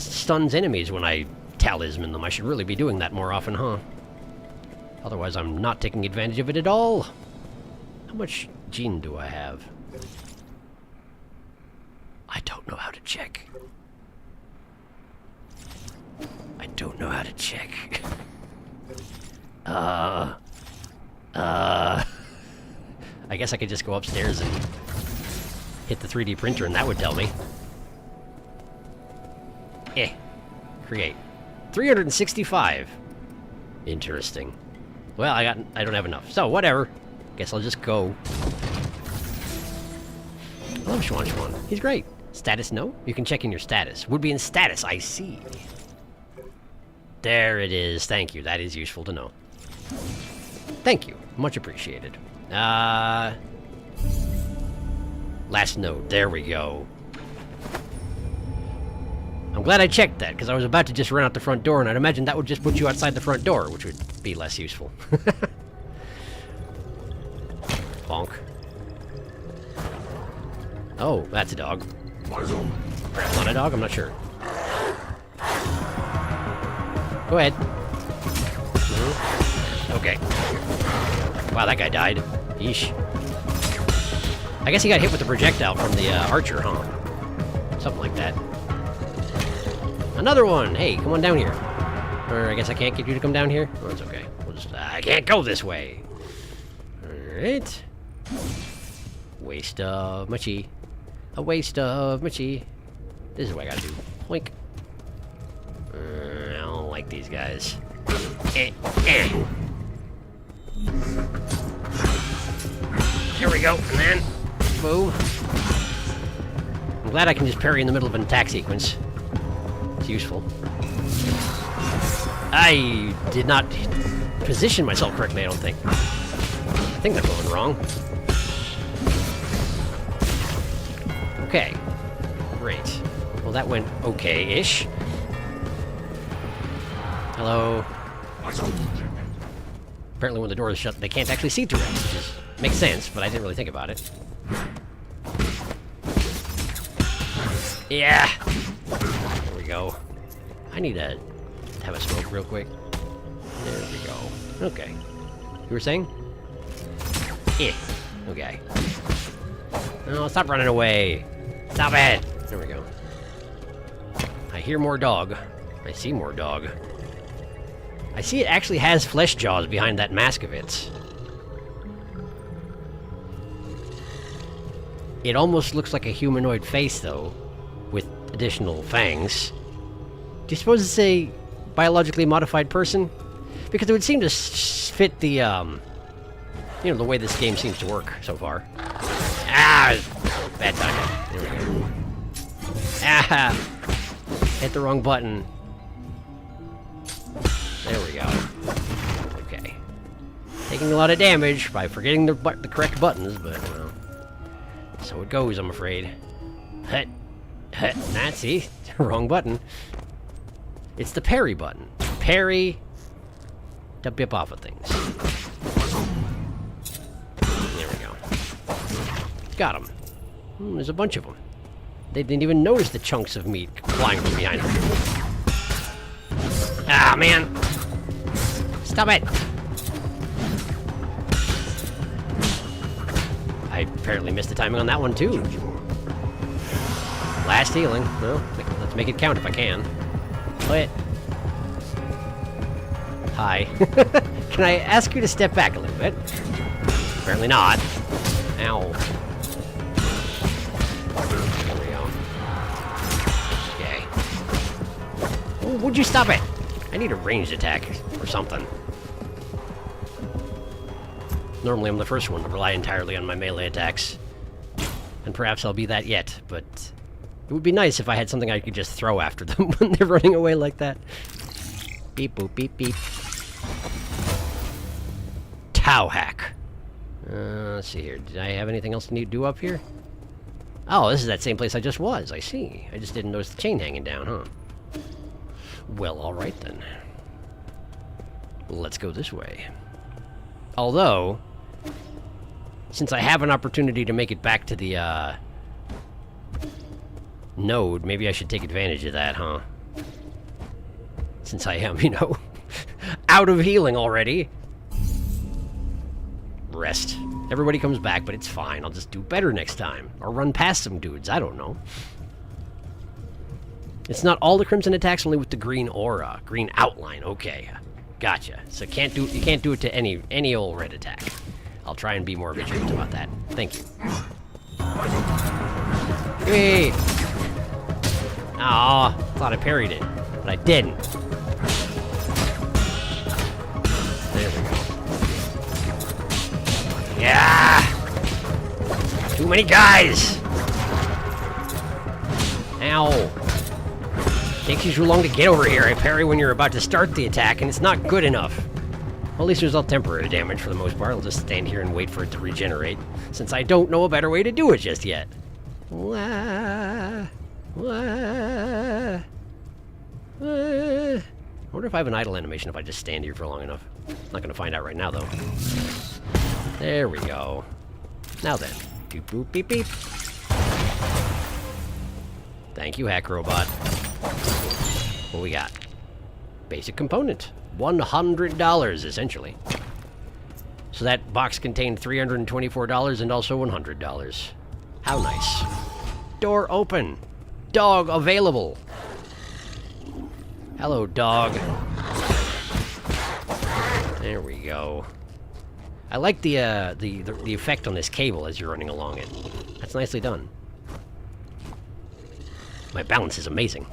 stuns enemies when I talisman them. I should really be doing that more often, huh? Otherwise, I'm not taking advantage of it at all. How much gene do I have? I don't know how to check. I don't know how to check. I guess I could just go upstairs and hit the 3D printer and that would tell me. Create. 365. Interesting. Well, I don't have enough. So, whatever. Guess I'll just go. I love Schwan. He's great. Status no? You can check in your status. Would be in status, I see. There it is. Thank you. That is useful to know. Thank you. Much appreciated. Last note. There we go. I'm glad I checked that, because I was about to just run out the front door, and I'd imagine that would just put you outside the front door, which would be less useful. Bonk. Oh, that's a dog. Perhaps not a dog? I'm not sure. Go ahead. Okay. Wow, that guy died. Yeesh. I guess he got hit with the projectile from the archer, huh? Something like that. Another one! Hey, come on down here. Or I guess I can't get you to come down here? Oh, it's okay. We'll just... I can't go this way! Alright. Waste of my chi. A waste of my chi. This is what I gotta do. Boink. I don't like these guys. Here we go, and then... boom. I'm glad I can just parry in the middle of an attack sequence. It's useful. I did not position myself correctly, I don't think. I think that's going wrong. Okay. Great. Well, that went okay-ish. Hello. Apparently when the door is shut, they can't actually see through it, which makes sense, but I didn't really think about it. Yeah! There we go. I need to have a smoke real quick. There we go. Okay. were saying? Eh. Okay. No, stop running away. Stop it! There we go. I hear more dog. I see more dog. I see it actually has flesh jaws behind that mask of its. It almost looks like a humanoid face, though, with additional fangs. Do you suppose it's a biologically modified person? Because it would seem to fit the, you know, the way this game seems to work so far. Ah! Bad timing. There we go. Ah! Hit the wrong button. There we go. Okay. Taking a lot of damage by forgetting the correct buttons, but, well, so it goes, I'm afraid. Hut. Hut. Nah, see? Wrong button. It's the parry button. Parry to bip off of things. There we go. Got him. There's a bunch of them. They didn't even notice the chunks of meat flying from behind them. Ah, man! Stop it! I apparently missed the timing on that one, too. Last healing. Well, let's make it count if I can. What? Hi. Can I ask you to step back a little bit? Apparently not. Ow. There we go. Okay. Oh, would you stop it? I need a ranged attack or something. Normally I'm the first one to rely entirely on my melee attacks. And perhaps I'll be that yet, but it would be nice if I had something I could just throw after them when they're running away like that. Beep boop beep beep. Tau hack. Let's see here. Did I have anything else to need to do up here? Oh, this is that same place I just was. I see. I just didn't notice the chain hanging down, huh? Well, alright then. Let's go this way. Although, since I have an opportunity to make it back to the, node, maybe I should take advantage of that, huh? Since I am, you know, out of healing already. Rest. Everybody comes back, but it's fine. I'll just do better next time. Or run past some dudes. I don't know. It's not all the crimson attacks, only with the green aura. Green outline. Okay. Gotcha. So you can't do it to any old red attack. I'll try and be more vigilant about that. Thank you. Hey! Aw, thought I parried it, but I didn't. There we go. Yeah! Too many guys! Ow. Takes you too long to get over here. I parry when you're about to start the attack, and it's not good enough. Well, at least there's all temporary damage for the most part. I'll just stand here and wait for it to regenerate, since I don't know a better way to do it just yet. Wah, wah, wah. I wonder if I have an idle animation if I just stand here for long enough. Not gonna find out right now, though. There we go. Now then. Doop boop beep beep. Thank you, Hack Robot. What we got? Basic component. $100, essentially. So that box contained $324 and also $100. How nice. Door open. Dog available. Hello, dog. There we go. I like the effect on this cable as you're running along it. That's nicely done. My balance is amazing.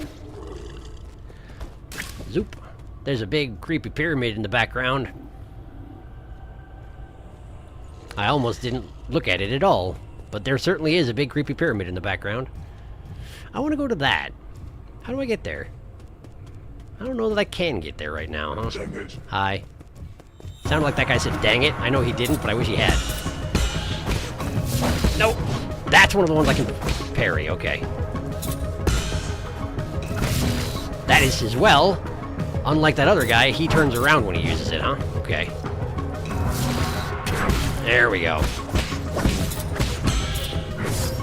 Zoop. There's a big creepy pyramid in the background. I almost didn't look at it at all, but there certainly is a big creepy pyramid in the background. I want to go to that. How do I get there? I don't know that I can get there right now, huh? Dang it. Hi. Sounded like that guy said, dang it. I know he didn't, but I wish he had. Nope. That's one of the ones I can parry. Okay. That is as well. Unlike that other guy, he turns around when he uses it, huh? Okay. There we go.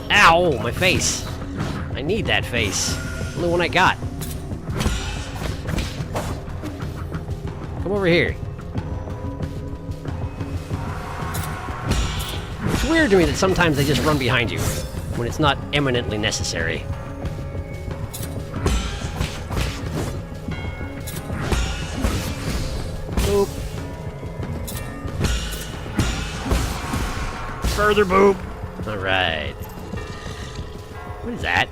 Ow, my face. I need that face. Only one I got. Come over here. weird to me that sometimes they just run behind you when it's not eminently necessary. Boop. Further boop. Alright. What is that?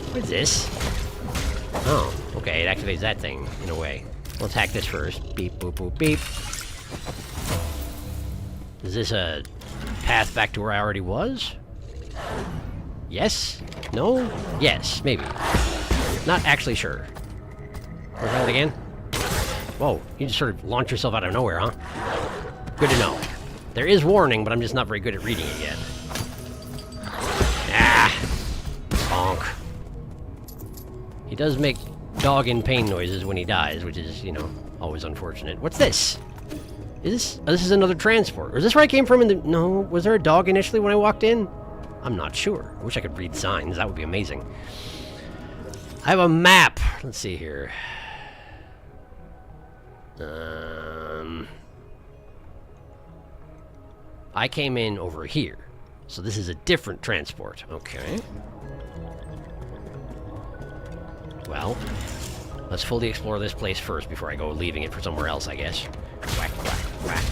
What is this? Oh, okay, it activates that thing, in a way. We'll attack this first. Beep, boop, boop, beep. Is this a path back to where I already was? Yes? No? Yes, maybe. Not actually sure. We'll try it again. Whoa, you just sort of launch yourself out of nowhere, huh? Good to know. There is warning, but I'm just not very good at reading it yet. Ah! Bonk. He does make dog in pain noises when he dies, which is, you know, always unfortunate. What's this? Is this... Oh, this is another transport. Or is this where I came from in the... No, was there a dog initially when I walked in? I'm not sure. I wish I could read signs. That would be amazing. I have a map. Let's see here. I came in over here. So this is a different transport. Okay. Well, let's fully explore this place first before I go leaving it for somewhere else, I guess. Whack, whack, whack.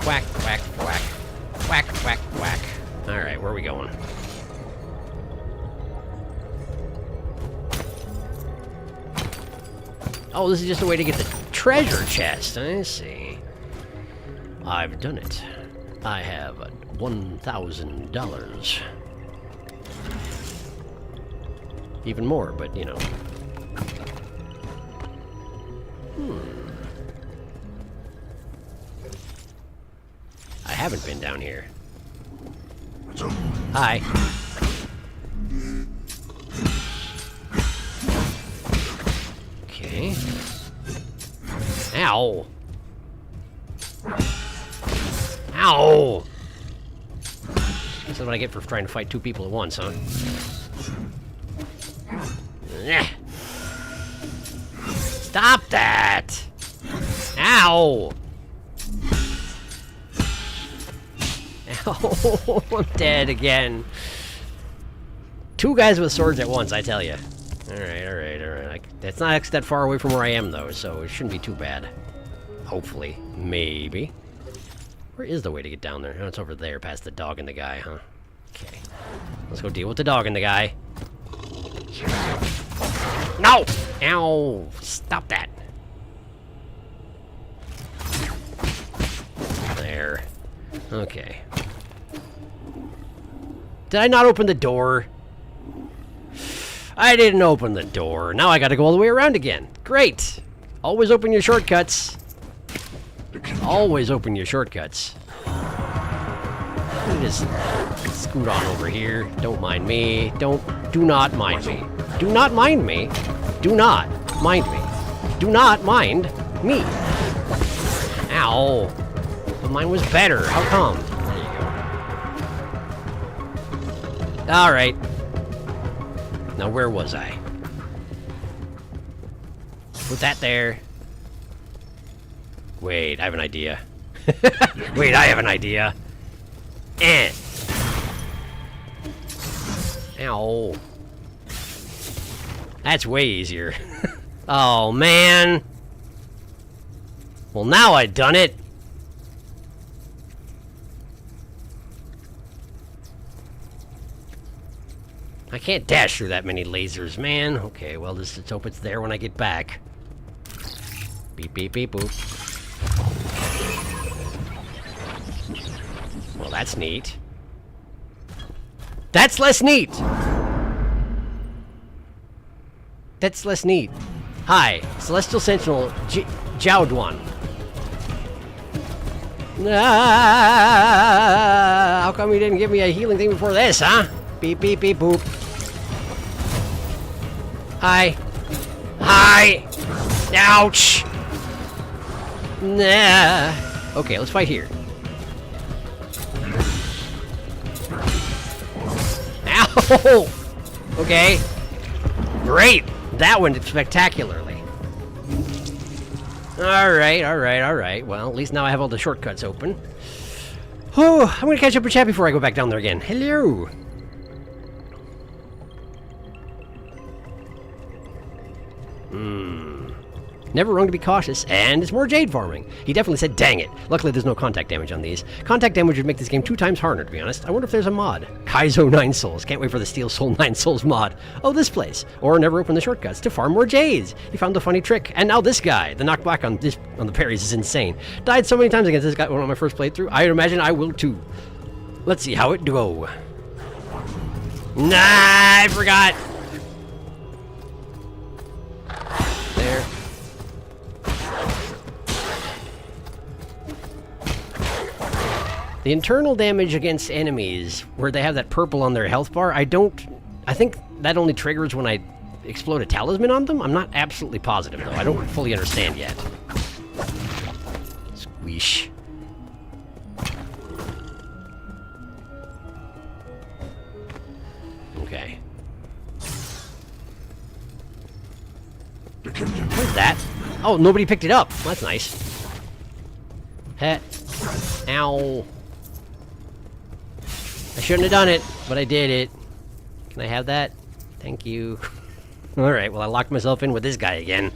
Whack, whack, whack. Whack, whack, whack. Alright, where are we going? Oh, this is just a way to get the treasure chest. I see. I've done it. I have $1,000. Even more, but, you know. I haven't been down here. Hi. Okay. Ow. Ow! That's what I get for trying to fight two people at once, huh? Stop that! Ow! Ow! I'm dead again. Two guys with swords at once, I tell you. Alright, alright, alright. That's not that far away from where I am, though, so it shouldn't be too bad. Hopefully. Maybe. Where is the way to get down there? Oh, it's over there, past the dog and the guy, huh? Okay. Let's go deal with the dog and the guy. No! Ow! Stop that! There. Okay. Did I not open the door? I didn't open the door. Now I gotta go all the way around again. Great! Always open your shortcuts. Always open your shortcuts. Let me just scoot on over here. Don't mind me. Do not mind me. Do not mind me. Do not mind me. Do not mind me. Ow. But mine was better. How come? There you go. Alright. Now where was I? Put that there. Wait, I have an idea. Wait, I have an idea. Ow. That's way easier. Oh, man. Well, now I've done it. I can't dash through that many lasers, man. Okay, well, let's hope it's there when I get back. Beep, beep, beep, boop. Well, that's neat. That's less neat! That's less neat. Hi, Celestial Sentinel, Jowd one. Ah, how come you didn't give me a healing thing before this, huh? Beep, beep, beep, boop. Hi. Hi! Ouch! Nah. Okay, let's fight here. Ow! Okay. Great! That went spectacularly. Alright, alright, alright. Well, at least now I have all the shortcuts open. Oh, I'm gonna catch up with chat before I go back down there again. Hello. Never wrong to be cautious, and it's more jade farming. He definitely said, dang it. Luckily, there's no contact damage on these. Contact damage would make this game 2 times harder, to be honest. I wonder if there's a mod. Kaizo 9 Souls. Can't wait for the Steel Soul 9 Souls mod. Oh, this place. Or never open the shortcuts to farm more jades. He found the funny trick. And now this guy. The knockback on the parries is insane. Died so many times against this guy on my first playthrough. I imagine I will too. Let's see how it go. Nah, I forgot. There. The internal damage against enemies, where they have that purple on their health bar, I think that only triggers when I explode a talisman on them? I'm not absolutely positive, though. I don't fully understand yet. Squeesh. Okay. What's that? Oh, nobody picked it up. That's nice. Heh. Ow. I shouldn't have done it, but I did it. Can I have that? Thank you. Alright, well I locked myself in with this guy again.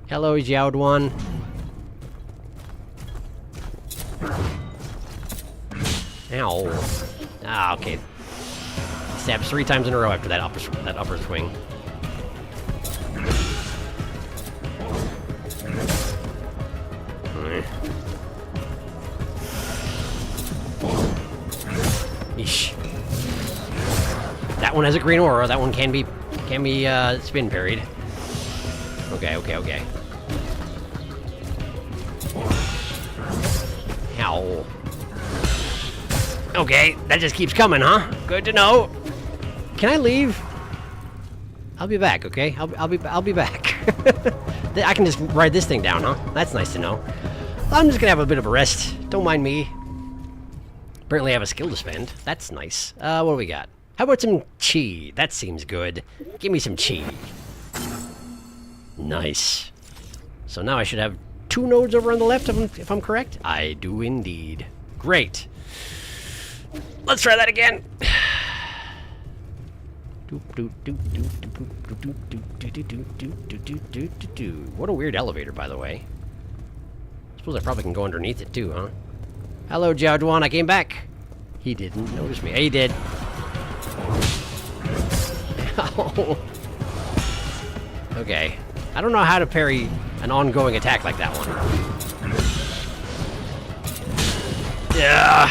Hello, Jiaod one. Ow. Ah, okay. Stabs 3 times in a row after that upper swing. Eesh. That one has a green aura. That one can be spin parried. Okay. Ow. Okay, that just keeps coming, huh? Good to know. Can I leave? I'll be back, okay? I'll be back. I can just ride this thing down, huh? That's nice to know. I'm just gonna have a bit of a rest. Don't mind me. Apparently I have a skill to spend. That's nice. What do we got? How about some chi? That seems good. Give me some chi. Nice. So now I should have 2 nodes over on the left, if I'm correct? I do indeed. Great. Let's try that again. What a weird elevator, by the way. Suppose I probably can go underneath it too, huh? Hello, Jiaoduan, I came back. He didn't notice me. He did. Okay. I don't know how to parry an ongoing attack like that one. Yeah.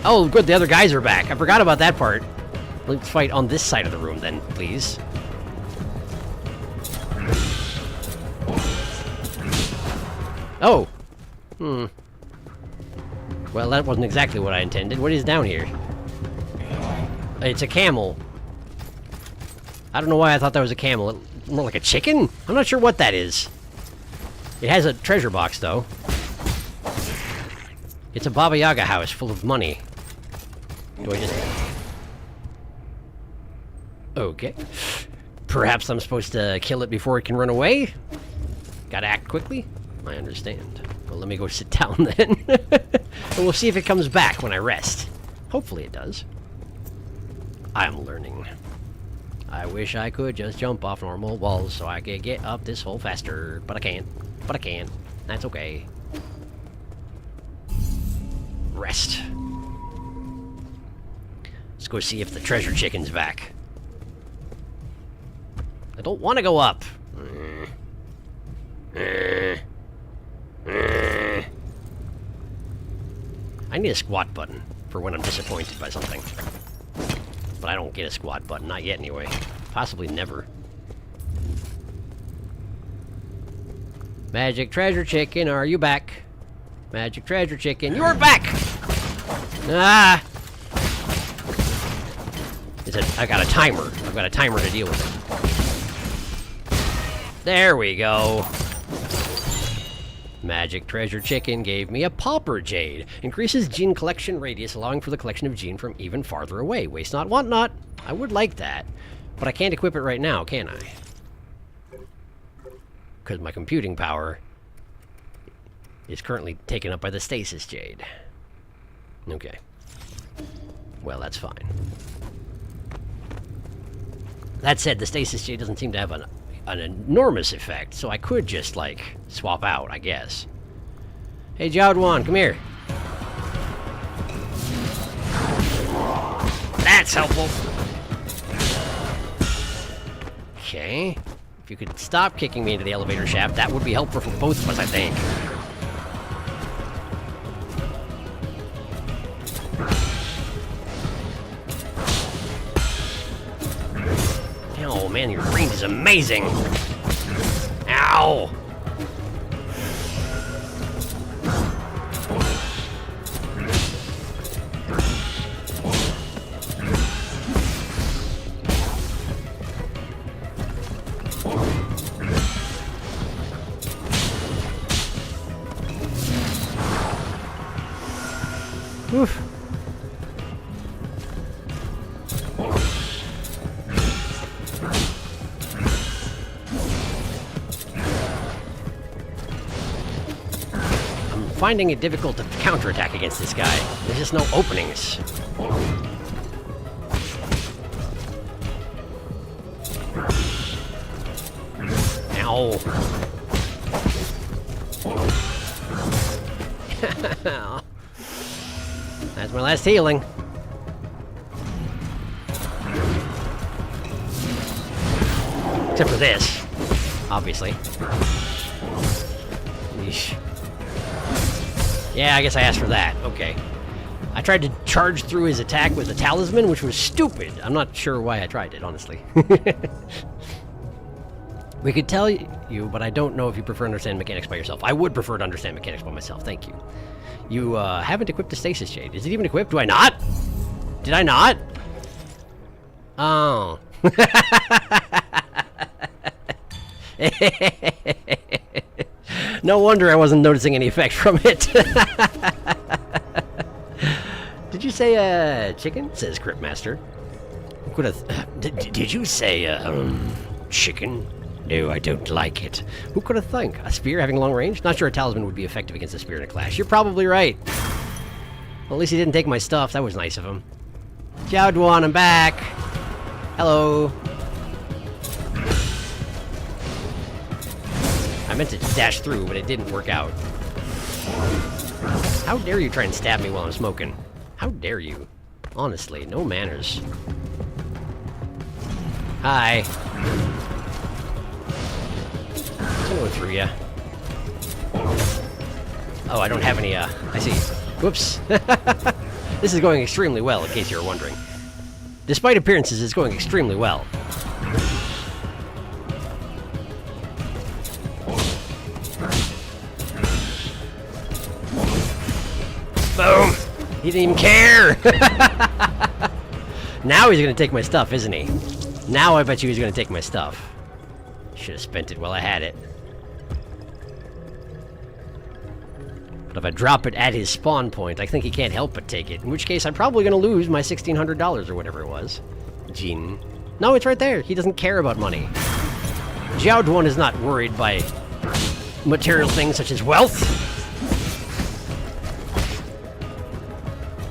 Oh, good, the other guys are back. I forgot about that part. Let's fight on this side of the room then, please. Oh. Well, that wasn't exactly what I intended. What is down here? It's a camel. I don't know why I thought that was a camel. It looked more like a chicken? I'm not sure what that is. It has a treasure box, though. It's a Baba Yaga house full of money. Do I just... Okay. Perhaps I'm supposed to kill it before it can run away? Gotta act quickly? I understand. Well, let me go sit down then. And we'll see if it comes back when I rest. Hopefully it does. I'm learning. I wish I could just jump off normal walls so I could get up this hole faster. But I can't. But I can. That's okay. Rest. Let's go see if the treasure chicken's back. I don't want to go up. I need a squat button for when I'm disappointed by something. But I don't get a squat button, not yet anyway. Possibly never. Magic treasure chicken, are you back? Magic treasure chicken, you're back! Ah! I got a timer. I've got a timer to deal with it. There we go. Magic treasure chicken gave me a pauper jade. Increases gene collection radius, allowing for the collection of gene from even farther away. Waste not, want not. I would like that. But I can't equip it right now, can I? Because my computing power is currently taken up by the stasis jade. Okay. Well, that's fine. That said, the stasis jade doesn't seem to have an enormous effect, so I could just, like, swap out, I guess. Hey, Jowdwan, come here. That's helpful. Okay. If you could stop kicking me into the elevator shaft, that would be helpful for both of us, I think. Oh man, your range is amazing! Ow! Oof. I'm finding it difficult to counterattack against this guy. There's just no openings. Ow. That's my last healing. Except for this, obviously. Yeesh. Yeah, I guess I asked for that. Okay. I tried to charge through his attack with a talisman, which was stupid. I'm not sure why I tried it, honestly. We could tell you, but I don't know if you prefer to understand mechanics by yourself. I would prefer to understand mechanics by myself. Thank you. You haven't equipped the stasis jade. Is it even equipped? Do I not? Did I not? Oh. No wonder I wasn't noticing any effect from it. Did you say chicken? Says Cryptmaster. Did you say chicken? No, I don't like it. Who could have thunk? A spear having long range? Not sure a talisman would be effective against a spear in a clash. You're probably right. Well, at least he didn't take my stuff. That was nice of him. Jowdwan, I'm back. Hello. I meant to dash through, but it didn't work out. How dare you try and stab me while I'm smoking? How dare you? Honestly, no manners. Hi. I'll go through ya. Oh, I don't have any, I see. Whoops. This is going extremely well, in case you were wondering. Despite appearances, it's going extremely well. Boom! He didn't even care! Now he's gonna take my stuff, isn't he? Now I bet you he's gonna take my stuff. Should have spent it while I had it. But if I drop it at his spawn point, I think he can't help but take it. In which case, I'm probably gonna lose my $1,600 or whatever it was. Jin. No, it's right there. He doesn't care about money. Jowdwan is not worried by material things such as wealth.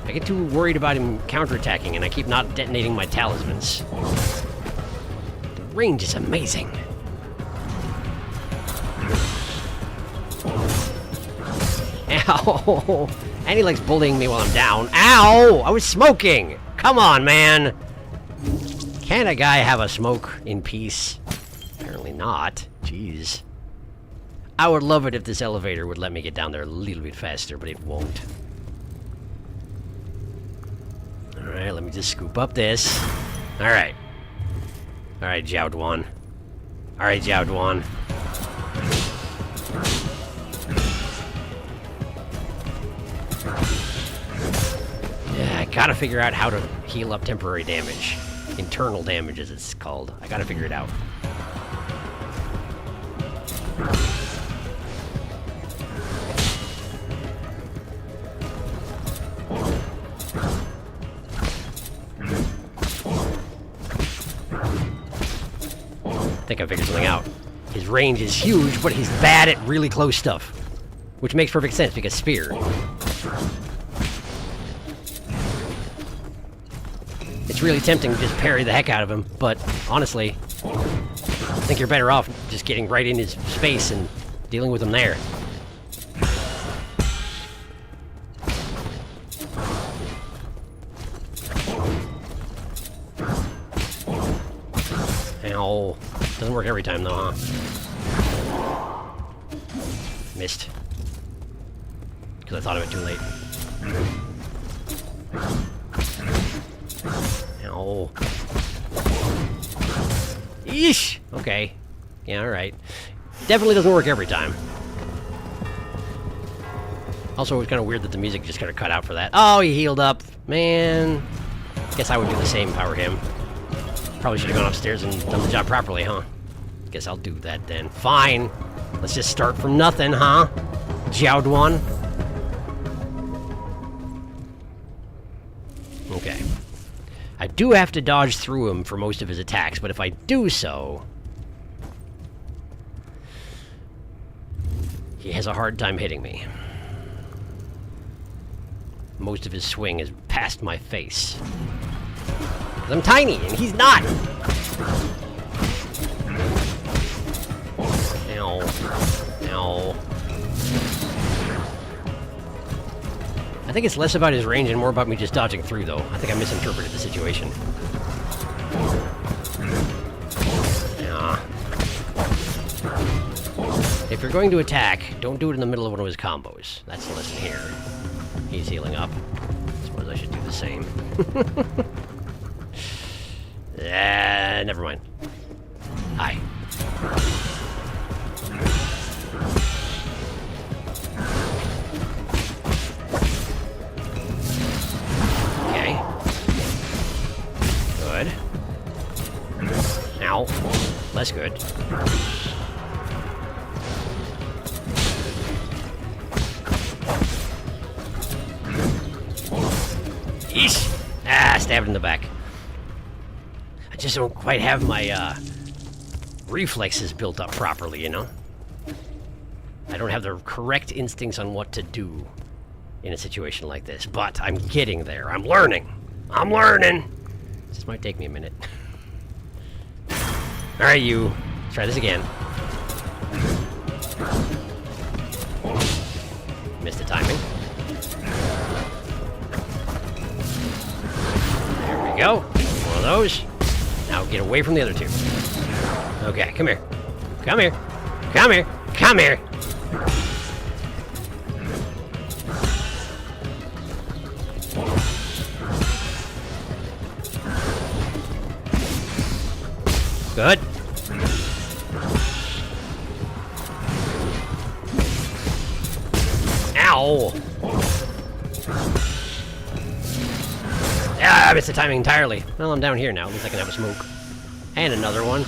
I get too worried about him counterattacking, and I keep not detonating my talismans. The range is amazing. Ow! And he likes bullying me while I'm down. Ow! I was smoking! Come on, man! Can a guy have a smoke in peace? Apparently not. Jeez. I would love it if this elevator would let me get down there a little bit faster, but it won't. Alright, let me just scoop up this. Alright. Alright, Jowdwan. Alright, Jowdwan. Yeah, I gotta figure out how to heal up temporary damage. Internal damage, as it's called. I gotta figure it out. I think I figured something out. His range is huge, but he's bad at really close stuff. Which makes perfect sense, because spear. It's really tempting to just parry the heck out of him, but honestly, I think you're better off just getting right in his space and dealing with him there. Ow. Doesn't work every time though, huh? Missed. Because I thought of it too late. Ow. Yeesh! Okay. Yeah, alright. Definitely doesn't work every time. Also, it was kind of weird that the music just kind of cut out for that. Oh, he healed up. Man. Guess I would do the same if I were him. Probably should have gone upstairs and done the job properly, huh? Guess I'll do that then. Fine. Let's just start from nothing, huh? Jiaod one. Okay. I do have to dodge through him for most of his attacks, but if I do so... he has a hard time hitting me. Most of his swing is past my face. 'Cause I'm tiny, and he's not! Ow. Ow. I think it's less about his range and more about me just dodging through, though. I think I misinterpreted the situation. Yeah. If you're going to attack, don't do it in the middle of one of his combos. That's the lesson here. He's healing up. I suppose I should do the same. Never mind. Hi. Okay. Good. Ow. Less good. Yeesh! Ah, stabbed in the back. I just don't quite have my, reflexes built up properly, you know? I don't have the correct instincts on what to do in a situation like this, but I'm getting there. I'm learning. I'm learning! This might take me a minute. Alright, you. Let's try this again. Missed the timing. There we go. One of those. Now get away from the other two. Okay, come here. Come here. Come here. Come here. Good. Ow. Ah, I missed the timing entirely. Well, I'm down here now. At least I can have a smoke. And another one.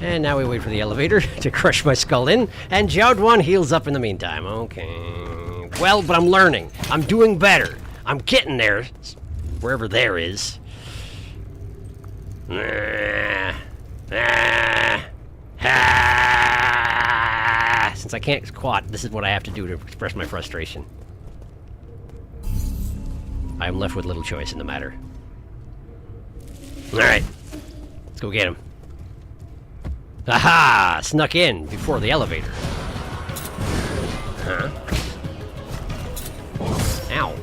And now we wait for the elevator to crush my skull in. And Jiaod 1 heals up in the meantime. Okay. Well, but I'm learning. I'm doing better. I'm getting there. Wherever there is. Since I can't squat, this is what I have to do to express my frustration. I am left with little choice in the matter. Alright. Let's go get him. Aha! Snuck in before the elevator. Huh? Ow.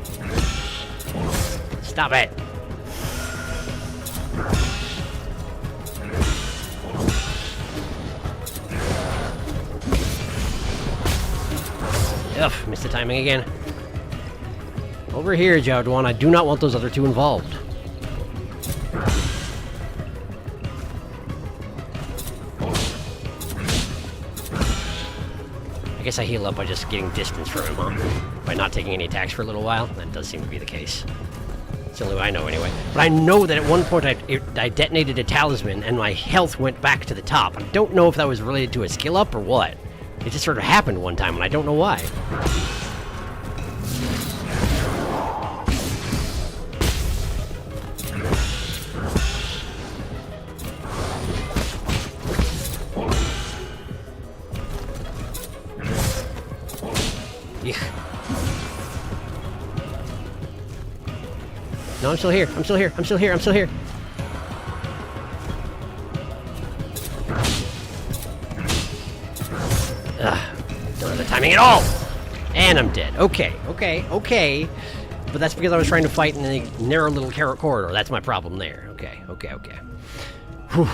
Stop it. Ugh, missed the timing again. Over here, Jiaod 1. I do not want those other two involved. I guess I heal up by just getting distance from him, huh? By not taking any attacks for a little while? That does seem to be the case. It's the only way I know, anyway. But I know that at one point I detonated a talisman and my health went back to the top. I don't know if that was related to a skill up or what. It just sort of happened one time and I don't know why. No, I'm still here. I'm still here. I'm still here. I'm still here. Ugh. Don't have the timing at all. And I'm dead. Okay, okay, okay. But that's because I was trying to fight in a narrow little corridor. That's my problem there. Okay, okay, okay. Whew.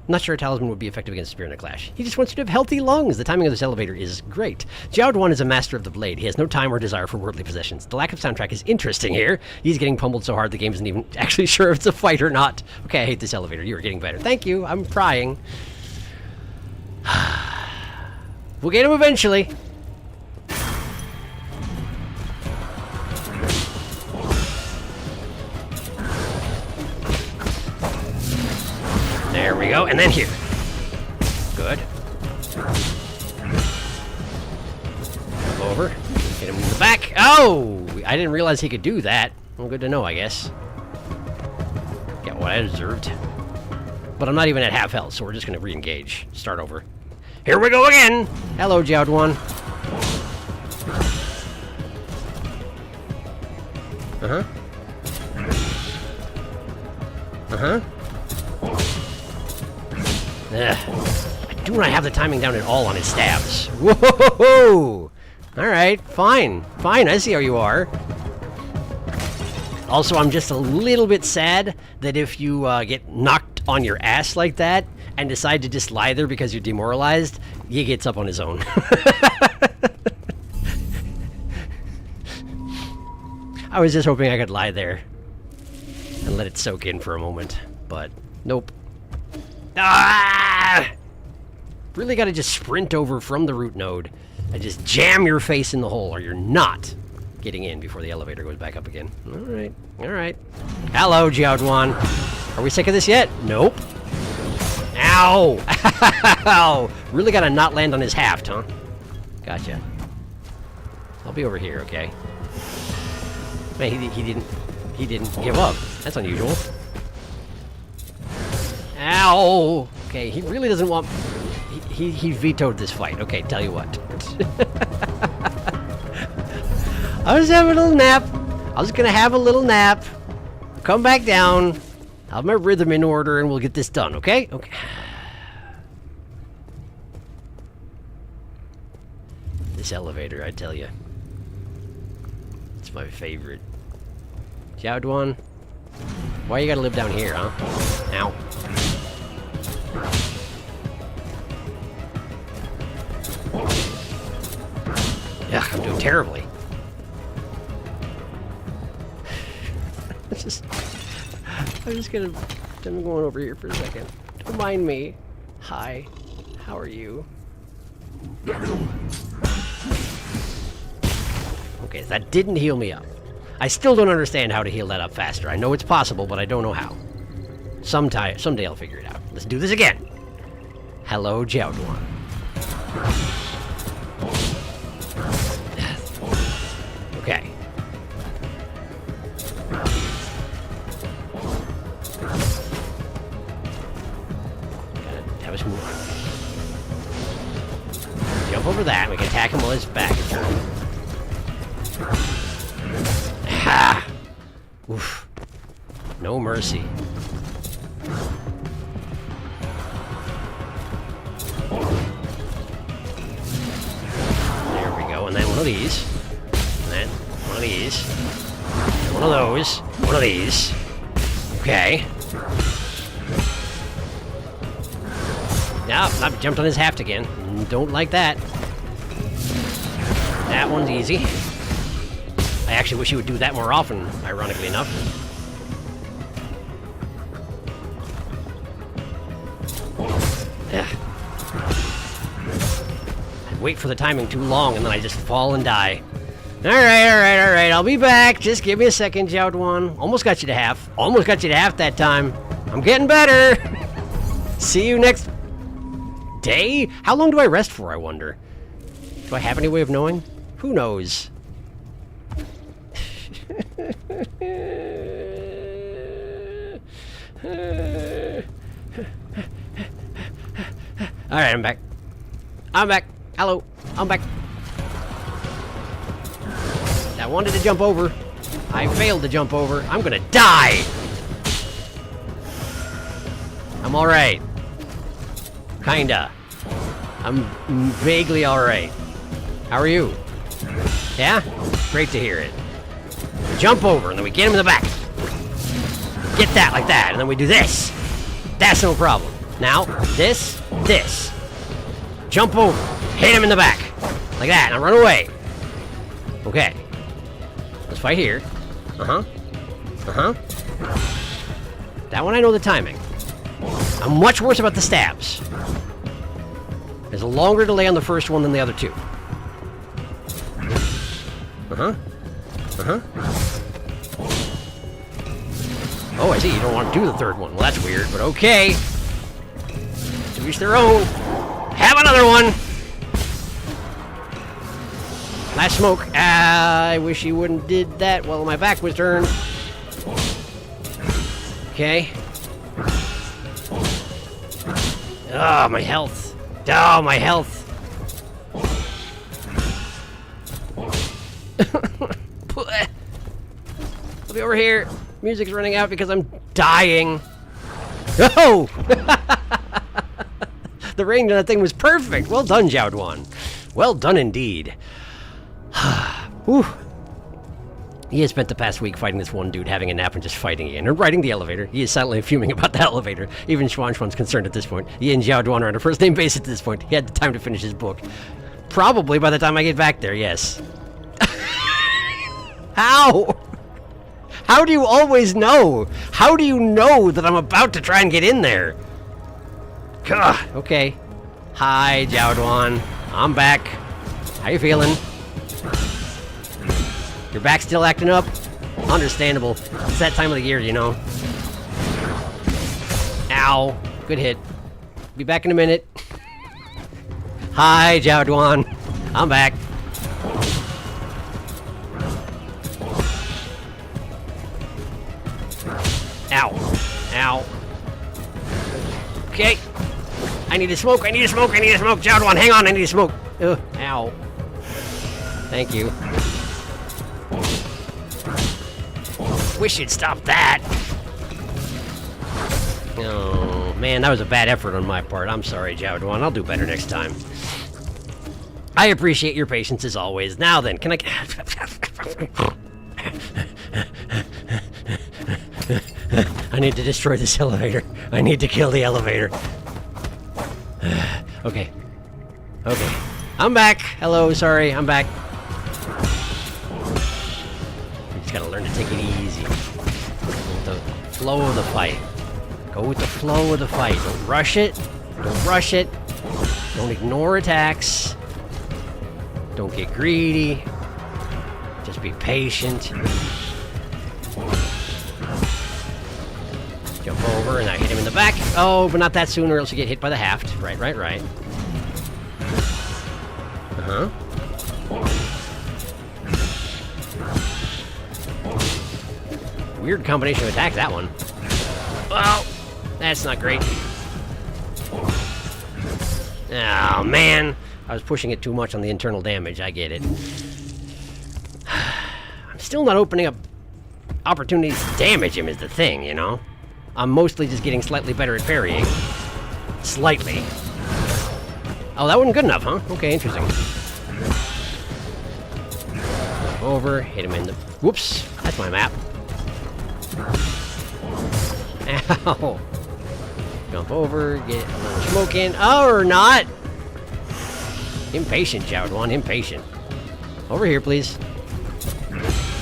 I'm not sure a talisman would be effective against Spirit in a clash. He just wants you to have healthy lungs. The timing of this elevator is great. Jiaoduan is a master of the blade. He has no time or desire for worldly possessions. The lack of soundtrack is interesting here. He's getting pummeled so hard the game isn't even actually sure if it's a fight or not. Okay, I hate this elevator. You are getting better. Thank you. I'm trying. We'll get him eventually. There we go, and then here. Good. Over. Hit him in the back. Oh! I didn't realize he could do that. Well, good to know, I guess. Got what I deserved. But I'm not even at half health, so we're just going to re-engage. Start over. Here we go again! Hello, Jiaoduan. Uh-huh. Uh-huh. Ugh. I do not have the timing down at all on his stabs. Whoa! Alright, fine. Fine, I see how you are. Also, I'm just a little bit sad that if you get knocked on your ass like that and decide to just lie there because you're demoralized, he gets up on his own. I was just hoping I could lie there and let it soak in for a moment, but nope. Ah! Really gotta just sprint over from the root node and just jam your face in the hole, or you're not getting in before the elevator goes back up again. Alright, alright. Hello, Jiaoduan. Are we sick of this yet? Nope. Ow! Ow! Really gotta not land on his haft, huh? Gotcha. I'll be over here, okay? Man, he didn't give up. That's unusual. Ow! Okay, he really doesn't want... He vetoed this fight. Okay, tell you what. I was having a little nap. I was gonna have a little nap. Come back down. I'll have my rhythm in order and we'll get this done, okay? Okay. This elevator, I tell you. It's my favorite. Jiaoduan, why you gotta live down here, huh? Ow. Yeah, I'm doing terribly. I'm just gonna pretend I'm going over here for a second. Don't mind me. Hi. How are you? Okay, that didn't heal me up. I still don't understand how to heal that up faster. I know it's possible, but I don't know how. Someday I'll figure it out. Let's do this again. Hello, Jiaoduan. Okay. Gotta have us move. Jump over that. We can attack him while his back is turned. Ha! Oof. No mercy. There we go. And then one of these. And then one of these. One of those. One of these. Okay. Nope, I jumped on his haft again. Don't like that. That one's easy. I actually wish he would do that more often, ironically enough. Ugh. I'd wait for the timing too long and then I just fall and die. Alright, I'll be back. Just give me a second, Jiaoduan. Almost got you to half. Almost got you to half that time. I'm getting better. See you next day? How long do I rest for, I wonder? Do I have any way of knowing? Who knows? Alright, I'm back. I'm back. Hello. I'm back. I wanted to jump over. I failed to jump over. I'm gonna die! I'm alright. Kinda. I'm vaguely alright. How are you? Yeah? Great to hear it. Jump over, and then we get him in the back. Get that like that, and then we do this. That's no problem. Now, this. Jump over. Hit him in the back. Like that, and run away. Okay. Let's fight here. That one I know the timing. I'm much worse about the stabs. There's a longer delay on the first one than the other two. Oh, I see. You don't want to do the third one. Well, that's weird, but okay. To each their own. Have another one. Last smoke. I wish he wouldn't did that while my back was turned. Okay. Oh, my health. Oh, my health. I'll be over here. Music's running out because I'm dying. Oh! The range on that thing was perfect. Well done, Jiaoduan. Well done indeed. Whew. He has spent the past week fighting this one dude, having a nap and just fighting again, and riding the elevator. He is silently fuming about the elevator. Even Xuan's concerned at this point. He and Jiaoduan are on a first-name basis at this point. He had the time to finish his book. Probably by the time I get back there, yes. How? How do you always know? How do you know that I'm about to try and get in there? Gah, okay. Hi, Jiaoduan. I'm back. How you feeling? Your back still acting up? Understandable. It's that time of the year, you know. Ow. Good hit. Be back in a minute. Hi, Jiaoduan. I'm back. Ow. Ow. Okay. I need to smoke. I need to smoke. I need to smoke. Jiaoduan, hang on. I need to smoke. Ugh. Ow. Thank you. Wish you'd stop that. Oh, man, that was a bad effort on my part. I'm sorry, Jiaoduan. I'll do better next time. I appreciate your patience as always. Now then, can I... I need to destroy this elevator. I need to kill the elevator. Okay. Okay. I'm back. Hello, sorry, I'm back. You just gotta learn to take it easy. Go with the flow of the fight. Go with the flow of the fight. Don't rush it. Don't rush it. Don't ignore attacks. Don't get greedy. Just be patient. Jump over, and I hit him in the back. Oh, but not that soon, or else you get hit by the haft. Right. Uh-huh. Weird combination of attacks, that one. Well, that's not great. Oh, man. I was pushing it too much on the internal damage. I get it. I'm still not opening up opportunities to damage him is the thing, you know? I'm mostly just getting slightly better at parrying. Slightly. Oh, that wasn't good enough, huh? Okay, interesting. Over, hit him in the... Whoops, that's my map. Ow. Jump over, get a little smoke in. Oh, or not! Impatient, Jiaoduan, impatient. Over here, please.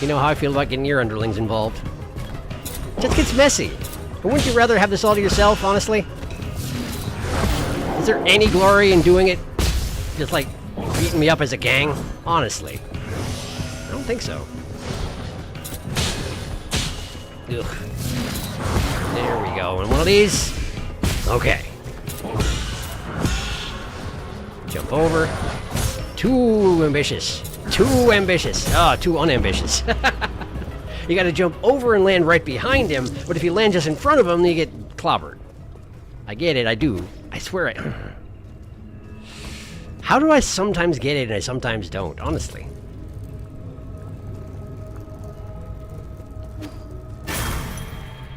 You know how I feel about getting your underlings involved. It just gets messy. But wouldn't you rather have this all to yourself, honestly? Is there any glory in doing it? Just like beating me up as a gang? Honestly. I don't think so. Ugh. There we go. And one of these. Okay. Jump over. Too ambitious. Too ambitious. Ah, too unambitious. You gotta jump over and land right behind him, but if you land just in front of him, then you get clobbered. I get it, I do. I swear I... How do I sometimes get it and I sometimes don't, honestly?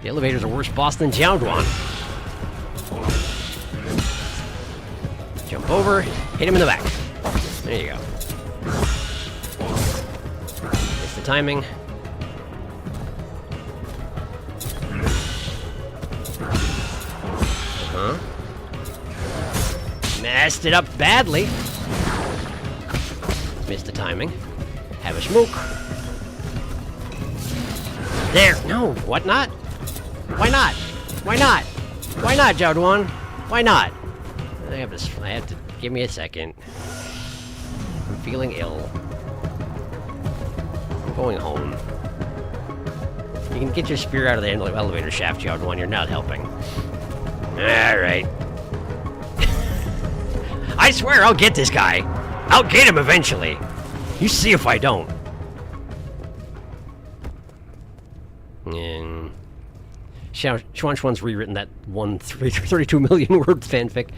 The elevator's a worse boss than Jiaoduan. Jump over, hit him in the back. There you go. It's the timing. Messed it up badly. Missed the timing. Have a smoke. There. No, what not? Why not? Why not? Why not, Jiaoduan? Why not? I have to give me a second. I'm feeling ill. I'm going home. You can get your spear out of the elevator shaft, Jiaoduan. You're not helping. Alright. I swear I'll get this guy. I'll get him eventually. You see if I don't. And Xuan's rewritten that 32 million word fanfic.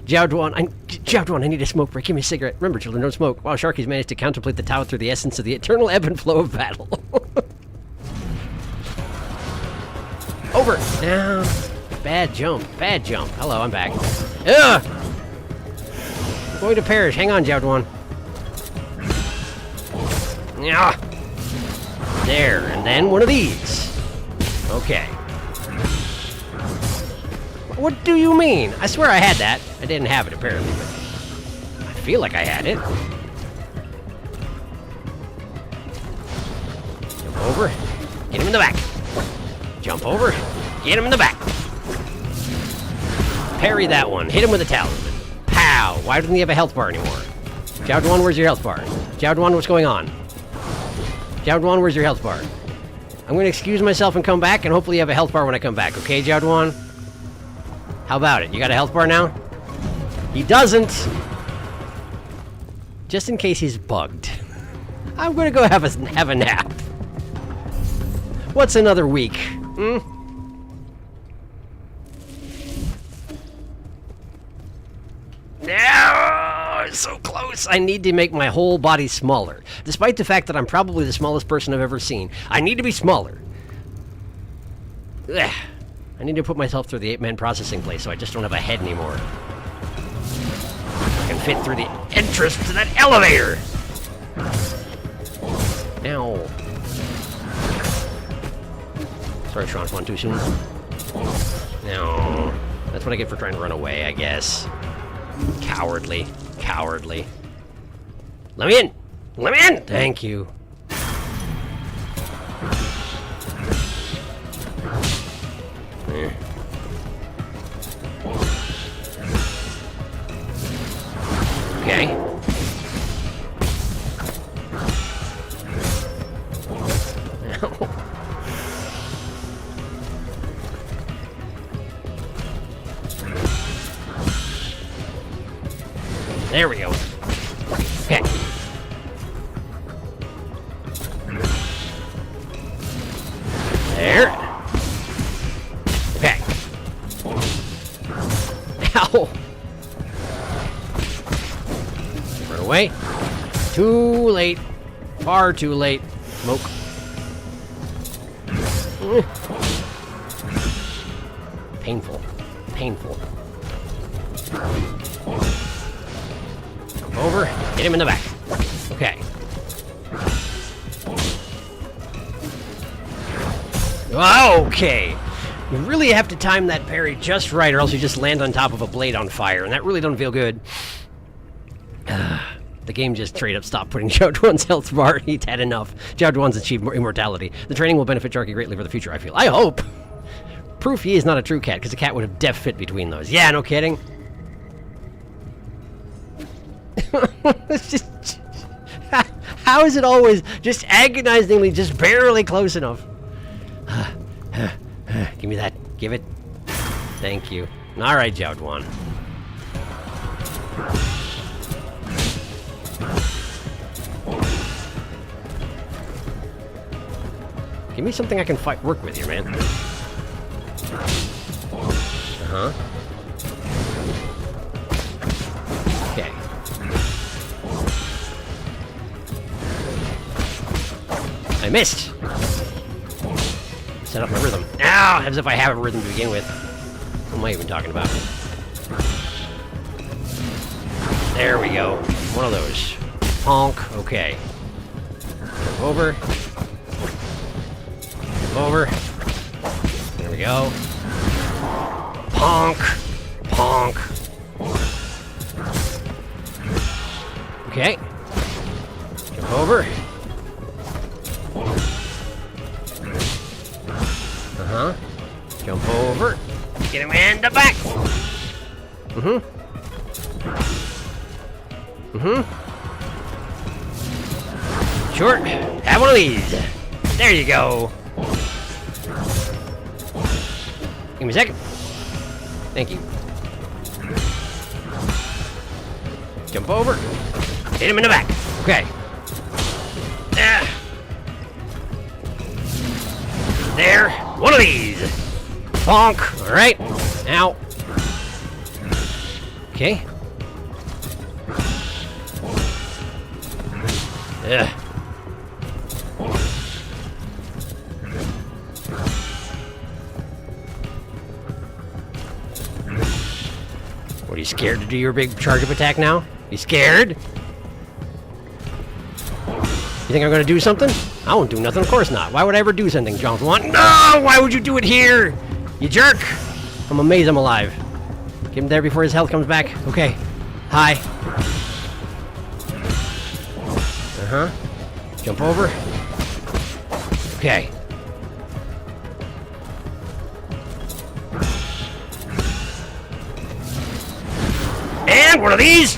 Jiaoduan, I need a smoke break. Give me a cigarette. Remember, children, don't smoke. Wow, Sharky's managed to contemplate the Tao through the essence of the eternal ebb and flow of battle. Over. Now. Bad jump. Bad jump. Hello, I'm back. Ugh! I'm going to perish. Hang on, Jiaoduan. Yeah. There, and then one of these. Okay. What do you mean? I swear I had that. I didn't have it, apparently, but I feel like I had it. Jump over. Get him in the back. Jump over. Get him in the back. Parry that one. Hit him with a talisman. Pow! Why doesn't he have a health bar anymore? Jiaoduan, where's your health bar? Jiaoduan, what's going on? Jiaoduan, where's your health bar? I'm going to excuse myself and come back, and hopefully you have a health bar when I come back. Okay, Jiaoduan? How about it? You got a health bar now? He doesn't! Just in case he's bugged. I'm going to go have a nap. What's another week? No, so close. I need to make my whole body smaller. Despite the fact that I'm probably the smallest person I've ever seen, I need to be smaller. Ugh. I need to put myself through the 8-man processing place so I just don't have a head anymore. I can fit through the entrance to that elevator. Ow. Sorry, Sean, one too soon. No. That's what I get for trying to run away, I guess. Cowardly. Cowardly. Let me in! Let me in! Thank you. Okay. There we go. Okay. There. Okay. Ow. Run away. Too late. Far too late. Smoke. Painful. Painful. Over, hit him in the back. Okay. Okay. You really have to time that parry just right, or else you just land on top of a blade on fire, and that really don't feel good. The game just straight up stopped putting Jiaoduan's health bar. He's had enough. Jiaoduan's achieved immortality. The training will benefit Sharky greatly for the future, I feel. I hope. Proof he is not a true cat, because a cat would have def fit between those. Yeah, no kidding. It's just... How is it always just agonizingly, just barely close enough? Give me that. Give it. Thank you. Alright, Jiaoduan. Give me something I can work with here, man. Uh-huh. Okay. I missed. set up my rhythm. Ow! As if I have a rhythm to begin with. What am I even talking about? There we go. One of those. Honk. Okay. Over. Over. There we go. Honk. Honk. Okay. Jump over. Uh-huh. Jump over. Get him in the back. Mm-hmm. Mm-hmm. Sure. Have one of these. There you go. Give me a second. Thank you. Jump over. Hit him in the back. Okay. There. One of these. Bonk. All right. Now. Okay. Ugh. What, are you scared to do your big charge-up attack now? You scared? You think I'm gonna do something? I won't do nothing, of course not. Why would I ever do something, John Flunt? No! Why would you do it here? You jerk! I'm amazed I'm alive. Get him there before his health comes back. Okay. Hi. Uh-huh. Jump over. Okay. And one of these!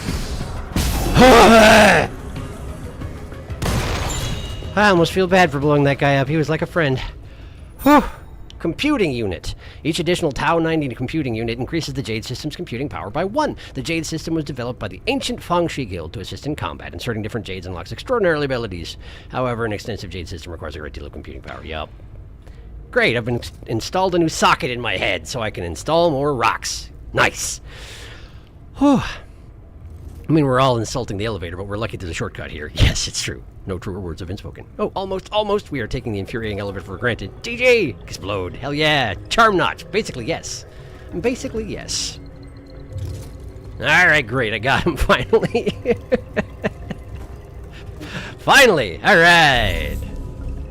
I almost feel bad for blowing that guy up. He was like a friend. Whew. Computing unit. Each additional Tau 90 computing unit increases the Jade System's computing power by 1. The Jade System was developed by the ancient Feng Shi Guild to assist in combat. Inserting different Jades unlocks extraordinary abilities. However, an extensive Jade System requires a great deal of computing power. Yup. Great, I've installed a new socket in my head so I can install more rocks. Nice. Whew. I mean, we're all insulting the elevator, but we're lucky there's a shortcut here. Yes, it's true. No truer words have been spoken. Oh, almost. We are taking the infuriating elevator for granted. GG! Explode. Hell yeah. Charm notch. Basically, yes. Basically, yes. Alright, great. I got him, finally. Finally! Alright.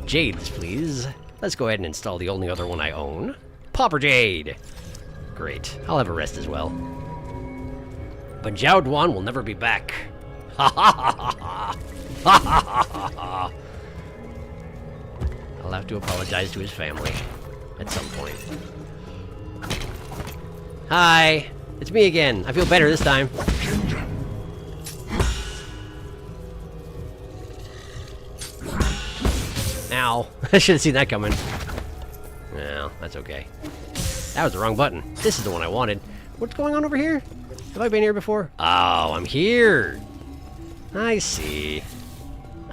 Jades, please. Let's go ahead and install the only other one I own. Pauper Jade. Great. I'll have a rest as well. But Zhao Duan will never be back. Ha ha ha ha ha. Ha ha ha ha ha. I'll have to apologize to his family at some point. Hi, it's me again. I feel better this time. Ow. I should have seen that coming. Well, that's okay. That was the wrong button. This is the one I wanted. What's going on over here? Have I been here before? Oh, I'm here. I see.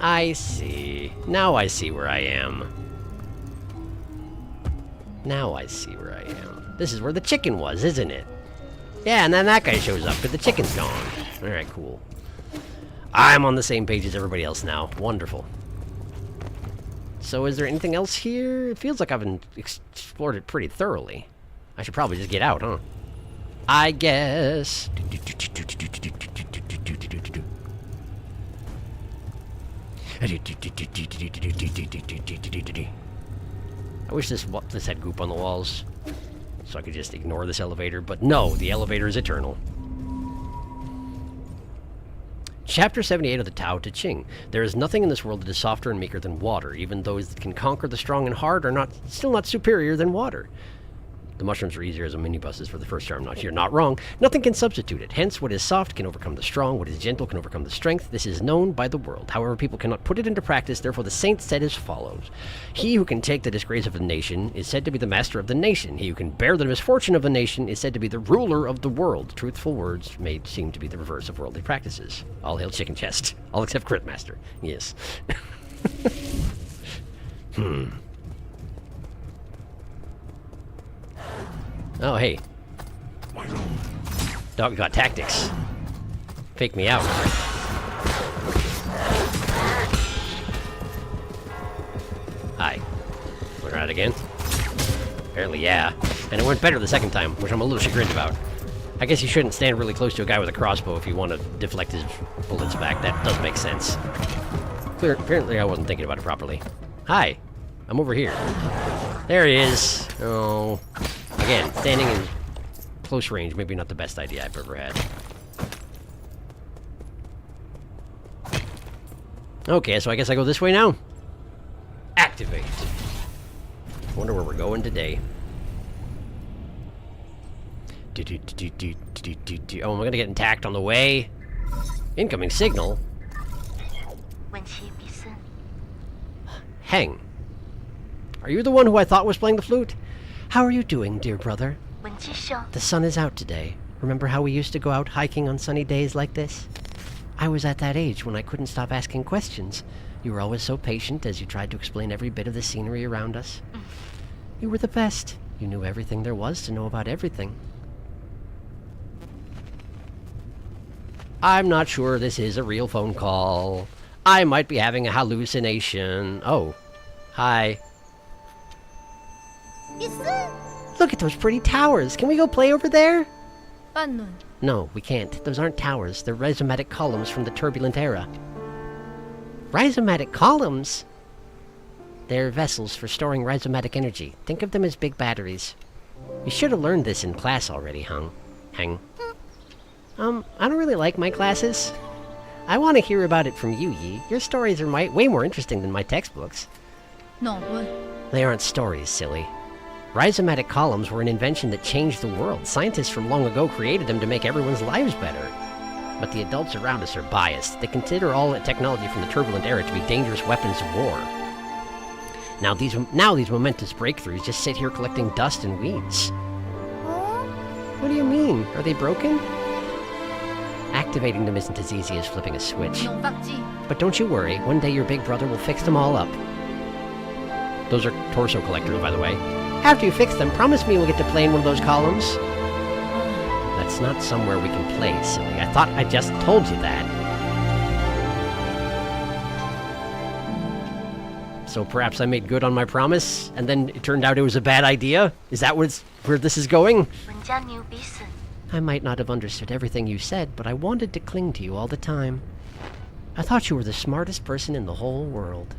I see. Now I see where I am. Now I see where I am. This is where the chicken was, isn't it? Yeah, and then that guy shows up because the chicken's gone. Alright, cool. I'm on the same page as everybody else now. Wonderful. So is there anything else here? It feels like I've explored it pretty thoroughly. I should probably just get out, huh? I guess. I wish this had goop on the walls, so I could just ignore this elevator, but no, the elevator is eternal. Chapter 78 of the Tao Te Ching. There is nothing in this world that is softer and meeker than water. Even those that can conquer the strong and hard are still not superior than water. The mushrooms are easier as a minibuses for the first charm notch. You're not wrong. Nothing can substitute it. Hence, what is soft can overcome the strong. What is gentle can overcome the strength. This is known by the world. However, people cannot put it into practice. Therefore, the saint said as follows. He who can take the disgrace of a nation is said to be the master of the nation. He who can bear the misfortune of a nation is said to be the ruler of the world. Truthful words may seem to be the reverse of worldly practices. All hail chicken chest. All except Crit Master. Yes. Oh, hey. Dog got tactics. Fake me out. Hi. We're at it again. Apparently, yeah. And it went better the second time, which I'm a little chagrined about. I guess you shouldn't stand really close to a guy with a crossbow if you want to deflect his bullets back. That does make sense. Apparently I wasn't thinking about it properly. Hi. I'm over here. There he is. Oh. Again, standing in close range, maybe not the best idea I've ever had. Okay, so I guess I go this way now. Activate. Wonder where we're going today. Oh, am I gonna get intact on the way? Incoming signal. Hang. Are you the one who I thought was playing the flute? How are you doing, dear brother? The sun is out today. Remember how we used to go out hiking on sunny days like this? I was at that age when I couldn't stop asking questions. You were always so patient as you tried to explain every bit of the scenery around us. You were the best. You knew everything there was to know about everything. I'm not sure this is a real phone call. I might be having a hallucination. Oh. Hi. Look at those pretty towers. Can we go play over there? No, we can't. Those aren't towers. They're rhizomatic columns from the turbulent era. Rhizomatic columns? They're vessels for storing rhizomatic energy. Think of them as big batteries. You should have learned this in class already, Hang. I don't really like my classes. I want to hear about it from you, Yi. Your stories are way more interesting than my textbooks. No, They aren't stories, silly. Rhizomatic columns were an invention that changed the world. Scientists from long ago created them to make everyone's lives better. But the adults around us are biased. They consider all that technology from the turbulent era to be dangerous weapons of war. Now these momentous breakthroughs just sit here collecting dust and weeds. What do you mean? Are they broken? Activating them isn't as easy as flipping a switch. But don't you worry, one day your big brother will fix them all up. Those are torso collectors, by the way. After you fix them, promise me we'll get to play in one of those columns. That's not somewhere we can play, silly. I thought I just told you that. So perhaps I made good on my promise, and then it turned out it was a bad idea? Is that where this is going? I might not have understood everything you said, but I wanted to cling to you all the time. I thought you were the smartest person in the whole world.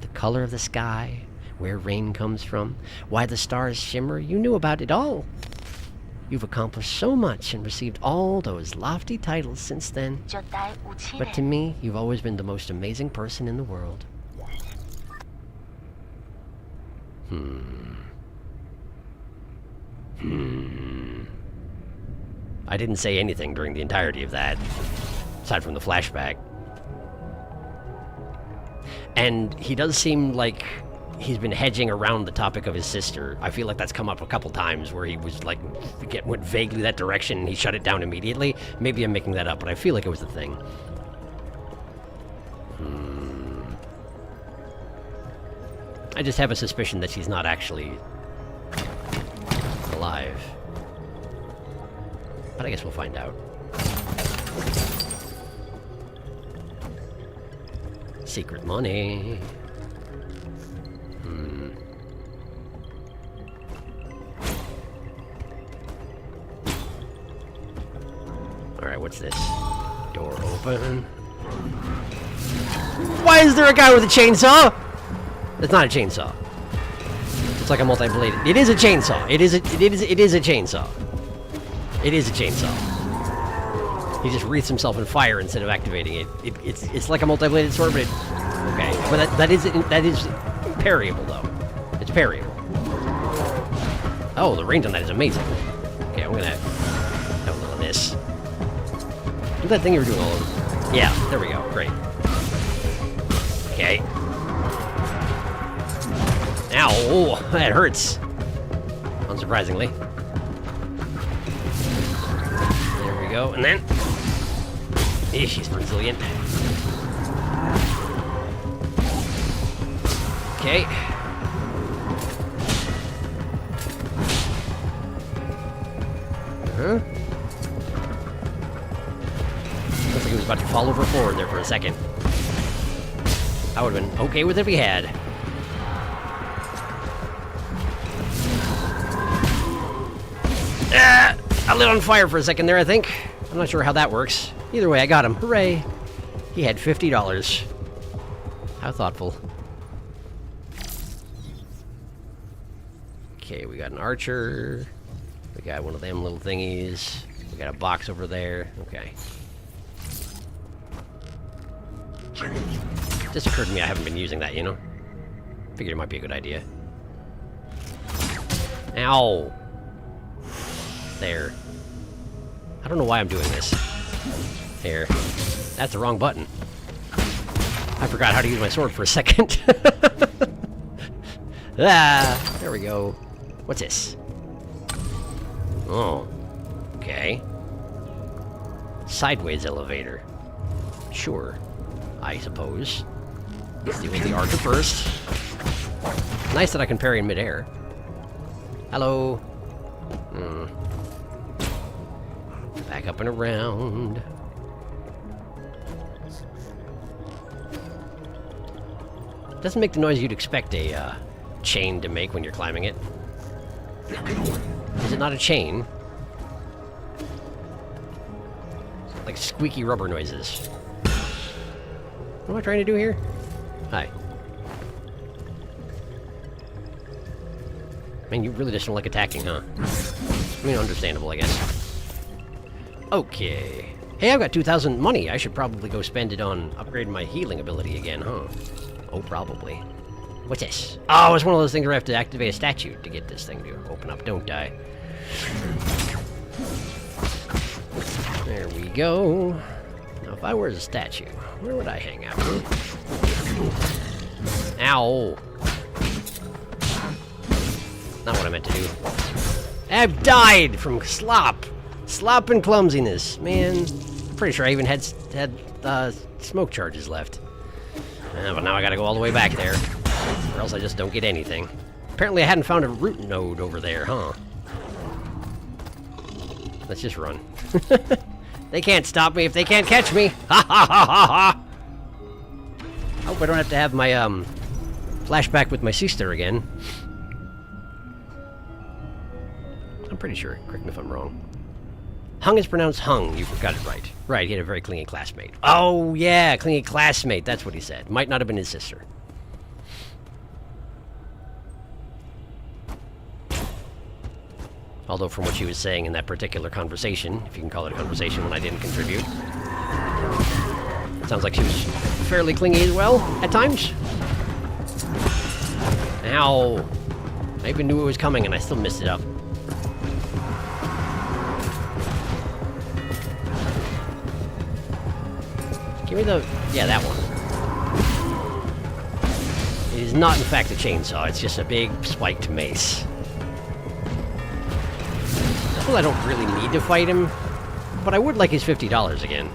The color of the sky, where rain comes from, why the stars shimmer, you knew about it all. You've accomplished so much and received all those lofty titles since then. But to me, you've always been the most amazing person in the world. I didn't say anything during the entirety of that, aside from the flashback. And he does seem like he's been hedging around the topic of his sister. I feel like that's come up a couple times where he was like, went vaguely that direction and he shut it down immediately. Maybe I'm making that up, but I feel like it was the thing. I just have a suspicion that she's not actually alive. But I guess we'll find out. Secret money. Alright, what's this? Door open. Why is there a guy with a chainsaw? It's not a chainsaw. It's like a multi-bladed. It is a chainsaw. It is a chainsaw. It is a chainsaw. He just wreaths himself in fire instead of activating it. It's like a multi-bladed sword, but okay. But that is parryable though. It's parryable. Oh, the range on that is amazing. Okay, I'm gonna have a little of this. Do that thing you were doing all over. Yeah, there we go. Great. Okay. Ow! Oh, that hurts. Unsurprisingly. There we go, and then... she's resilient. Okay. Looks like he was about to fall over forward there for a second. I would have been okay with it if he had. I lit on fire for a second there, I think. I'm not sure how that works. Either way, I got him. Hooray! He had $50. How thoughtful. Okay, we got an archer. We got one of them little thingies. We got a box over there. Okay. Just occurred to me I haven't been using that, you know? Figured it might be a good idea. Ow! There. I don't know why I'm doing this. There. That's the wrong button. I forgot how to use my sword for a second. Ah! There we go. What's this? Oh. Okay. Sideways elevator. Sure. I suppose. Let's deal with the archer first. Nice that I can parry in midair. Hello. Back up and around. Doesn't make the noise you'd expect a chain to make when you're climbing it. Is it not a chain? Like squeaky rubber noises. What am I trying to do here? Hi. Man, you really just don't like attacking, huh? I mean, understandable, I guess. Okay. Hey, I've got 2,000 money. I should probably go spend it on upgrading my healing ability again, huh? Oh, probably. What's this? Oh, it's one of those things where I have to activate a statue to get this thing to open up. Don't die. There we go. Now, if I were a statue, where would I hang out? Ow! Not what I meant to do. I've died from slop! Slop and clumsiness, man. I'm pretty sure I even had smoke charges left. But now I gotta go all the way back there, or else I just don't get anything. Apparently I hadn't found a root node over there, huh? Let's just run. They can't stop me if they can't catch me! Ha ha ha ha ha! I hope I don't have to have my, flashback with my sister again. I'm pretty sure. Correct me if I'm wrong. Hung is pronounced hung. You got it right. Right, he had a very clingy classmate. Oh, yeah, clingy classmate. That's what he said. Might not have been his sister. Although from what she was saying in that particular conversation, if you can call it a conversation when I didn't contribute, it sounds like she was fairly clingy as well, at times. Ow. I even knew it was coming and I still missed it up. Give me the... yeah, that one. It is not, in fact, a chainsaw. It's just a big, spiked mace. Well, I don't really need to fight him, but I would like his $50 again.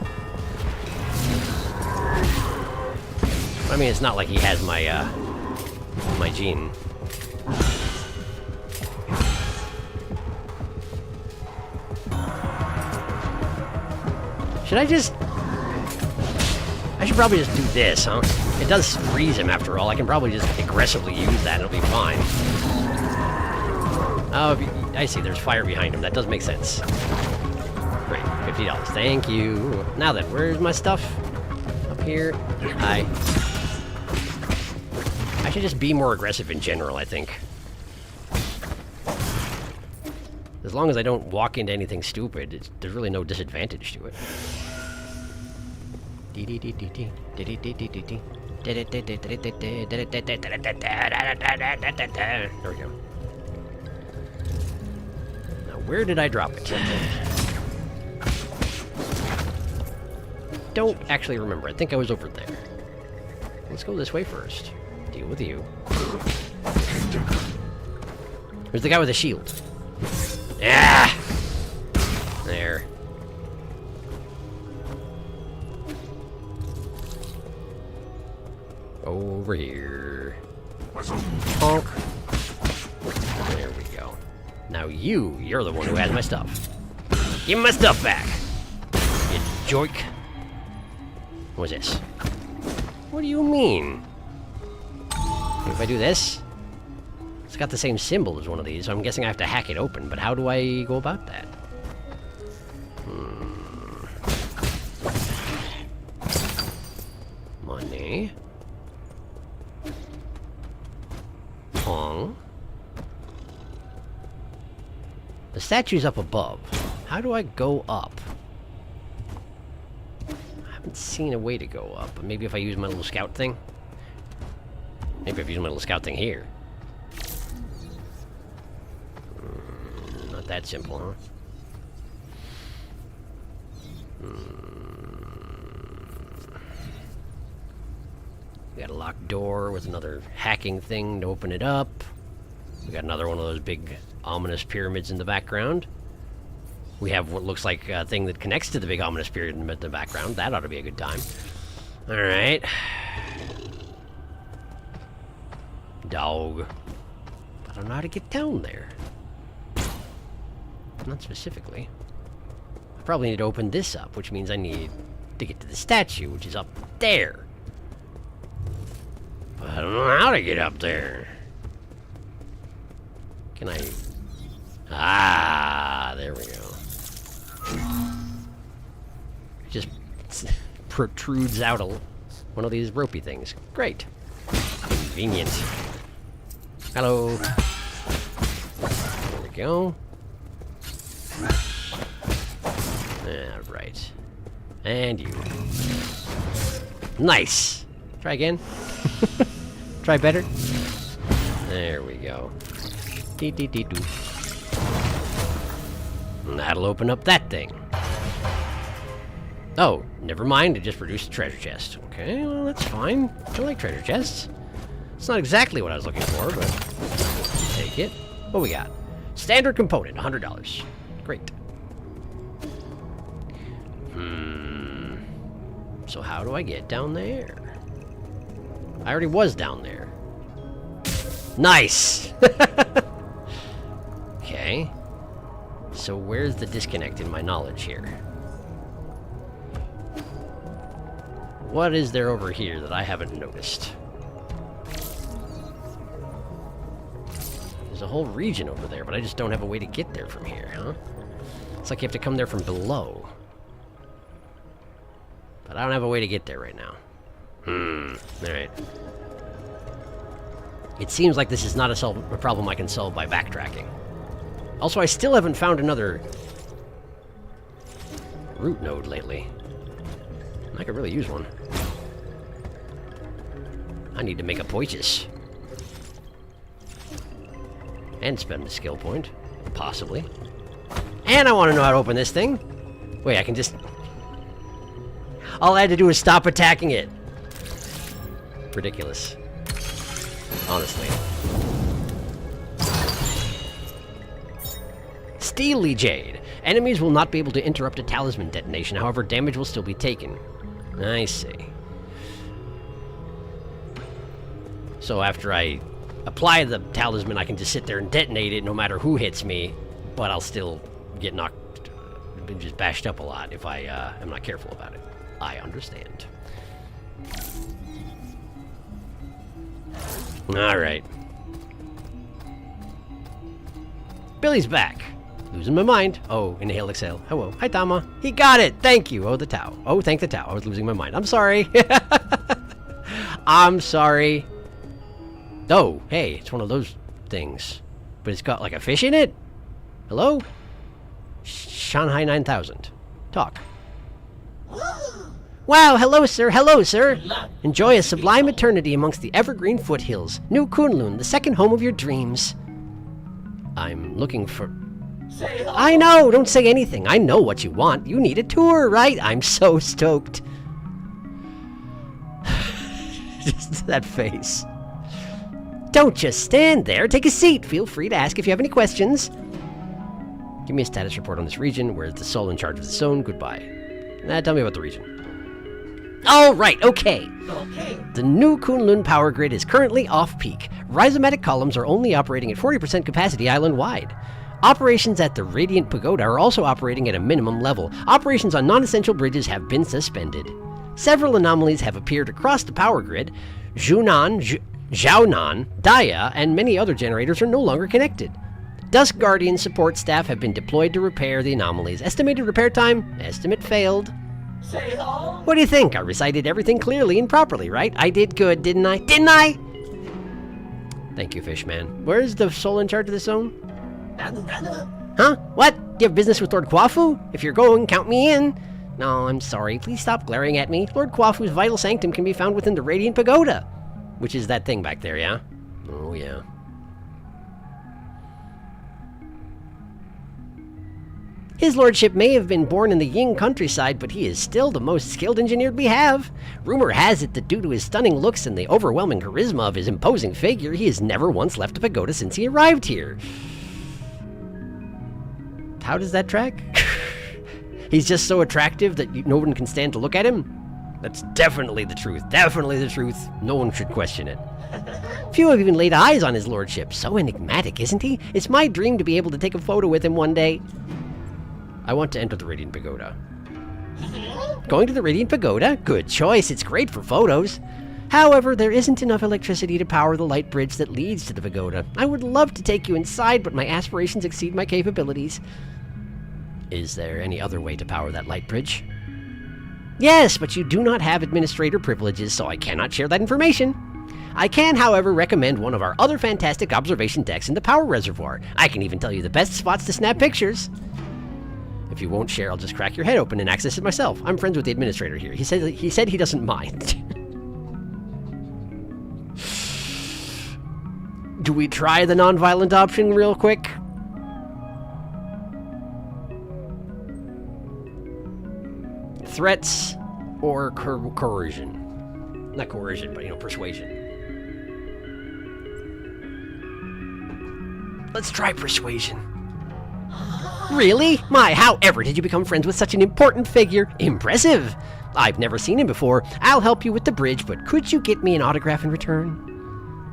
I mean, it's not like he has my, my gene. Should I just... I should probably just do this, huh? It does freeze him after all. I can probably just aggressively use that and it'll be fine. Oh, I see. There's fire behind him. That does make sense. Great. $50. Thank you. Now then, where's my stuff? Up here. Hi. I should just be more aggressive in general, I think. As long as I don't walk into anything stupid, there's really no disadvantage to it. There we go. Now, where did I drop it? Don't actually remember. I think I was over there. Let's go this way first. Deal with you. There's the guy with the shield. Yeah! There. Over here. Honk. There we go. Now you're the one who has my stuff. Give me my stuff back! You joik. What's this? What do you mean? If I do this? It's got the same symbol as one of these, so I'm guessing I have to hack it open, but how do I go about that? Okay. Pong. The statue's up above. How do I go up? I haven't seen a way to go up. But maybe if I use my little scout thing? Maybe if I use my little scout thing here. Not that simple, huh? We got a locked door with another hacking thing to open it up. We got another one of those big ominous pyramids in the background. We have what looks like a thing that connects to the big ominous pyramid in the background. That ought to be a good time. Alright. Dog. I don't know how to get down there. Not specifically. I probably need to open this up, which means I need to get to the statue, which is up there. But I don't know how to get up there. Can I... Ah, there we go. It just protrudes out one of these ropey things. Great. Convenient. Hello. There we go. Alright. And you. Nice! Try again. Try better. There we go. Dee-dee-dee-doo. And that'll open up that thing. Oh, never mind. It just produced a treasure chest. Okay, well, that's fine. I like treasure chests. It's not exactly what I was looking for, but take it. What we got? Standard component, $100. Great. So how do I get down there? I already was down there. Nice! Okay. So where's the disconnect in my knowledge here? What is there over here that I haven't noticed? There's a whole region over there, but I just don't have a way to get there from here, huh? It's like you have to come there from below. But I don't have a way to get there right now. Alright. It seems like this is not a problem I can solve by backtracking. Also, I still haven't found another root node lately. I could really use one. I need to make a purchase. And spend a skill point. Possibly. And I want to know how to open this thing. Wait, I can just... All I had to do is stop attacking it. Ridiculous. Honestly. Steely Jade. Enemies will not be able to interrupt a talisman detonation, however, damage will still be taken. I see. So after I apply the talisman, I can just sit there and detonate it no matter who hits me, but I'll still get knocked, just bashed up a lot if I am not careful about it. I understand. Alright. Billy's back. Losing my mind. Oh, inhale, exhale. Hello. Hi, Tama. He got it. Thank you. Oh, the Tao. Oh, thank the Tao. I was losing my mind. I'm sorry. I'm sorry. Oh, hey, it's one of those things. But it's got like a fish in it? Hello? Shanghai 9000. Talk. Wow, hello, sir. Hello, sir. Enjoy a sublime eternity amongst the evergreen foothills. New Kunlun, the second home of your dreams. I'm looking for... I know! Don't say anything. I know what you want. You need a tour, right? I'm so stoked. Just that face. Don't just stand there. Take a seat. Feel free to ask if you have any questions. Give me a status report on this region. Where's the soul in charge of the zone? Goodbye. Tell me about the region. All right, okay. The new Kunlun power grid is currently off-peak. Rhizomatic columns are only operating at 40% capacity island-wide. Operations at the Radiant Pagoda are also operating at a minimum level. Operations on non-essential bridges have been suspended. Several anomalies have appeared across the power grid. Zhunan, Zhaonan, Daya, and many other generators are no longer connected. Dusk Guardian support staff have been deployed to repair the anomalies. Estimated repair time? Estimate failed. What do you think? I recited everything clearly and properly, right? I did good, didn't I? Didn't I? Thank you, Fishman. Where's the soul in charge of the zone? Huh? What? Do you have business with Lord Kwafu? If you're going, count me in. No, I'm sorry. Please stop glaring at me. Lord Kwafu's vital sanctum can be found within the Radiant Pagoda. Which is that thing back there, yeah? Oh, yeah. His lordship may have been born in the Ying countryside, but he is still the most skilled engineer we have. Rumor has it that due to his stunning looks and the overwhelming charisma of his imposing figure, he has never once left a pagoda since he arrived here. How does that track? He's just so attractive that no one can stand to look at him? That's definitely the truth. Definitely the truth. No one should question it. Few have even laid eyes on his lordship. So enigmatic, isn't he? It's my dream to be able to take a photo with him one day. I want to enter the Radiant Pagoda. Going to the Radiant Pagoda? Good choice. It's great for photos. However, there isn't enough electricity to power the light bridge that leads to the pagoda. I would love to take you inside, but my aspirations exceed my capabilities. Is there any other way to power that light bridge? Yes, but you do not have administrator privileges, so I cannot share that information. I can, however, recommend one of our other fantastic observation decks in the power reservoir. I can even tell you the best spots to snap pictures. If you won't share, I'll just crack your head open and access it myself. I'm friends with the administrator here. He said he doesn't mind. Do we try the non-violent option real quick? Threats or coercion? Not coercion, but, persuasion. Let's try persuasion. Really? My, however did you become friends with such an important figure? Impressive! I've never seen him before. I'll help you with the bridge, but could you get me an autograph in return?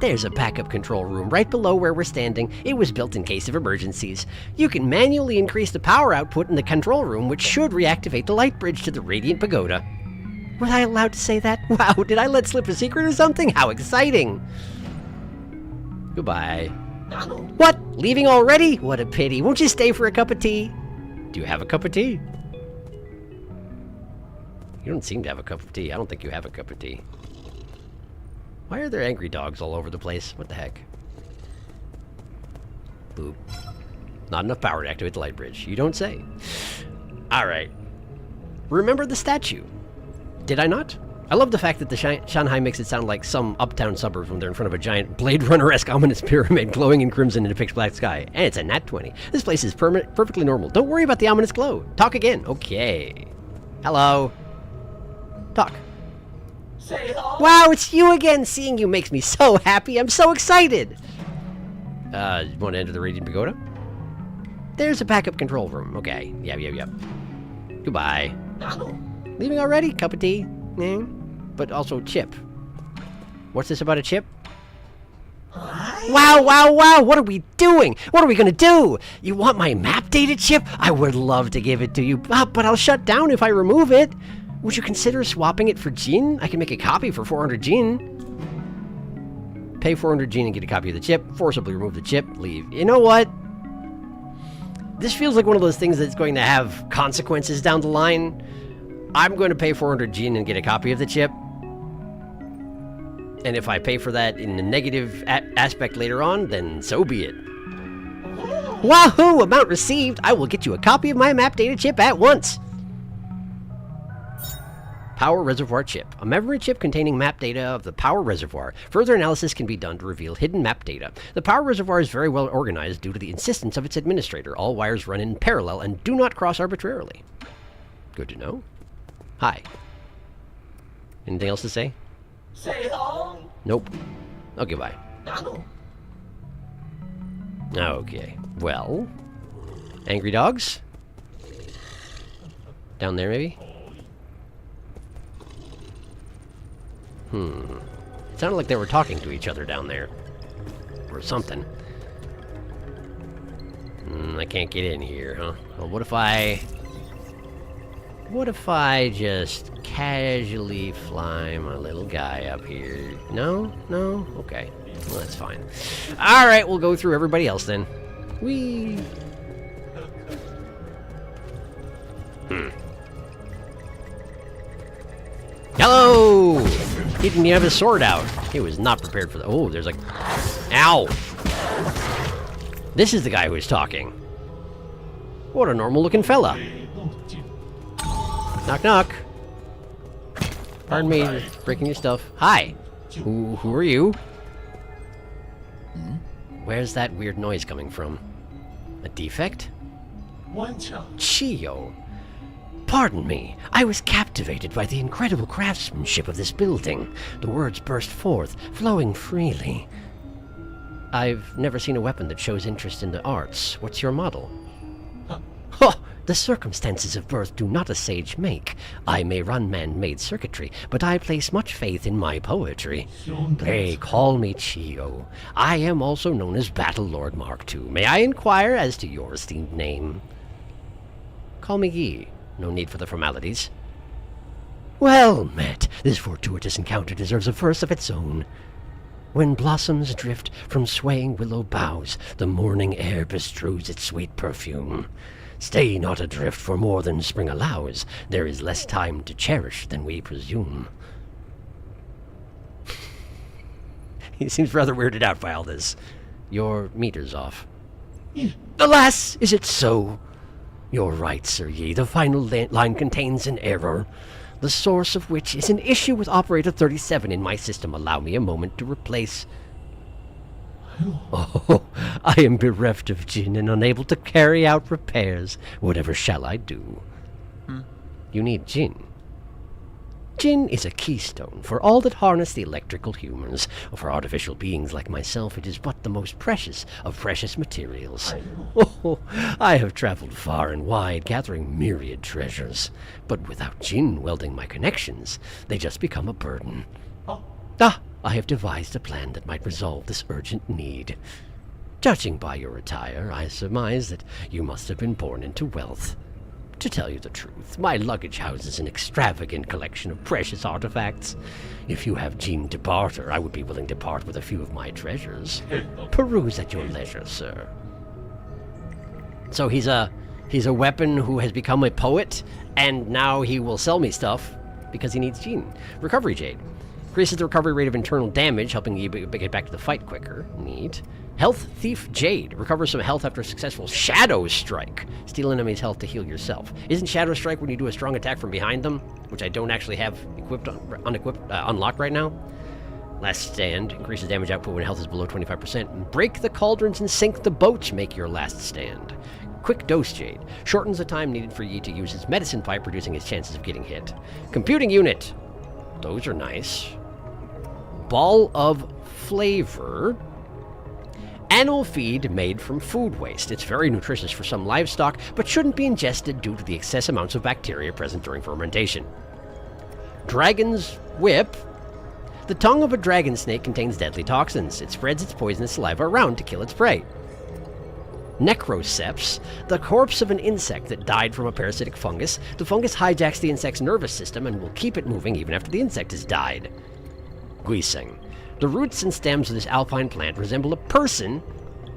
There's a backup control room right below where we're standing. It was built in case of emergencies. You can manually increase the power output in the control room, which should reactivate the light bridge to the Radiant Pagoda. Was I allowed to say that? Wow, did I let slip a secret or something? How exciting! Goodbye. What? Leaving already? What a pity. Won't you stay for a cup of tea? Do you have a cup of tea? You don't seem to have a cup of tea. I don't think you have a cup of tea. Why are there angry dogs all over the place? What the heck? Boop. Not enough power to activate the light bridge. You don't say. Alright. Remember the statue. Did I not? I love the fact that the Shanghai makes it sound like some uptown suburbs when they're in front of a giant Blade Runner-esque ominous pyramid glowing in crimson in a pitch black sky. And it's a nat 20. This place is perfectly normal. Don't worry about the ominous glow. Talk again. Okay. Hello. Talk. Wow, it's you again! Seeing you makes me so happy. I'm so excited! You want to enter the Radiant Pagoda? There's a backup control room. Okay. Yep. Goodbye. Leaving already? Cup of tea? But also chip. What's this about a chip? Wow! What are we doing? What are we gonna do? You want my map data chip? I would love to give it to you, but I'll shut down if I remove it. Would you consider swapping it for Jin? I can make a copy for 400 Jin. Pay 400 Jin and get a copy of the chip. Forcibly remove the chip. Leave. You know what? This feels like one of those things that's going to have consequences down the line. I'm going to pay 400 Jin and get a copy of the chip. And if I pay for that in a negative aspect later on, then so be it. Wahoo! Amount received! I will get you a copy of my map data chip at once! Power Reservoir Chip. A memory chip containing map data of the power reservoir. Further analysis can be done to reveal hidden map data. The power reservoir is very well organized due to the insistence of its administrator. All wires run in parallel and do not cross arbitrarily. Good to know. Hi. Anything else to say? Nope. Okay, bye. Okay. Well. Angry dogs? Down there, maybe? It sounded like they were talking to each other down there. Or something. I can't get in here, huh? Well, what if I just casually fly my little guy up here? No? No? Okay. Well, that's fine. Alright, we'll go through everybody else then. Whee! He didn't even have his sword out. He was not prepared for that. Oh, there's like... Ow! This is the guy who was talking. What a normal-looking fella. Knock, knock. Pardon me, breaking your stuff. Hi. Who are you? Where's that weird noise coming from? A defect? Chio. Pardon me, I was captivated by the incredible craftsmanship of this building. The words burst forth, flowing freely. I've never seen a weapon that shows interest in the arts. What's your model? Huh. The circumstances of birth do not a sage make. I may run man-made circuitry, but I place much faith in my poetry. Pray call me Chio. I am also known as Battle Lord Mark II. May I inquire as to your esteemed name? Call me Yi. No need for the formalities. Well met. This fortuitous encounter deserves a verse of its own. When blossoms drift from swaying willow boughs, the morning air bestrews its sweet perfume. Stay not adrift for more than spring allows. There is less time to cherish than we presume. He seems rather weirded out by all this. Your meter's off. Alas, is it so? You're right, Sir Yi. The final line contains an error, the source of which is an issue with Operator 37 in my system. Allow me a moment to replace... Oh, I am bereft of Jin and unable to carry out repairs. Whatever shall I do? You need Jin. Jin is a keystone for all that harness the electrical humans. For artificial beings like myself, it is but the most precious of precious materials. Oh, I have traveled far and wide, gathering myriad treasures. But without Jin welding my connections, they just become a burden. I have devised a plan that might resolve this urgent need. Judging by your attire, I surmise that you must have been born into wealth. To tell you the truth, my luggage houses an extravagant collection of precious artifacts. If you have Jin to barter, I would be willing to part with a few of my treasures. Peruse at your leisure, sir. So he's a weapon who has become a poet, and now he will sell me stuff because he needs Jin. Recovery Jade. Increases the recovery rate of internal damage, helping you get back to the fight quicker. Neat. Health Thief Jade. Recovers some health after a successful Shadow Strike. Steal enemy's health to heal yourself. Isn't Shadow Strike when you do a strong attack from behind them? Which I don't actually have unlocked right now. Last Stand. Increases damage output when health is below 25%. Break the cauldrons and sink the boats. Make your last stand. Quick Dose Jade. Shortens the time needed for Yi to use his medicine pipe, reducing his chances of getting hit. Computing Unit. Those are nice. Ball of Flavor. Animal feed made from food waste. It's very nutritious for some livestock, but shouldn't be ingested due to the excess amounts of bacteria present during fermentation. Dragon's Whip. The tongue of a dragon snake contains deadly toxins. It spreads its poisonous saliva around to kill its prey. Necroceps. The corpse of an insect that died from a parasitic fungus. The fungus hijacks the insect's nervous system and will keep it moving even after the insect has died. Guiseng. The roots and stems of this alpine plant resemble a person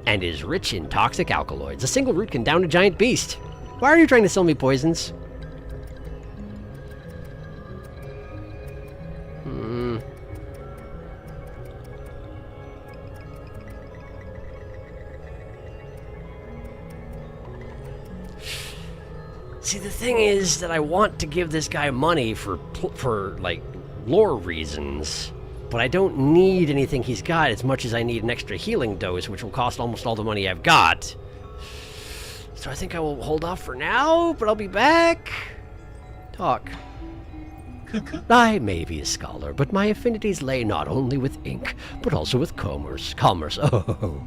and is rich in toxic alkaloids. A single root can down a giant beast. Why are you trying to sell me poisons? See, the thing is that I want to give this guy money for like lore reasons. But I don't need anything he's got as much as I need an extra healing dose, which will cost almost all the money I've got. So I think I will hold off for now, but I'll be back. Talk. I may be a scholar, but my affinities lay not only with ink, but also with commerce. Oh.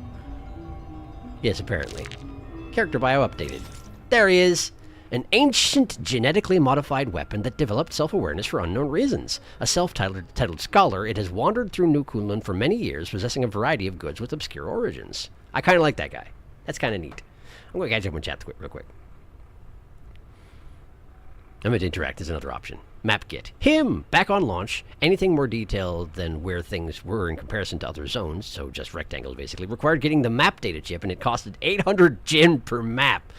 Yes, apparently. Character bio updated. There he is. An ancient, genetically modified weapon that developed self-awareness for unknown reasons. A self-titled scholar, it has wandered through New Kunlun for many years, possessing a variety of goods with obscure origins. I kind of like that guy. That's kind of neat. I'm going to catch up on chat real quick. I'm going to interact as another option. Map Git. Him! Back on launch. Anything more detailed than where things were in comparison to other zones, so just rectangles basically, required getting the map data chip, and it costed 800 Jin per map.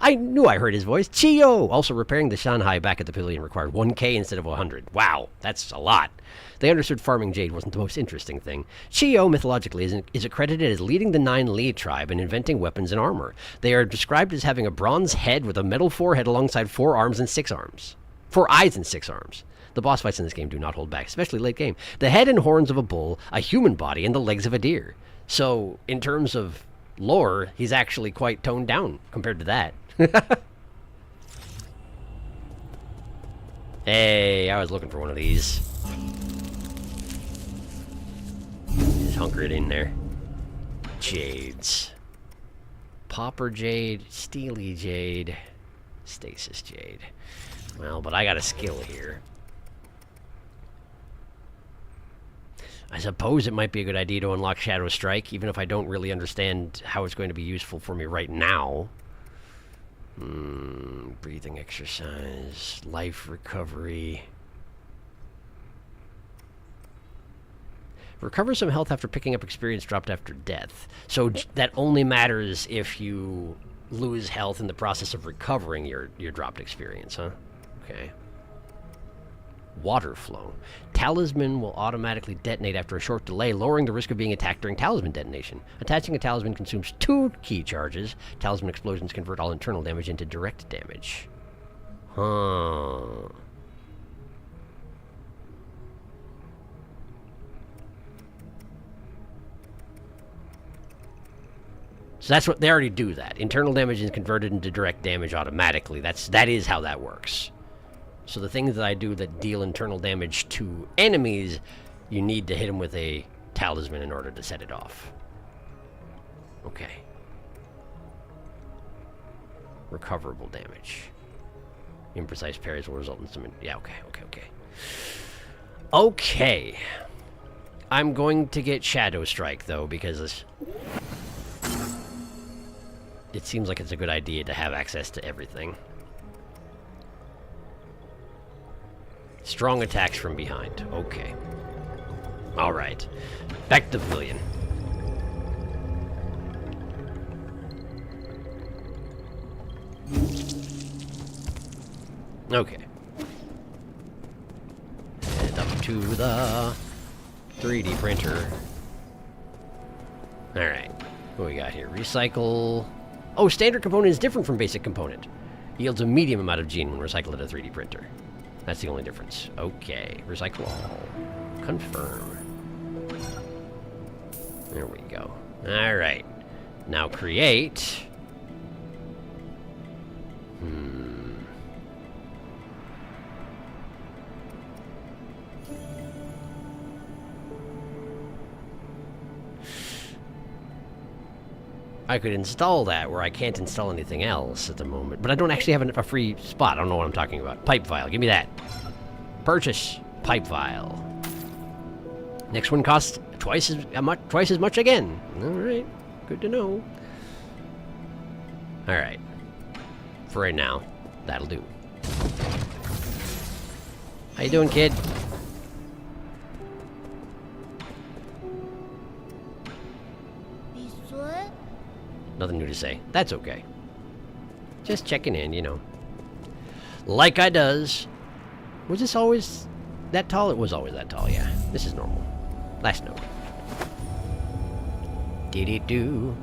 I knew I heard his voice. Chiyo! Also, repairing the Shanghai back at the pavilion required 1K instead of 100. Wow, that's a lot. They understood farming jade wasn't the most interesting thing. Chiyo, mythologically, is accredited as leading the 9 Li tribe and inventing weapons and armor. They are described as having a bronze head with a metal forehead alongside 4 arms and 6 arms. 4 eyes and 6 arms. The boss fights in this game do not hold back, especially late game. The head and horns of a bull, a human body, and the legs of a deer. So, in terms of lore, he's actually quite toned down compared to that. Hey, I was looking for one of these. Just hunker it in there. Jades. Pauper jade, steely jade, stasis jade. Well, but I got a skill here. I suppose it might be a good idea to unlock Shadow Strike, even if I don't really understand how it's going to be useful for me right now. Breathing exercise, life recovery. Recover some health after picking up experience dropped after death. So that only matters if you lose health in the process of recovering your dropped experience, huh? Okay. Water flow. Talisman will automatically detonate after a short delay, lowering the risk of being attacked during talisman detonation. Attaching a talisman consumes 2 key charges. Talisman explosions convert all internal damage into direct damage. Huh. So that's what they already do that. Internal damage is converted into direct damage automatically. That is how that works. So the things that I do that deal internal damage to enemies, you need to hit them with a talisman in order to set it off. Okay. Recoverable damage. Imprecise parries will result in some... Yeah, okay. Okay. I'm going to get Shadow Strike, though, because it seems like it's a good idea to have access to everything. Strong attacks from behind. Okay. Alright. Back to the pavilion. Okay. Head up to the 3D printer. Alright. What we got here? Recycle. Oh, standard component is different from basic component. Yields a medium amount of gene when recycled at a 3D printer. That's the only difference. Okay. Recycle all. Confirm. There we go. Alright. Now create. I could install that where I can't install anything else at the moment. But I don't actually have a free spot. I don't know what I'm talking about. Pipe file. Give me that. Purchase. Pipe file. Next one costs twice as much again. Alright. Good to know. Alright. For right now, that'll do. How you doing, kid? Nothing new to say. That's okay. Just checking in, you know. Like I does. Was this always that tall? It was always that tall, yeah. This is normal. Last note. Dee-dee-doo.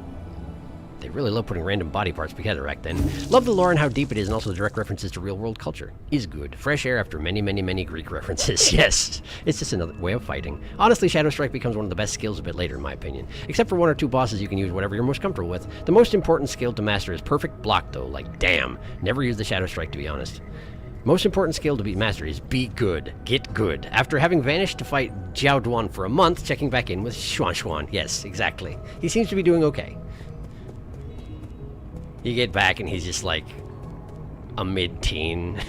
They really love putting random body parts together back then. Love the lore and how deep it is, and also the direct references to real-world culture. Is good. Fresh air after many, many, many Greek references. Yes. It's just another way of fighting. Honestly, Shadow Strike becomes one of the best skills a bit later, in my opinion. Except for 1 or 2 bosses, you can use whatever you're most comfortable with. The most important skill to master is perfect block, though. Like, damn. Never use the Shadow Strike, to be honest. Most important skill to be mastered is be good. Get good. After having vanished to fight Jiao Duan for a month, checking back in with Xuan Xuan. Yes, exactly. He seems to be doing okay. You get back and he's just like a mid-teen.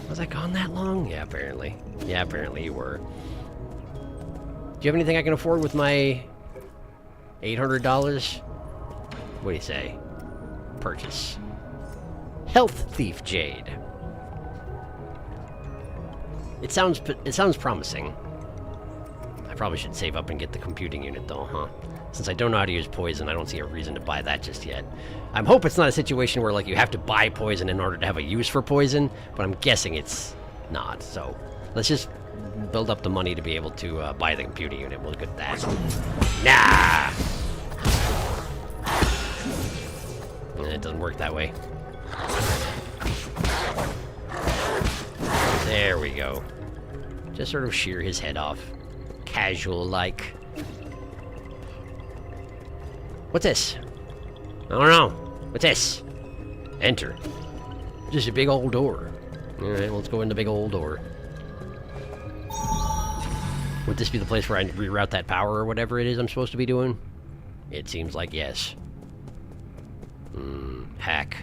Was I gone that long? Yeah, apparently. Yeah, apparently you were. Do you have anything I can afford with my $800? What do you say? Purchase. Health Thief Jade. It sounds promising. I probably should save up and get the computing unit though, huh? Since I don't know how to use poison, I don't see a reason to buy that just yet. I hope it's not a situation where, like, you have to buy poison in order to have a use for poison, but I'm guessing it's not. So, let's just build up the money to be able to buy the computer unit. We'll look at that. Nah! It doesn't work that way. There we go. Just sort of shear his head off. Casual-like. What's this? I don't know. What's this? Enter. Just a big old door. Alright, let's go in the big old door. Would this be the place where I reroute that power or whatever it is I'm supposed to be doing? It seems like yes. Hack.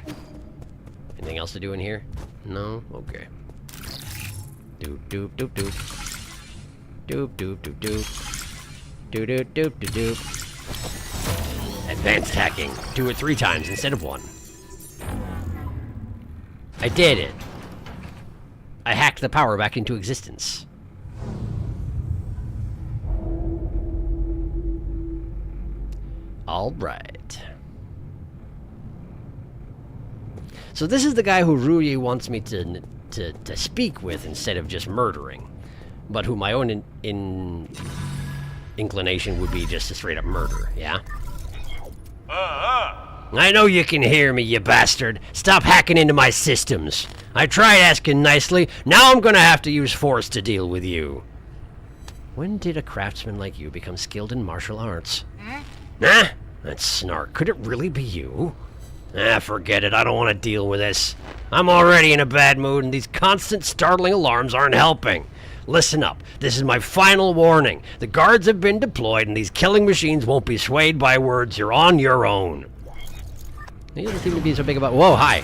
Anything else to do in here? No? Okay. Doop doop doop doop. Doop doop doop doop. Doop doop doop doop doop. Advanced hacking. Do it 3 times instead of 1. I did it. I hacked the power back into existence. All right. So this is the guy who Ruyi wants me to speak with instead of just murdering, but who my own inclination would be just to straight up murder, yeah? I know you can hear me, you bastard. Stop hacking into my systems. I tried asking nicely. Now I'm gonna have to use force to deal with you. When did a craftsman like you become skilled in martial arts? Nah, that snark. Could it really be you? Ah, forget it. I don't want to deal with this. I'm already in a bad mood, and these constant startling alarms aren't helping. Listen up. This is my final warning. The guards have been deployed, and these killing machines won't be swayed by words. You're on your own. He doesn't seem to be so big about... Whoa, hi.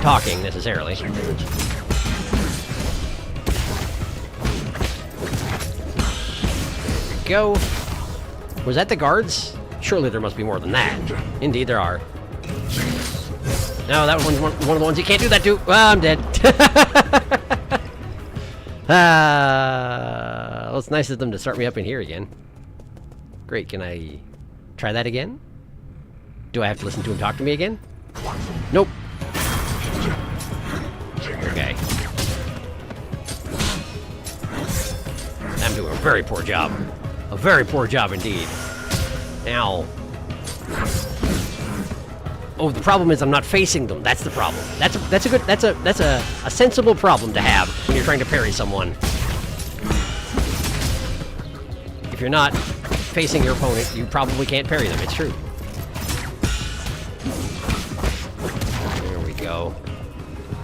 Talking, necessarily. There we go. Was that the guards? Surely there must be more than that. Indeed, there are. No, that one's one of the ones you can't do that to. Well, I'm dead. Well, it's nice of them to start me up in here again. Great, can I try that again? Do I have to listen to him talk to me again? Nope. Okay. I'm doing a very poor job. A very poor job indeed. Ow. Oh, the problem is I'm not facing them. That's the problem. That's a sensible problem to have when you're trying to parry someone. If you're not facing your opponent, you probably can't parry them. It's true. There we go.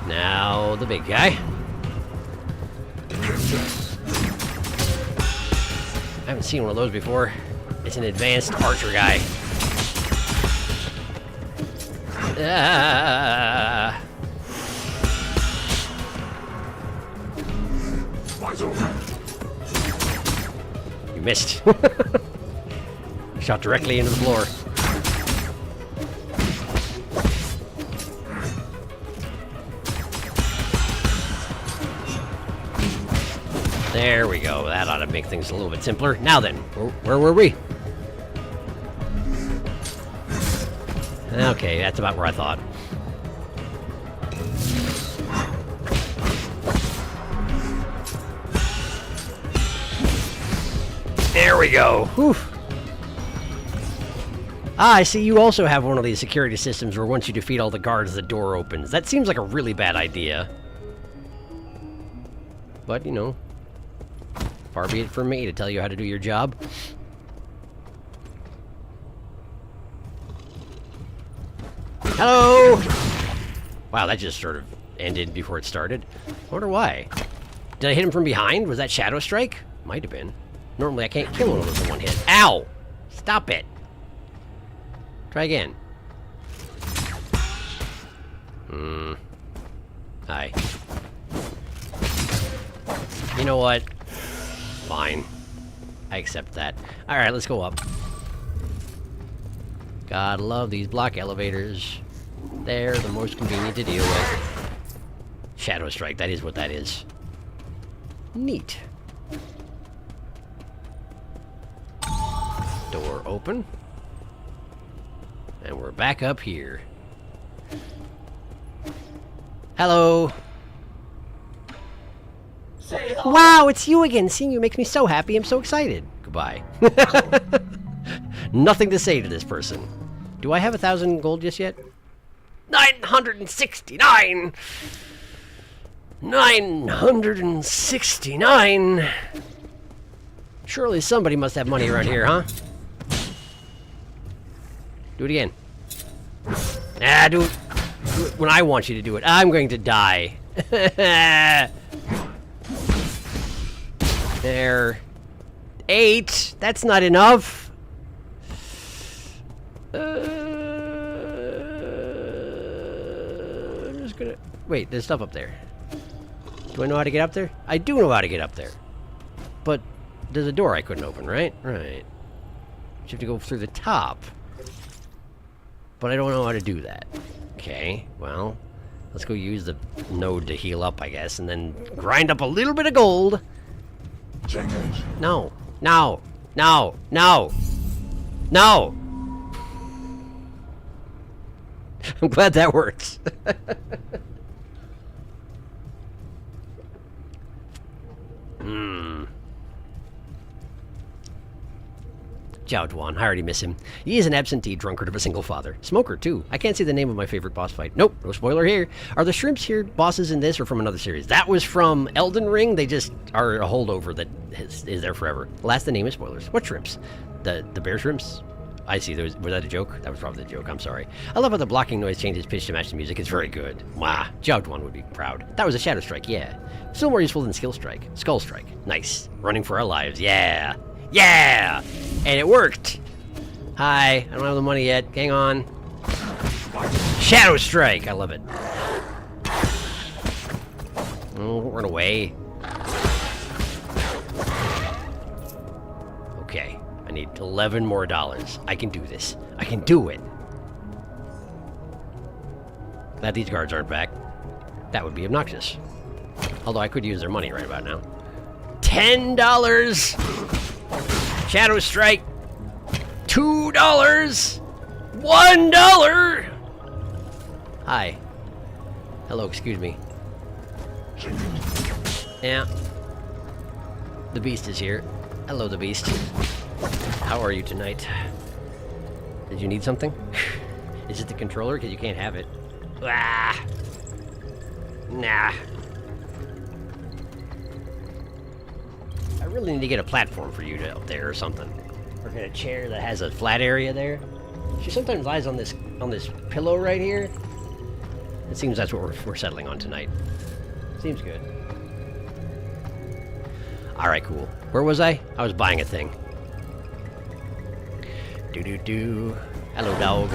Now the big guy. I haven't seen one of those before. It's an advanced archer guy. Ah. You missed. Shot directly into the floor. There we go. That ought to make things a little bit simpler. Now then, where were we? Okay, that's about where I thought. There we go. Whew. Ah, I see you also have one of these security systems where once you defeat all the guards, the door opens. That seems like a really bad idea. But, you know, far be it from me to tell you how to do your job. Hello! Wow, that just sort of ended before it started. I wonder why. Did I hit him from behind? Was that Shadow Strike? Might have been. Normally I can't kill one of those in one hit. Ow! Stop it! Try again. Hi. You know what? Fine. I accept that. Alright, let's go up. Gotta love these block elevators. They're the most convenient to deal with. Shadow Strike, that is what that is. Neat. door open. And we're back up here. Hello. Wow, it's you again. Seeing you makes me so happy. I'm so excited. Goodbye. Nothing to say to this person. Do I have 1,000 gold just yet? 969! 969! Surely somebody must have money around here, huh? Do it again. Ah, do it when I want you to do it. I'm going to die. There. 8. That's not enough. I'm just gonna... Wait, there's stuff up there. Do I know how to get up there? I do know how to get up there. But there's a door I couldn't open, right? Right. You have to go through the top. But I don't know how to do that. Okay, well, let's go use the node to heal up, I guess, and then grind up a little bit of gold. No. No. No. No. No. I'm glad that works. Jiao Duan, I already miss him. He is an absentee drunkard of a single father. Smoker, too. I can't say the name of my favorite boss fight. Nope, no spoiler here. Are the shrimps here bosses in this or from another series? That was from Elden Ring. They just are a holdover that is there forever. Last, the name is spoilers. What shrimps? The bear shrimps? I see. Was that a joke? That was probably the joke. I'm sorry. I love how the blocking noise changes pitch to match the music. It's very good. Wow. Jiao Duan would be proud. That was a Shadow Strike, yeah. Still more useful than Skill Strike. Skull Strike. Nice. Running for our lives. Yeah. Yeah! And it worked! Hi, I don't have the money yet. Hang on. Shadow Strike! I love it. Oh, run away. Okay, I need $11 more. I can do this. I can do it. Glad these guards aren't back. That would be obnoxious. Although I could use their money right about now. $10! Shadow Strike. $2. $1. Hi. Hello, excuse me. Yeah. The Beast is here. Hello, the Beast. How are you tonight? Did you need something? Is it the controller? Because you can't have it. Ah. Nah. I really need to get a platform for you to up there or something. Or get a chair that has a flat area there. She sometimes lies on this pillow right here. It seems that's what we're settling on tonight. Seems good. Alright, cool. Where was I? I was buying a thing. Do-do-do. Hello, dog.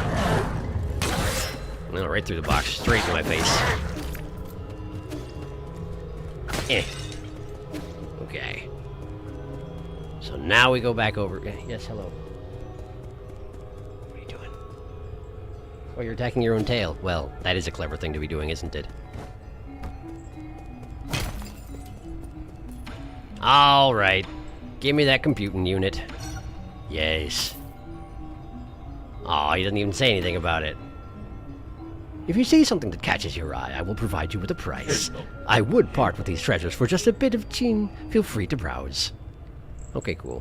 Well, right through the box. Straight to my face. Eh. Okay. So now we go back over. Yes, hello. What are you doing? Oh, you're attacking your own tail. Well, that is a clever thing to be doing, isn't it? Alright. Give me that computing unit. Yes. Aw, he doesn't even say anything about it. If you see something that catches your eye, I will provide you with a price. I would part with these treasures for just a bit of chin. Feel free to browse. Okay, cool.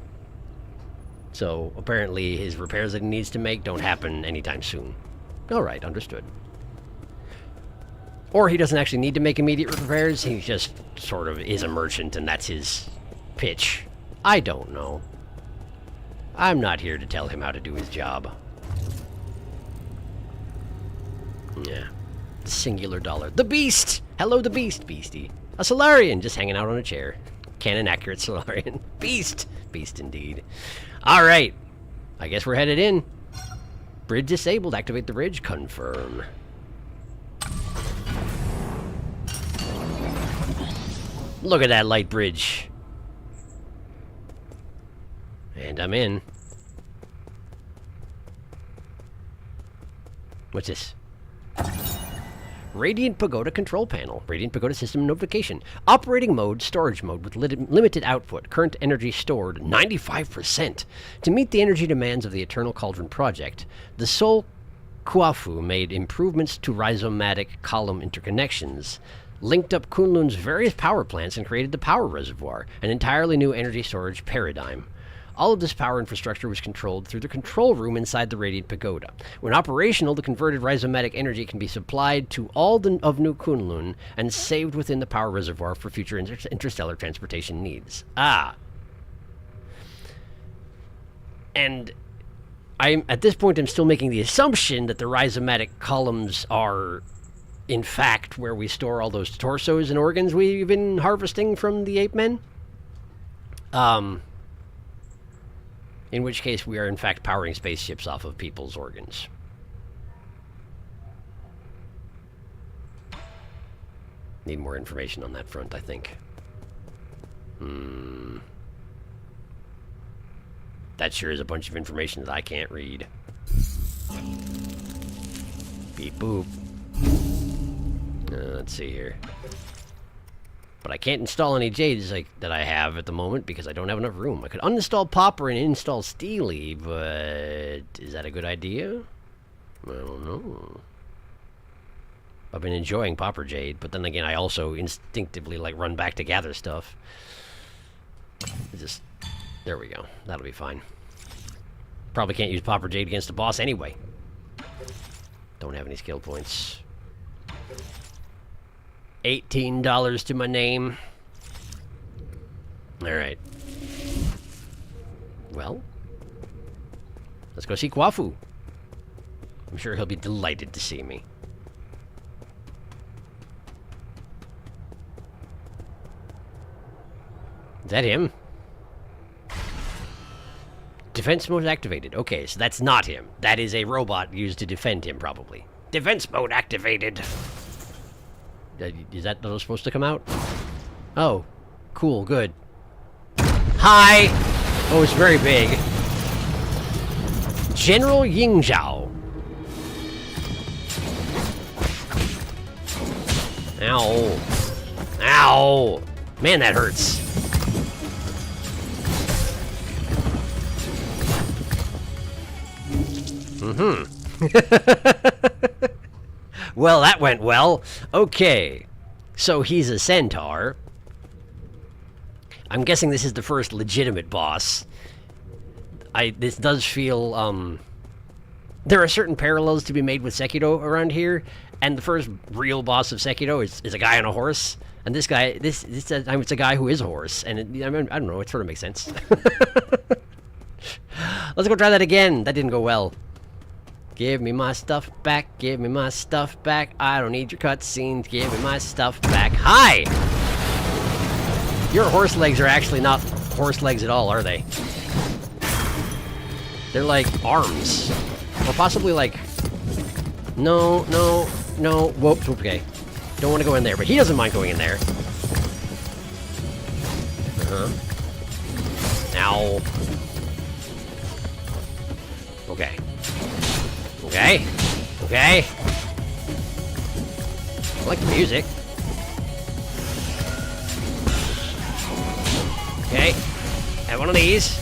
So, apparently his repairs that he needs to make don't happen anytime soon. Alright, understood. Or he doesn't actually need to make immediate repairs, he just sort of is a merchant and that's his pitch. I don't know. I'm not here to tell him how to do his job. Yeah. Singular dollar. The Beast! Hello, the Beast, Beastie. A Solarian just hanging out on a chair. Canon-accurate Solarian. Beast! Beast indeed. Alright. I guess we're headed in. Bridge disabled. Activate the bridge. Confirm. Look at that light bridge. And I'm in. What's this? Radiant Pagoda control panel. Radiant Pagoda system notification. Operating mode, storage mode with limited output. Current energy stored 95%. To meet the energy demands of the Eternal Cauldron project, the Sol Kuafu made improvements to rhizomatic column interconnections, linked up Kunlun's various power plants, and created the power reservoir, an entirely new energy storage paradigm. All of this power infrastructure was controlled through the control room inside the Radiant Pagoda. When operational, the converted rhizomatic energy can be supplied to all of New Kunlun and saved within the power reservoir for future interstellar transportation needs. Ah. And at this point, I'm still making the assumption that the rhizomatic columns are, in fact, where we store all those torsos and organs we've been harvesting from the ape men. In which case, we are in fact powering spaceships off of people's organs. Need more information on that front, I think. That sure is a bunch of information that I can't read. Beep boop. Let's see here. But I can't install any Jades that I have at the moment because I don't have enough room. I could uninstall Popper and install Steely, but is that a good idea? I don't know. I've been enjoying Popper Jade, but then again, I also instinctively run back to gather stuff. There we go. That'll be fine. Probably can't use Popper Jade against the boss anyway. Don't have any skill points. $18 to my name. Alright. Well, let's go see Kwafu. I'm sure he'll be delighted to see me. Is that him? Defense mode activated. Okay, so that's not him. That is a robot used to defend him, probably. Defense mode activated. Is that supposed to come out? Oh, cool, good. Hi! Oh, it's very big. General Yingzhao. Ow. Ow! Man, that hurts. Well, that went well. Okay. So he's a centaur. I'm guessing this is the first legitimate boss. This does feel, there are certain parallels to be made with Sekiro around here, and the first real boss of Sekiro is a guy on a horse, and this guy, it's a guy who is a horse, and I don't know, it sort of makes sense. Let's go try that again. That didn't go well. Give me my stuff back, give me my stuff back. I don't need your cutscenes, give me my stuff back. Hi! Your horse legs are actually not horse legs at all, are they? They're like arms. Or possibly like... No. Whoops, okay. Don't want to go in there, but he doesn't mind going in there. Ow. Okay. Okay. I like the music. Okay. Have one of these.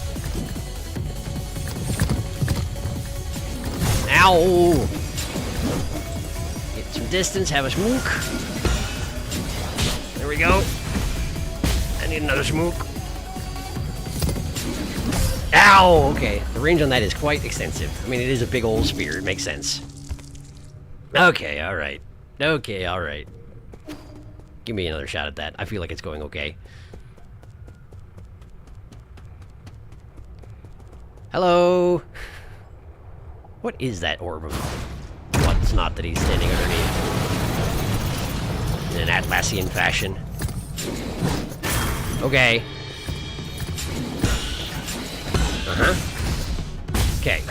Ow! Get some distance, have a smoke. There we go. I need another smoke. Ow! Okay, the range on that is quite extensive. I mean, it is a big old spear. It makes sense. Okay, alright. Okay, alright. Give me another shot at that. I feel like it's going okay. Hello? What is that orb of what's not that he's standing underneath? In an Atlassian fashion. Okay. Okay.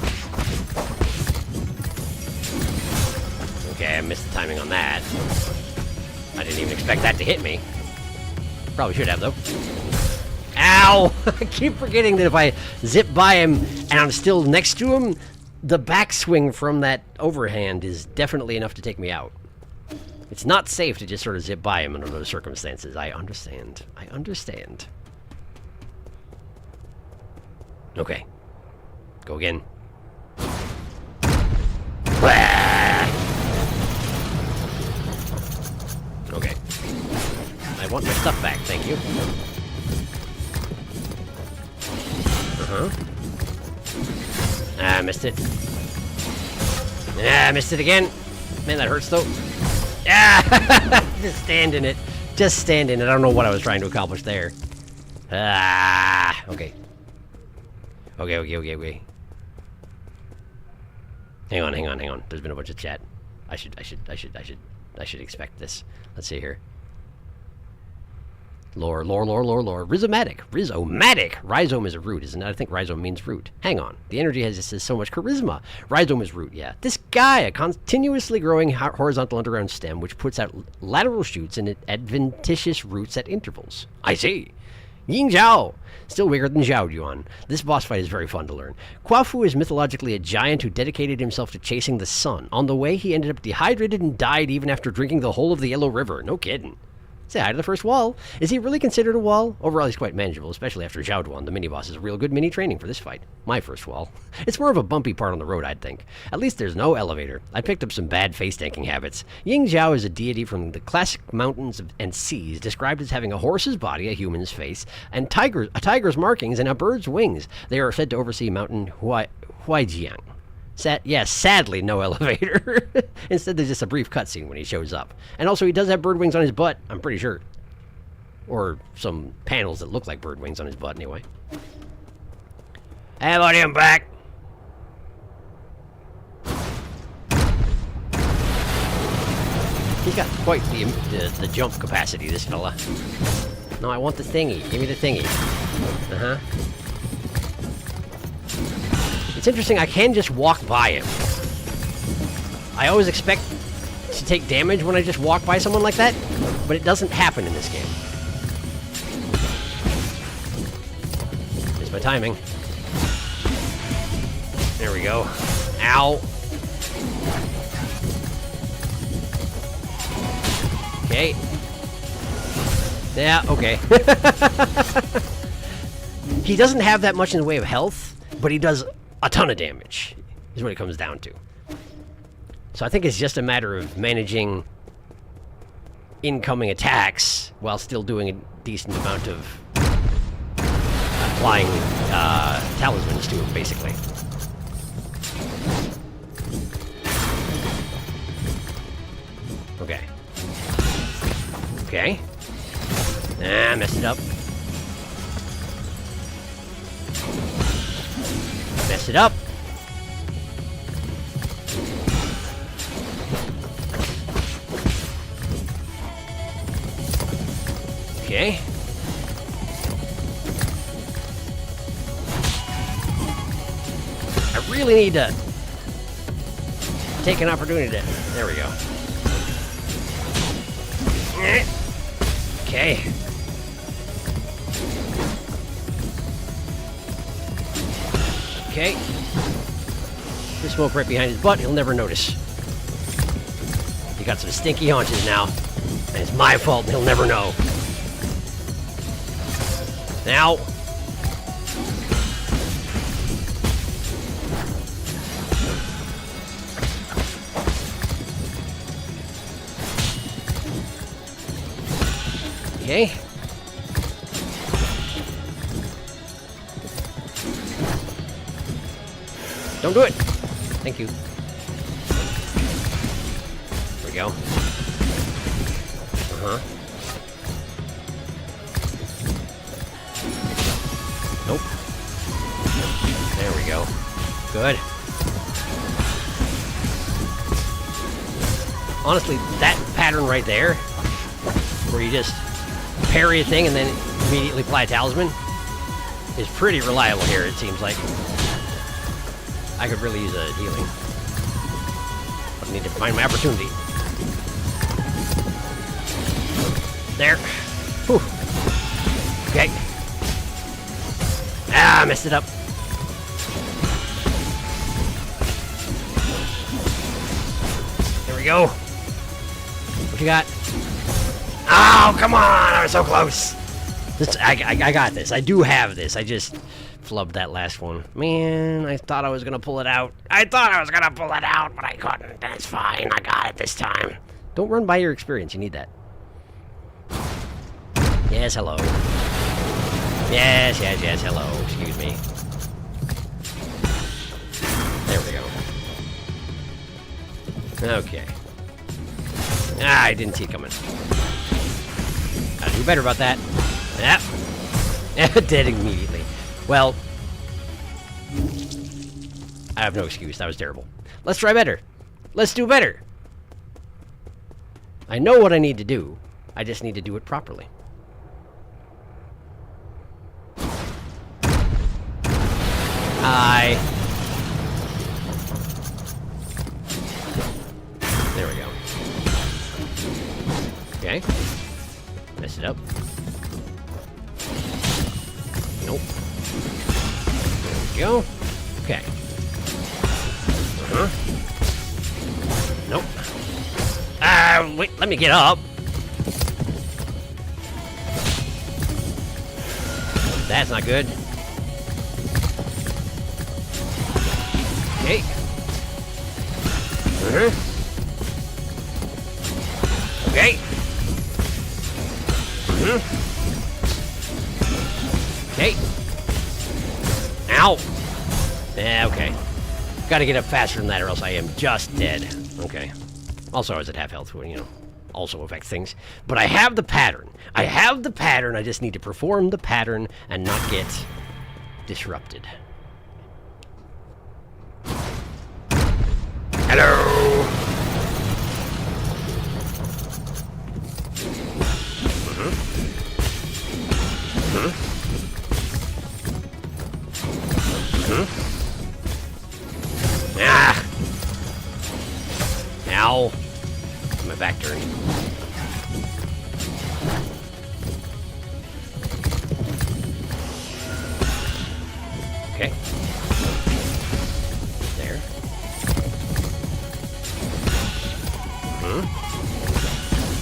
Okay, I missed the timing on that. I didn't even expect that to hit me. Probably should have, though. Ow! I keep forgetting that if I zip by him and I'm still next to him, the backswing from that overhand is definitely enough to take me out. It's not safe to just sort of zip by him under those circumstances. I understand. I understand. Okay. Go again. Okay. I want my stuff back, thank you. Ah, missed it. Ah, missed it again. Man, that hurts though. Ah! Just stand in it. Just stand in it. I don't know what I was trying to accomplish there. Ah! Okay. Okay. Hang on. There's been a bunch of chat. I should expect this. Let's see here. Lore. Rhizomatic. Rhizome is a root, isn't it? I think rhizome means root. Hang on. The energy has so much charisma. Rhizome is root, yeah. This guy, a continuously growing horizontal underground stem which puts out lateral shoots and adventitious roots at intervals. I see. Ying Zhao. Still bigger than Zhao Yuan. This boss fight is very fun to learn. Quafu is mythologically a giant who dedicated himself to chasing the sun. On the way, he ended up dehydrated and died even after drinking the whole of the Yellow River. No kidding. Say hi to the first wall. Is he really considered a wall? Overall, he's quite manageable, especially after Zhao Duan. The mini-boss is a real good mini training for this fight. My first wall. It's more of a bumpy part on the road, I'd think. At least there's no elevator. I picked up some bad face-tanking habits. Ying Zhao is a deity from the classic mountains and seas, described as having a horse's body, a human's face, and a tiger's markings, and a bird's wings. They are said to oversee Mountain Huaijiang. Sadly, no elevator. Instead, there's just a brief cutscene when he shows up. And also, he does have bird wings on his butt, I'm pretty sure. Or some panels that look like bird wings on his butt, anyway. How about him back? He's got quite the jump capacity, this fella. No, I want the thingy. Give me the thingy. Uh-huh. It's interesting, I can just walk by him. I always expect to take damage when I just walk by someone like that, but it doesn't happen in this game. Here's my timing. There we go. Ow. Okay. Yeah, okay. He doesn't have that much in the way of health, but he does a ton of damage, is what it comes down to. So I think it's just a matter of managing incoming attacks while still doing a decent amount of applying talismans to him, basically. Okay. Okay. Ah, messed it up. Mess it up. Okay. I really need to take an opportunity to... There we go. Okay. Okay. There's smoke right behind his butt. He'll never notice. He got some stinky haunches now. And it's my fault and he'll never know. Now. Okay. Don't do it! Thank you. There we go. Uh-huh. Nope. There we go. Good. Honestly, that pattern right there, where you just parry a thing and then immediately apply a talisman, is pretty reliable here, it seems like. I could really use a healing. But I need to find my opportunity. There. Whew. Okay. Ah, I messed it up. There we go. What you got? Oh, come on! I was so close! I got this. I do have this. I just flubbed that last one. Man, I thought I was gonna pull it out. I thought I was gonna pull it out, but I couldn't. That's fine. I got it this time. Don't run by your experience. You need that. Yes, hello. Yes, hello. Excuse me. There we go. Okay. Ah, I didn't see it coming. Gotta do better about that. Yep. Dead immediately. Well, I have no excuse. That was terrible. Let's try better. Let's do better. I know what I need to do. I just need to do it properly. There we go. Okay. Mess it up. Nope. There we go. Okay. Nope. Wait, let me get up. That's not good. Okay. Okay. Okay. Ow. Yeah, okay. Gotta get up faster than that or else I am just dead. Okay. Also, I was at half health, you know, also affects things. But I have the pattern. I have the pattern. I just need to perform the pattern and not get disrupted. Hello. Ah! Ow! My back turned. Okay. There.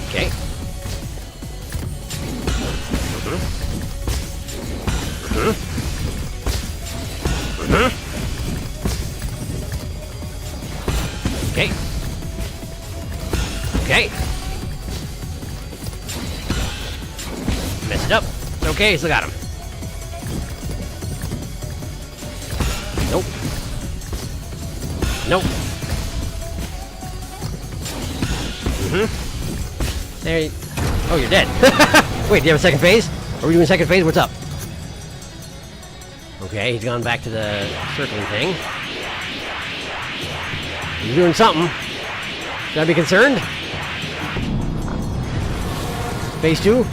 Okay. Okay. Okay. Messed it up. It's okay, still got him. Nope. Nope. There you... Oh, you're dead. Wait, do you have a second phase? Are we doing second phase? What's up? Okay, he's gone back to the circling thing. He's doing something. Should I be concerned? Phase 2?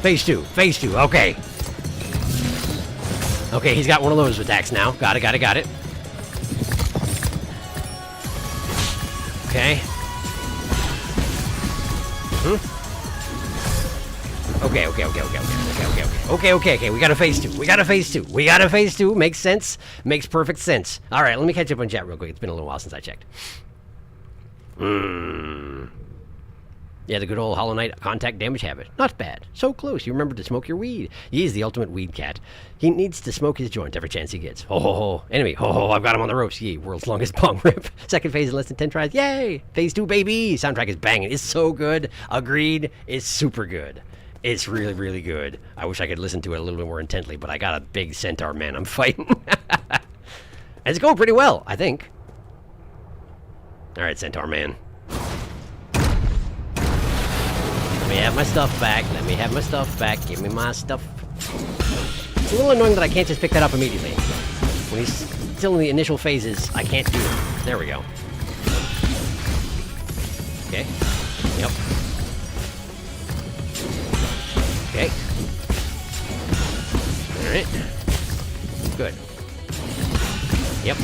Phase 2. Phase 2. Okay. Okay, he's got one of those attacks now. Got it. Okay. Okay. We got a phase 2. Makes sense. Makes perfect sense. All right, let me catch up on chat real quick. It's been a little while since I checked. Yeah, the good old Hollow Knight contact damage habit. Not bad. So close. You remember to smoke your weed. He is the ultimate weed cat. He needs to smoke his joint every chance he gets. Ho ho ho. Enemy. Ho ho. I've got him on the ropes. Yee. World's longest bong rip. Second phase in less than 10 tries. Yay. Phase 2, baby. Soundtrack is banging. It's so good. Agreed. It's super good. It's really, really good. I wish I could listen to it a little bit more intently, but I got a big centaur man I'm fighting. It's going pretty well, I think. All right, centaur man. Let me have my stuff back. Give me my stuff. It's a little annoying that I can't just pick that up immediately. When he's still in the initial phases, I can't do it. There we go. Okay. Yep. Okay. Alright. Good. Yep.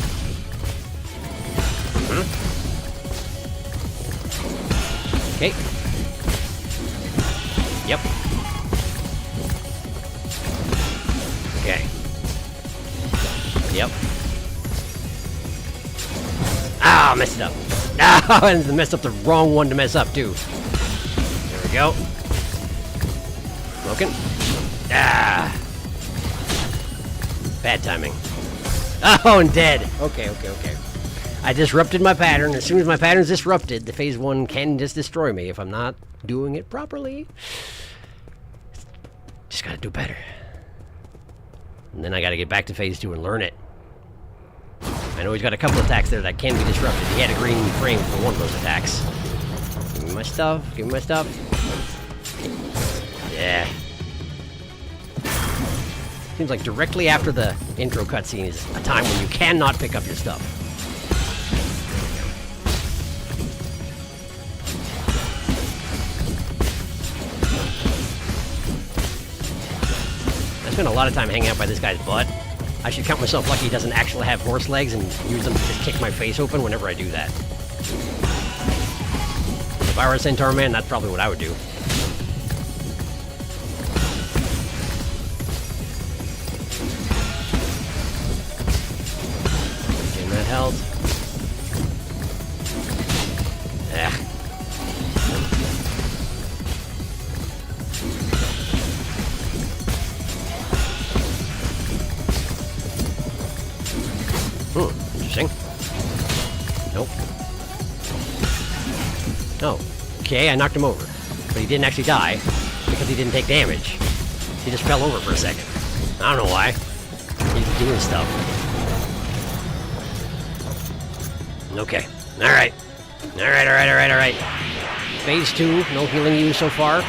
Okay. Yep. Okay. Yep. Ah, messed it up. Ah, and messed up the wrong one to mess up, too. go. Smoking. Ah! Bad timing. Oh, and dead. Okay. I disrupted my pattern. As soon as my pattern's disrupted, the phase 1 can just destroy me if I'm not doing it properly. Just gotta do better. And then I gotta get back to phase 2 and learn it. I know he's got a couple attacks there that can be disrupted. He had a green frame for one of those attacks. Give me my stuff. Give me my stuff. Yeah. Seems like directly after the intro cutscene is a time when you cannot pick up your stuff. I spent a lot of time hanging out by this guy's butt. I should count myself lucky he doesn't actually have horse legs and use them to just kick my face open whenever I do that. If I were a Centaur Man, that's probably what I would do. Getting that health. Yeah. Interesting. Nope. Oh, okay, I knocked him over. But he didn't actually die, because he didn't take damage. He just fell over for a second. I don't know why. He's doing stuff. Okay. Alright. Alright. Phase 2, no healing used so far.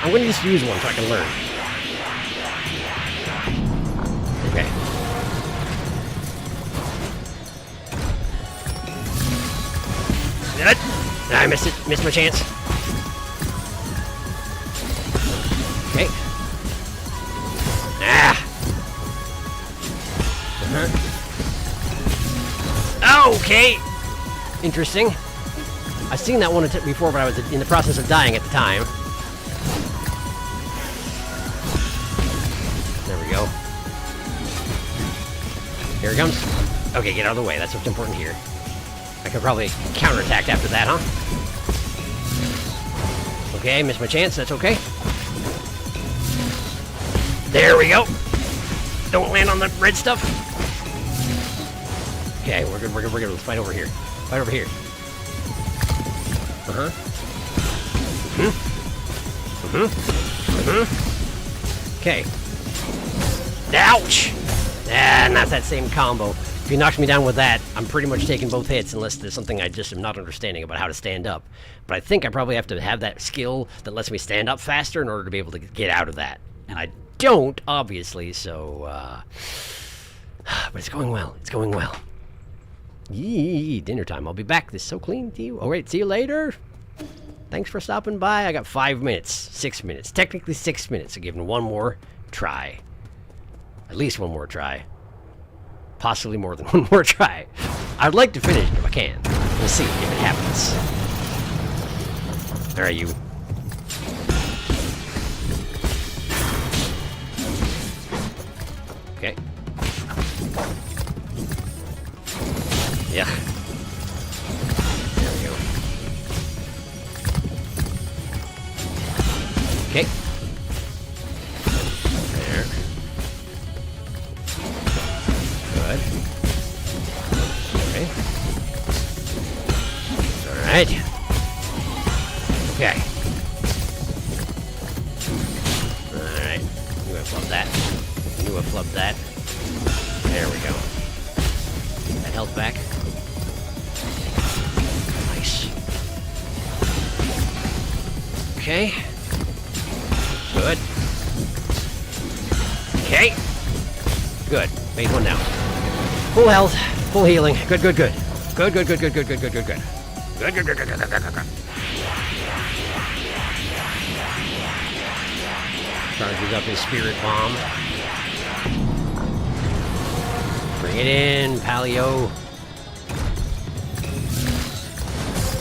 I'm going to just use one so I can learn. Okay. Good. I missed it. Missed my chance. Okay. Ah. Okay. Interesting. I've seen that one before, but I was in the process of dying at the time. There we go. Here it comes. Okay, get out of the way. That's what's important here. I could probably counterattack after that, huh? Okay, missed my chance. That's okay. There we go. Don't land on the red stuff. Okay, we're good. Let's fight over here. Fight over here. Okay. Ouch! Ah, not that same combo. If he knocks me down with that, I'm pretty much taking both hits unless there's something I just am not understanding about how to stand up. But I think I probably have to have that skill that lets me stand up faster in order to be able to get out of that. And I don't, obviously, so, but it's going well. It's going well. Yee, dinner time. I'll be back. This is so clean to you. All right, see you later. Thanks for stopping by. I got 5 minutes. 6 minutes. Technically 6 minutes. So giving one more try. At least one more try. Possibly more than one more try. I'd like to finish it if I can. We'll see if it happens. Alright, you. Okay. Yeah. There we go. Okay. There. Good. Okay. Alright. Okay. Alright. Knew I flubbed that. Knew I flubbed that. There we go. That health back. Nice. Okay. Good. Okay. Good. Made one down. Full health. Full healing. Good. Good. Charges up his spirit bomb. Bring it in, Paleo.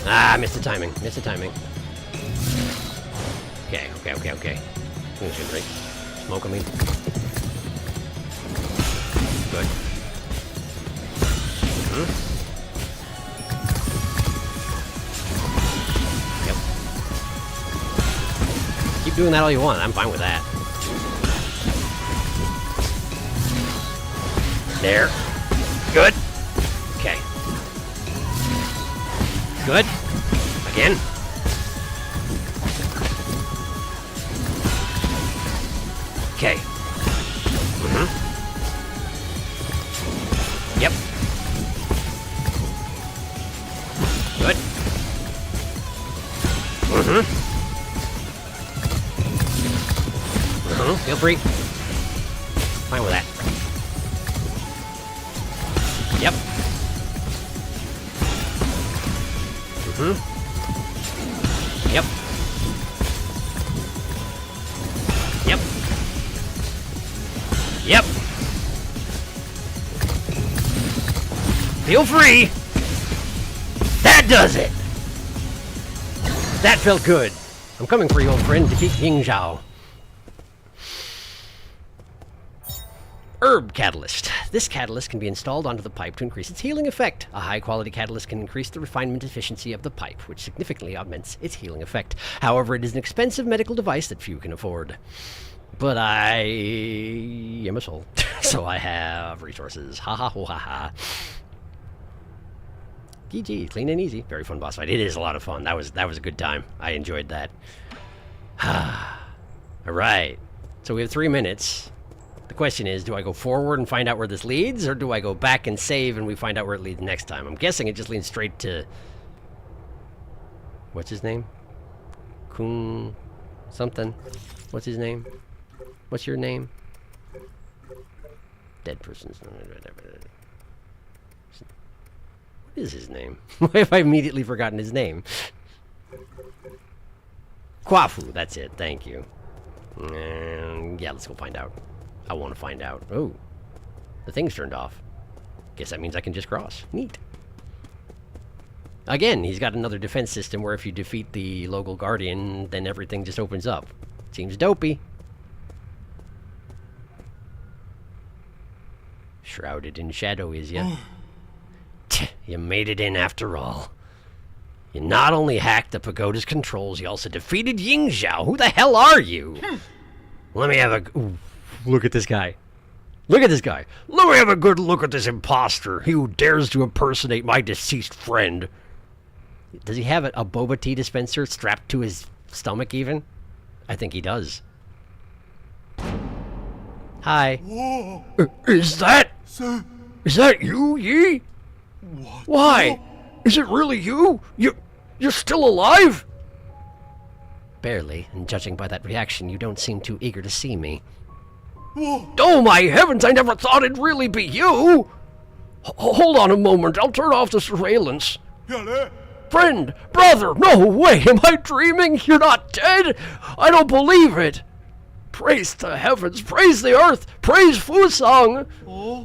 Ah, missed the timing. Okay. Good, right? Smoke on me. Good. Yep. Keep doing that all you want. I'm fine with that. There. Good. Okay. Good. Again. Okay. Yep. Good. Feel free. Fine with that. Yep. Yep. Yep. Yep. Feel free. That does it. That felt good. I'm coming for you, old friend. Defeat Ying Zhao. Herb Catalyst. This catalyst can be installed onto the pipe to increase its healing effect. A high-quality catalyst can increase the refinement efficiency of the pipe, which significantly augments its healing effect. However, it is an expensive medical device that few can afford. But I am a soul, so I have resources. Ha ha ho ha ha. GG, clean and easy. Very fun boss fight. It is a lot of fun. That was a good time. I enjoyed that. Alright. So we have 3 minutes. The question is, do I go forward and find out where this leads, or do I go back and save and we find out where it leads next time? I'm guessing it just leads straight to... What's his name? Kun... something. What's his name? What's your name? Dead person's... What is his name? Why have I immediately forgotten his name? Kwafu, that's it. Thank you. Yeah, let's go find out. I want to find out. Oh, the thing's turned off. Guess that means I can just cross. Neat. Again, he's got another defense system where if you defeat the local guardian, then everything just opens up. Seems dopey. Shrouded in shadow, is ya? You made it in after all. You not only hacked the pagoda's controls, you also defeated Ying Zhao. Who the hell are you? Let me have a... Ooh, look at this guy. Look at this guy. Let me have a good look at this imposter. He who dares to impersonate my deceased friend. Does he have a boba tea dispenser strapped to his stomach even? I think he does. Hi. Is that you, Yi? Why? Is it really you? You're still alive? Barely, and judging by that reaction, you don't seem too eager to see me. Oh my heavens, I never thought it'd really be you! Hold on a moment, I'll turn off the surveillance. Friend, brother, no way, am I dreaming? You're not dead? I don't believe it. Praise the heavens, praise the earth, praise Fusang!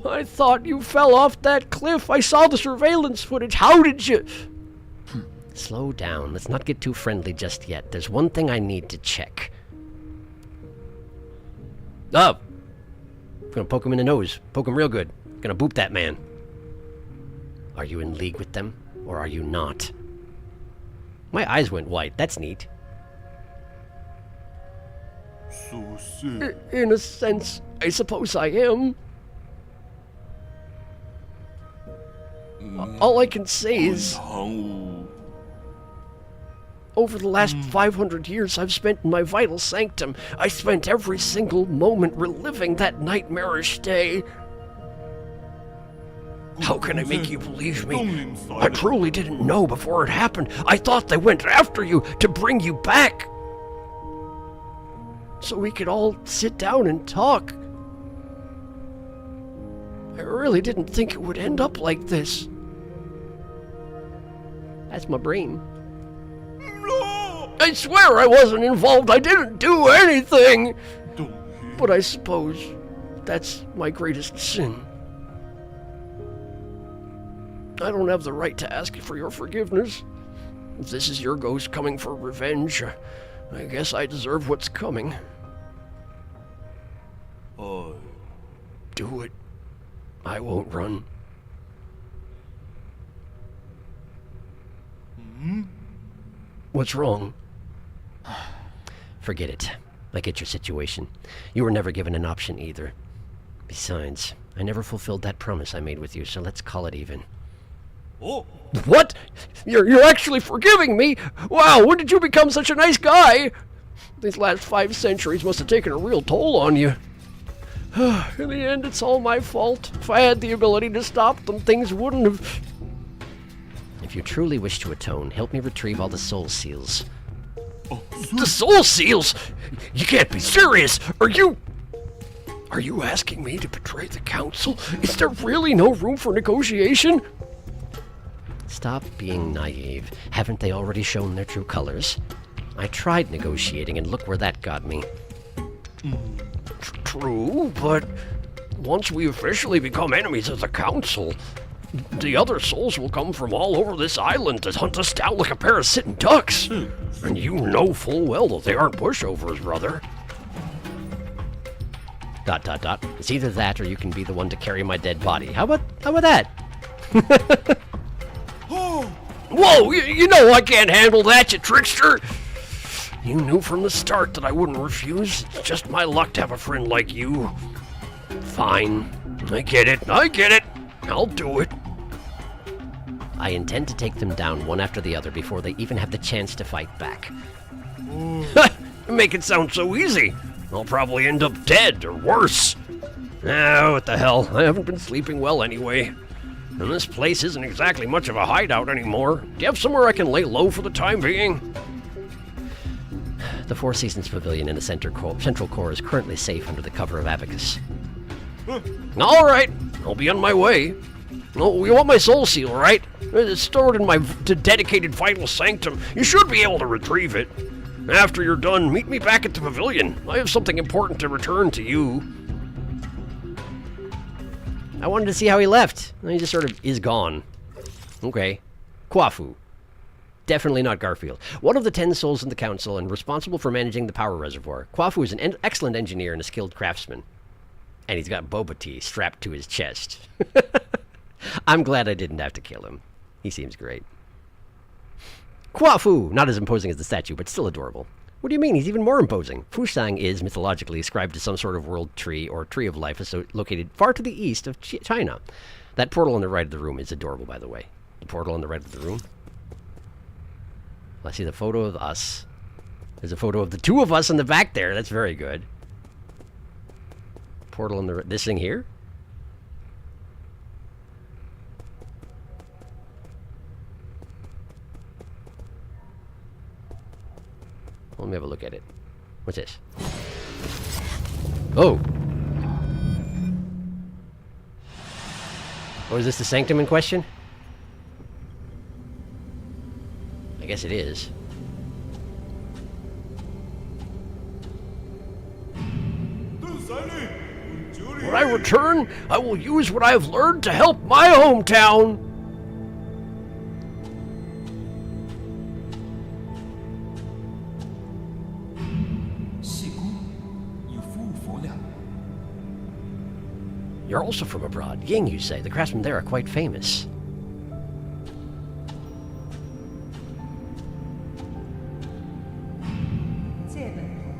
I thought you fell off that cliff. I saw the surveillance footage. How did you... Slow down. Let's not get too friendly just yet. There's one thing I need to check. Oh! I'm gonna poke him in the nose. Poke him real good. Gonna boop that man. Are you in league with them, or are you not? My eyes went white. That's neat. In a sense, I suppose I am. All I can say is... Over the last 500 years I've spent in my vital sanctum, I spent every single moment reliving that nightmarish day. How can I make you believe me? I truly didn't know before it happened. I thought they went after you to bring you back. So we could all sit down and talk. I really didn't think it would end up like this. That's my brain. I swear I wasn't involved. I didn't do anything. But I suppose that's my greatest sin. I don't have the right to ask for your forgiveness. If this is your ghost coming for revenge, I guess I deserve what's coming. Do it. I won't run. What's wrong? Forget it. I get your situation. You were never given an option either. Besides, I never fulfilled that promise I made with you, so let's call it even. Oh, What? You're actually forgiving me? Wow, when did you become such a nice guy? These last 5 centuries must have taken a real toll on you. In the end, it's all my fault. If I had the ability to stop them, things wouldn't have... If you truly wish to atone, help me retrieve all the soul seals. The soul seals? You can't be serious! Are you asking me to betray the council? Is there really no room for negotiation? Stop being naive. Haven't they already shown their true colors? I tried negotiating, and look where that got me. True, but once we officially become enemies of the council, the other souls will come from all over this island to hunt us down like a pair of sitting ducks. And you know full well that they aren't pushovers, brother. ... It's either that or you can be the one to carry my dead body. How about that? Whoa, you know I can't handle that, you trickster! You knew from the start that I wouldn't refuse. It's just my luck to have a friend like you. Fine. I get it. I'll do it. I intend to take them down one after the other before they even have the chance to fight back. You make it sound so easy. I'll probably end up dead, or worse. What the hell? I haven't been sleeping well anyway. And this place isn't exactly much of a hideout anymore. Do you have somewhere I can lay low for the time being? The Four Seasons Pavilion in the central core is currently safe under the cover of Abacus. All right, I'll be on my way. Oh, you want my soul seal, right? It's stored in my dedicated vital sanctum. You should be able to retrieve it. After you're done, meet me back at the pavilion. I have something important to return to you. I wanted to see how he left. He just sort of is gone. Okay. Kwafu. Definitely not Garfield. One of the 10 souls in the council and responsible for managing the power reservoir. Kwafu is an excellent engineer and a skilled craftsman. And he's got boba tea strapped to his chest. I'm glad I didn't have to kill him. He seems great. Kwafu! Not as imposing as the statue, but still adorable. What do you mean? He's even more imposing. Fusang is, mythologically, ascribed to some sort of world tree or tree of life located far to the east of China. That portal on the right of the room is adorable, by the way. The portal on the right of the room. I see the photo of us. There's a photo of the two of us in the back there. That's very good. Portal in the... This thing here? Let me have a look at it. What's this? Oh! Oh, is this the sanctum in question? I guess it is. When I return, I will use what I have learned to help my hometown! You're also from abroad. Ying, you say. The craftsmen there are quite famous.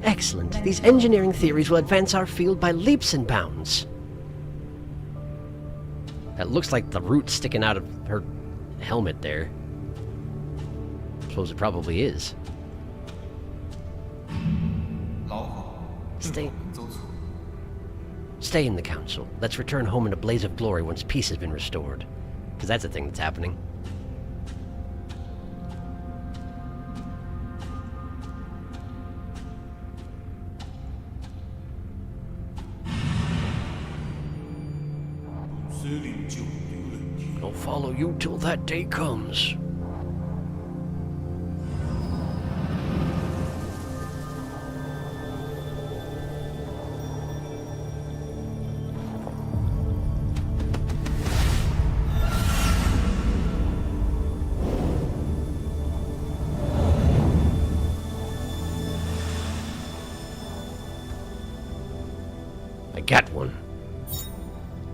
Excellent. These engineering theories will advance our field by leaps and bounds. That looks like the root sticking out of her helmet there. I suppose it probably is. Stay in the council. Let's return home in a blaze of glory once peace has been restored. Because that's the thing that's happening. I'll follow you till that day comes. I got one.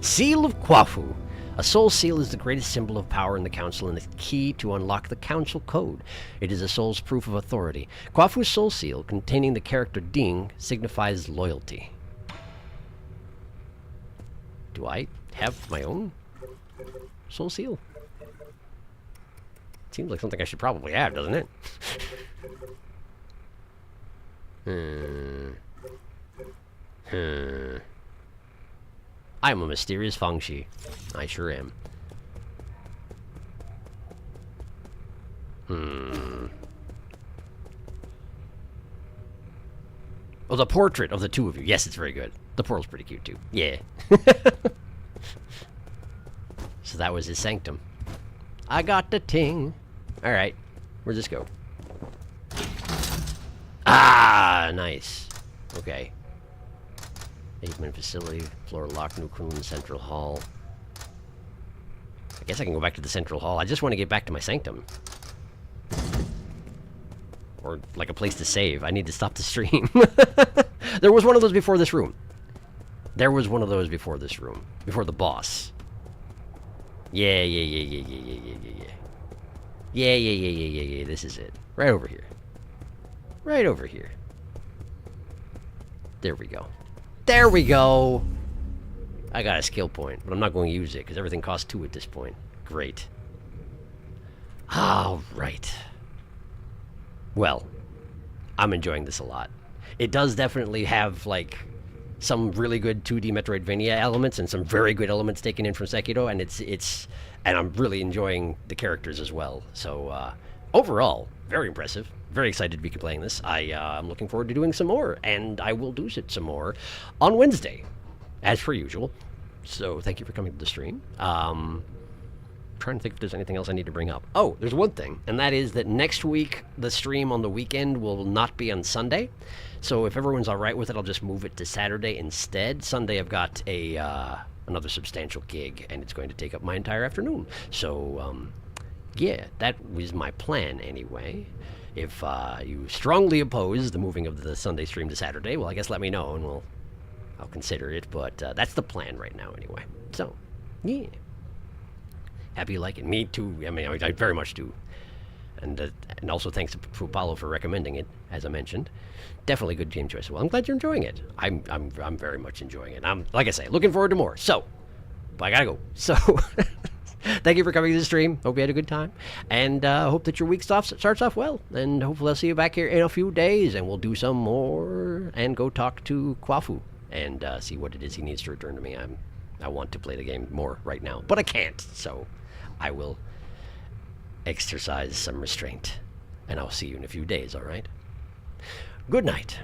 Seal of Kwafu. A soul seal is the greatest symbol of power in the council and the key to unlock the council code. It is a soul's proof of authority. Kwafu's soul seal, containing the character Ding, signifies loyalty. Do I have my own soul seal? Seems like something I should probably have, doesn't it? I'm a mysterious Fangxi. I sure am. Oh, the portrait of the two of you. Yes, it's very good. The portal's pretty cute, too. Yeah. So that was his sanctum. I got the ting. Alright. Where'd this go? Ah, nice. Okay. Pavement facility, floor locked, new Kunlun Central Hall. I guess I can go back to the Central Hall. I just want to get back to my sanctum. Or, like, a place to save. I need to stop the stream. There was one of those before this room. There was one of those before this room. Before the boss. Yeah. Yeah. This is it. Right over here. Right over here. There we go. There we go! I got a skill point, but I'm not going to use it, because everything costs 2 at this point. Great. Alright. Well, I'm enjoying this a lot. It does definitely have, like, some really good 2D Metroidvania elements, and some very good elements taken in from Sekiro, and and I'm really enjoying the characters as well. So, overall, very impressive. Very excited to be playing this. I'm looking forward to doing some more, and I will do it some more on Wednesday, as per usual. So thank you for coming to the stream. Trying to think if there's anything else I need to bring up. Oh, there's one thing, and that is that next week, the stream on the weekend will not be on Sunday. So if everyone's all right with it, I'll just move it to Saturday instead. Sunday, I've got another substantial gig, and it's going to take up my entire afternoon. So, yeah, that was my plan anyway. If you strongly oppose the moving of the Sunday stream to Saturday, well, I guess let me know, and I'll consider it. But that's the plan right now anyway. So, yeah. Happy you like it. Me too. I mean, I very much do. And also thanks to Paulo for recommending it, as I mentioned. Definitely good game choice. Well, I'm glad you're enjoying it. I'm very much enjoying it. I'm, like I say, looking forward to more. So, but I gotta go. So, thank you for coming to the stream. Hope you had a good time. And hope that your week starts off well. And hopefully I'll see you back here in a few days. And we'll do some more and go talk to Kwafu and see what it is he needs to return to me. I want to play the game more right now, but I can't. So, I will exercise some restraint. And I'll see you in a few days, all right? Good night.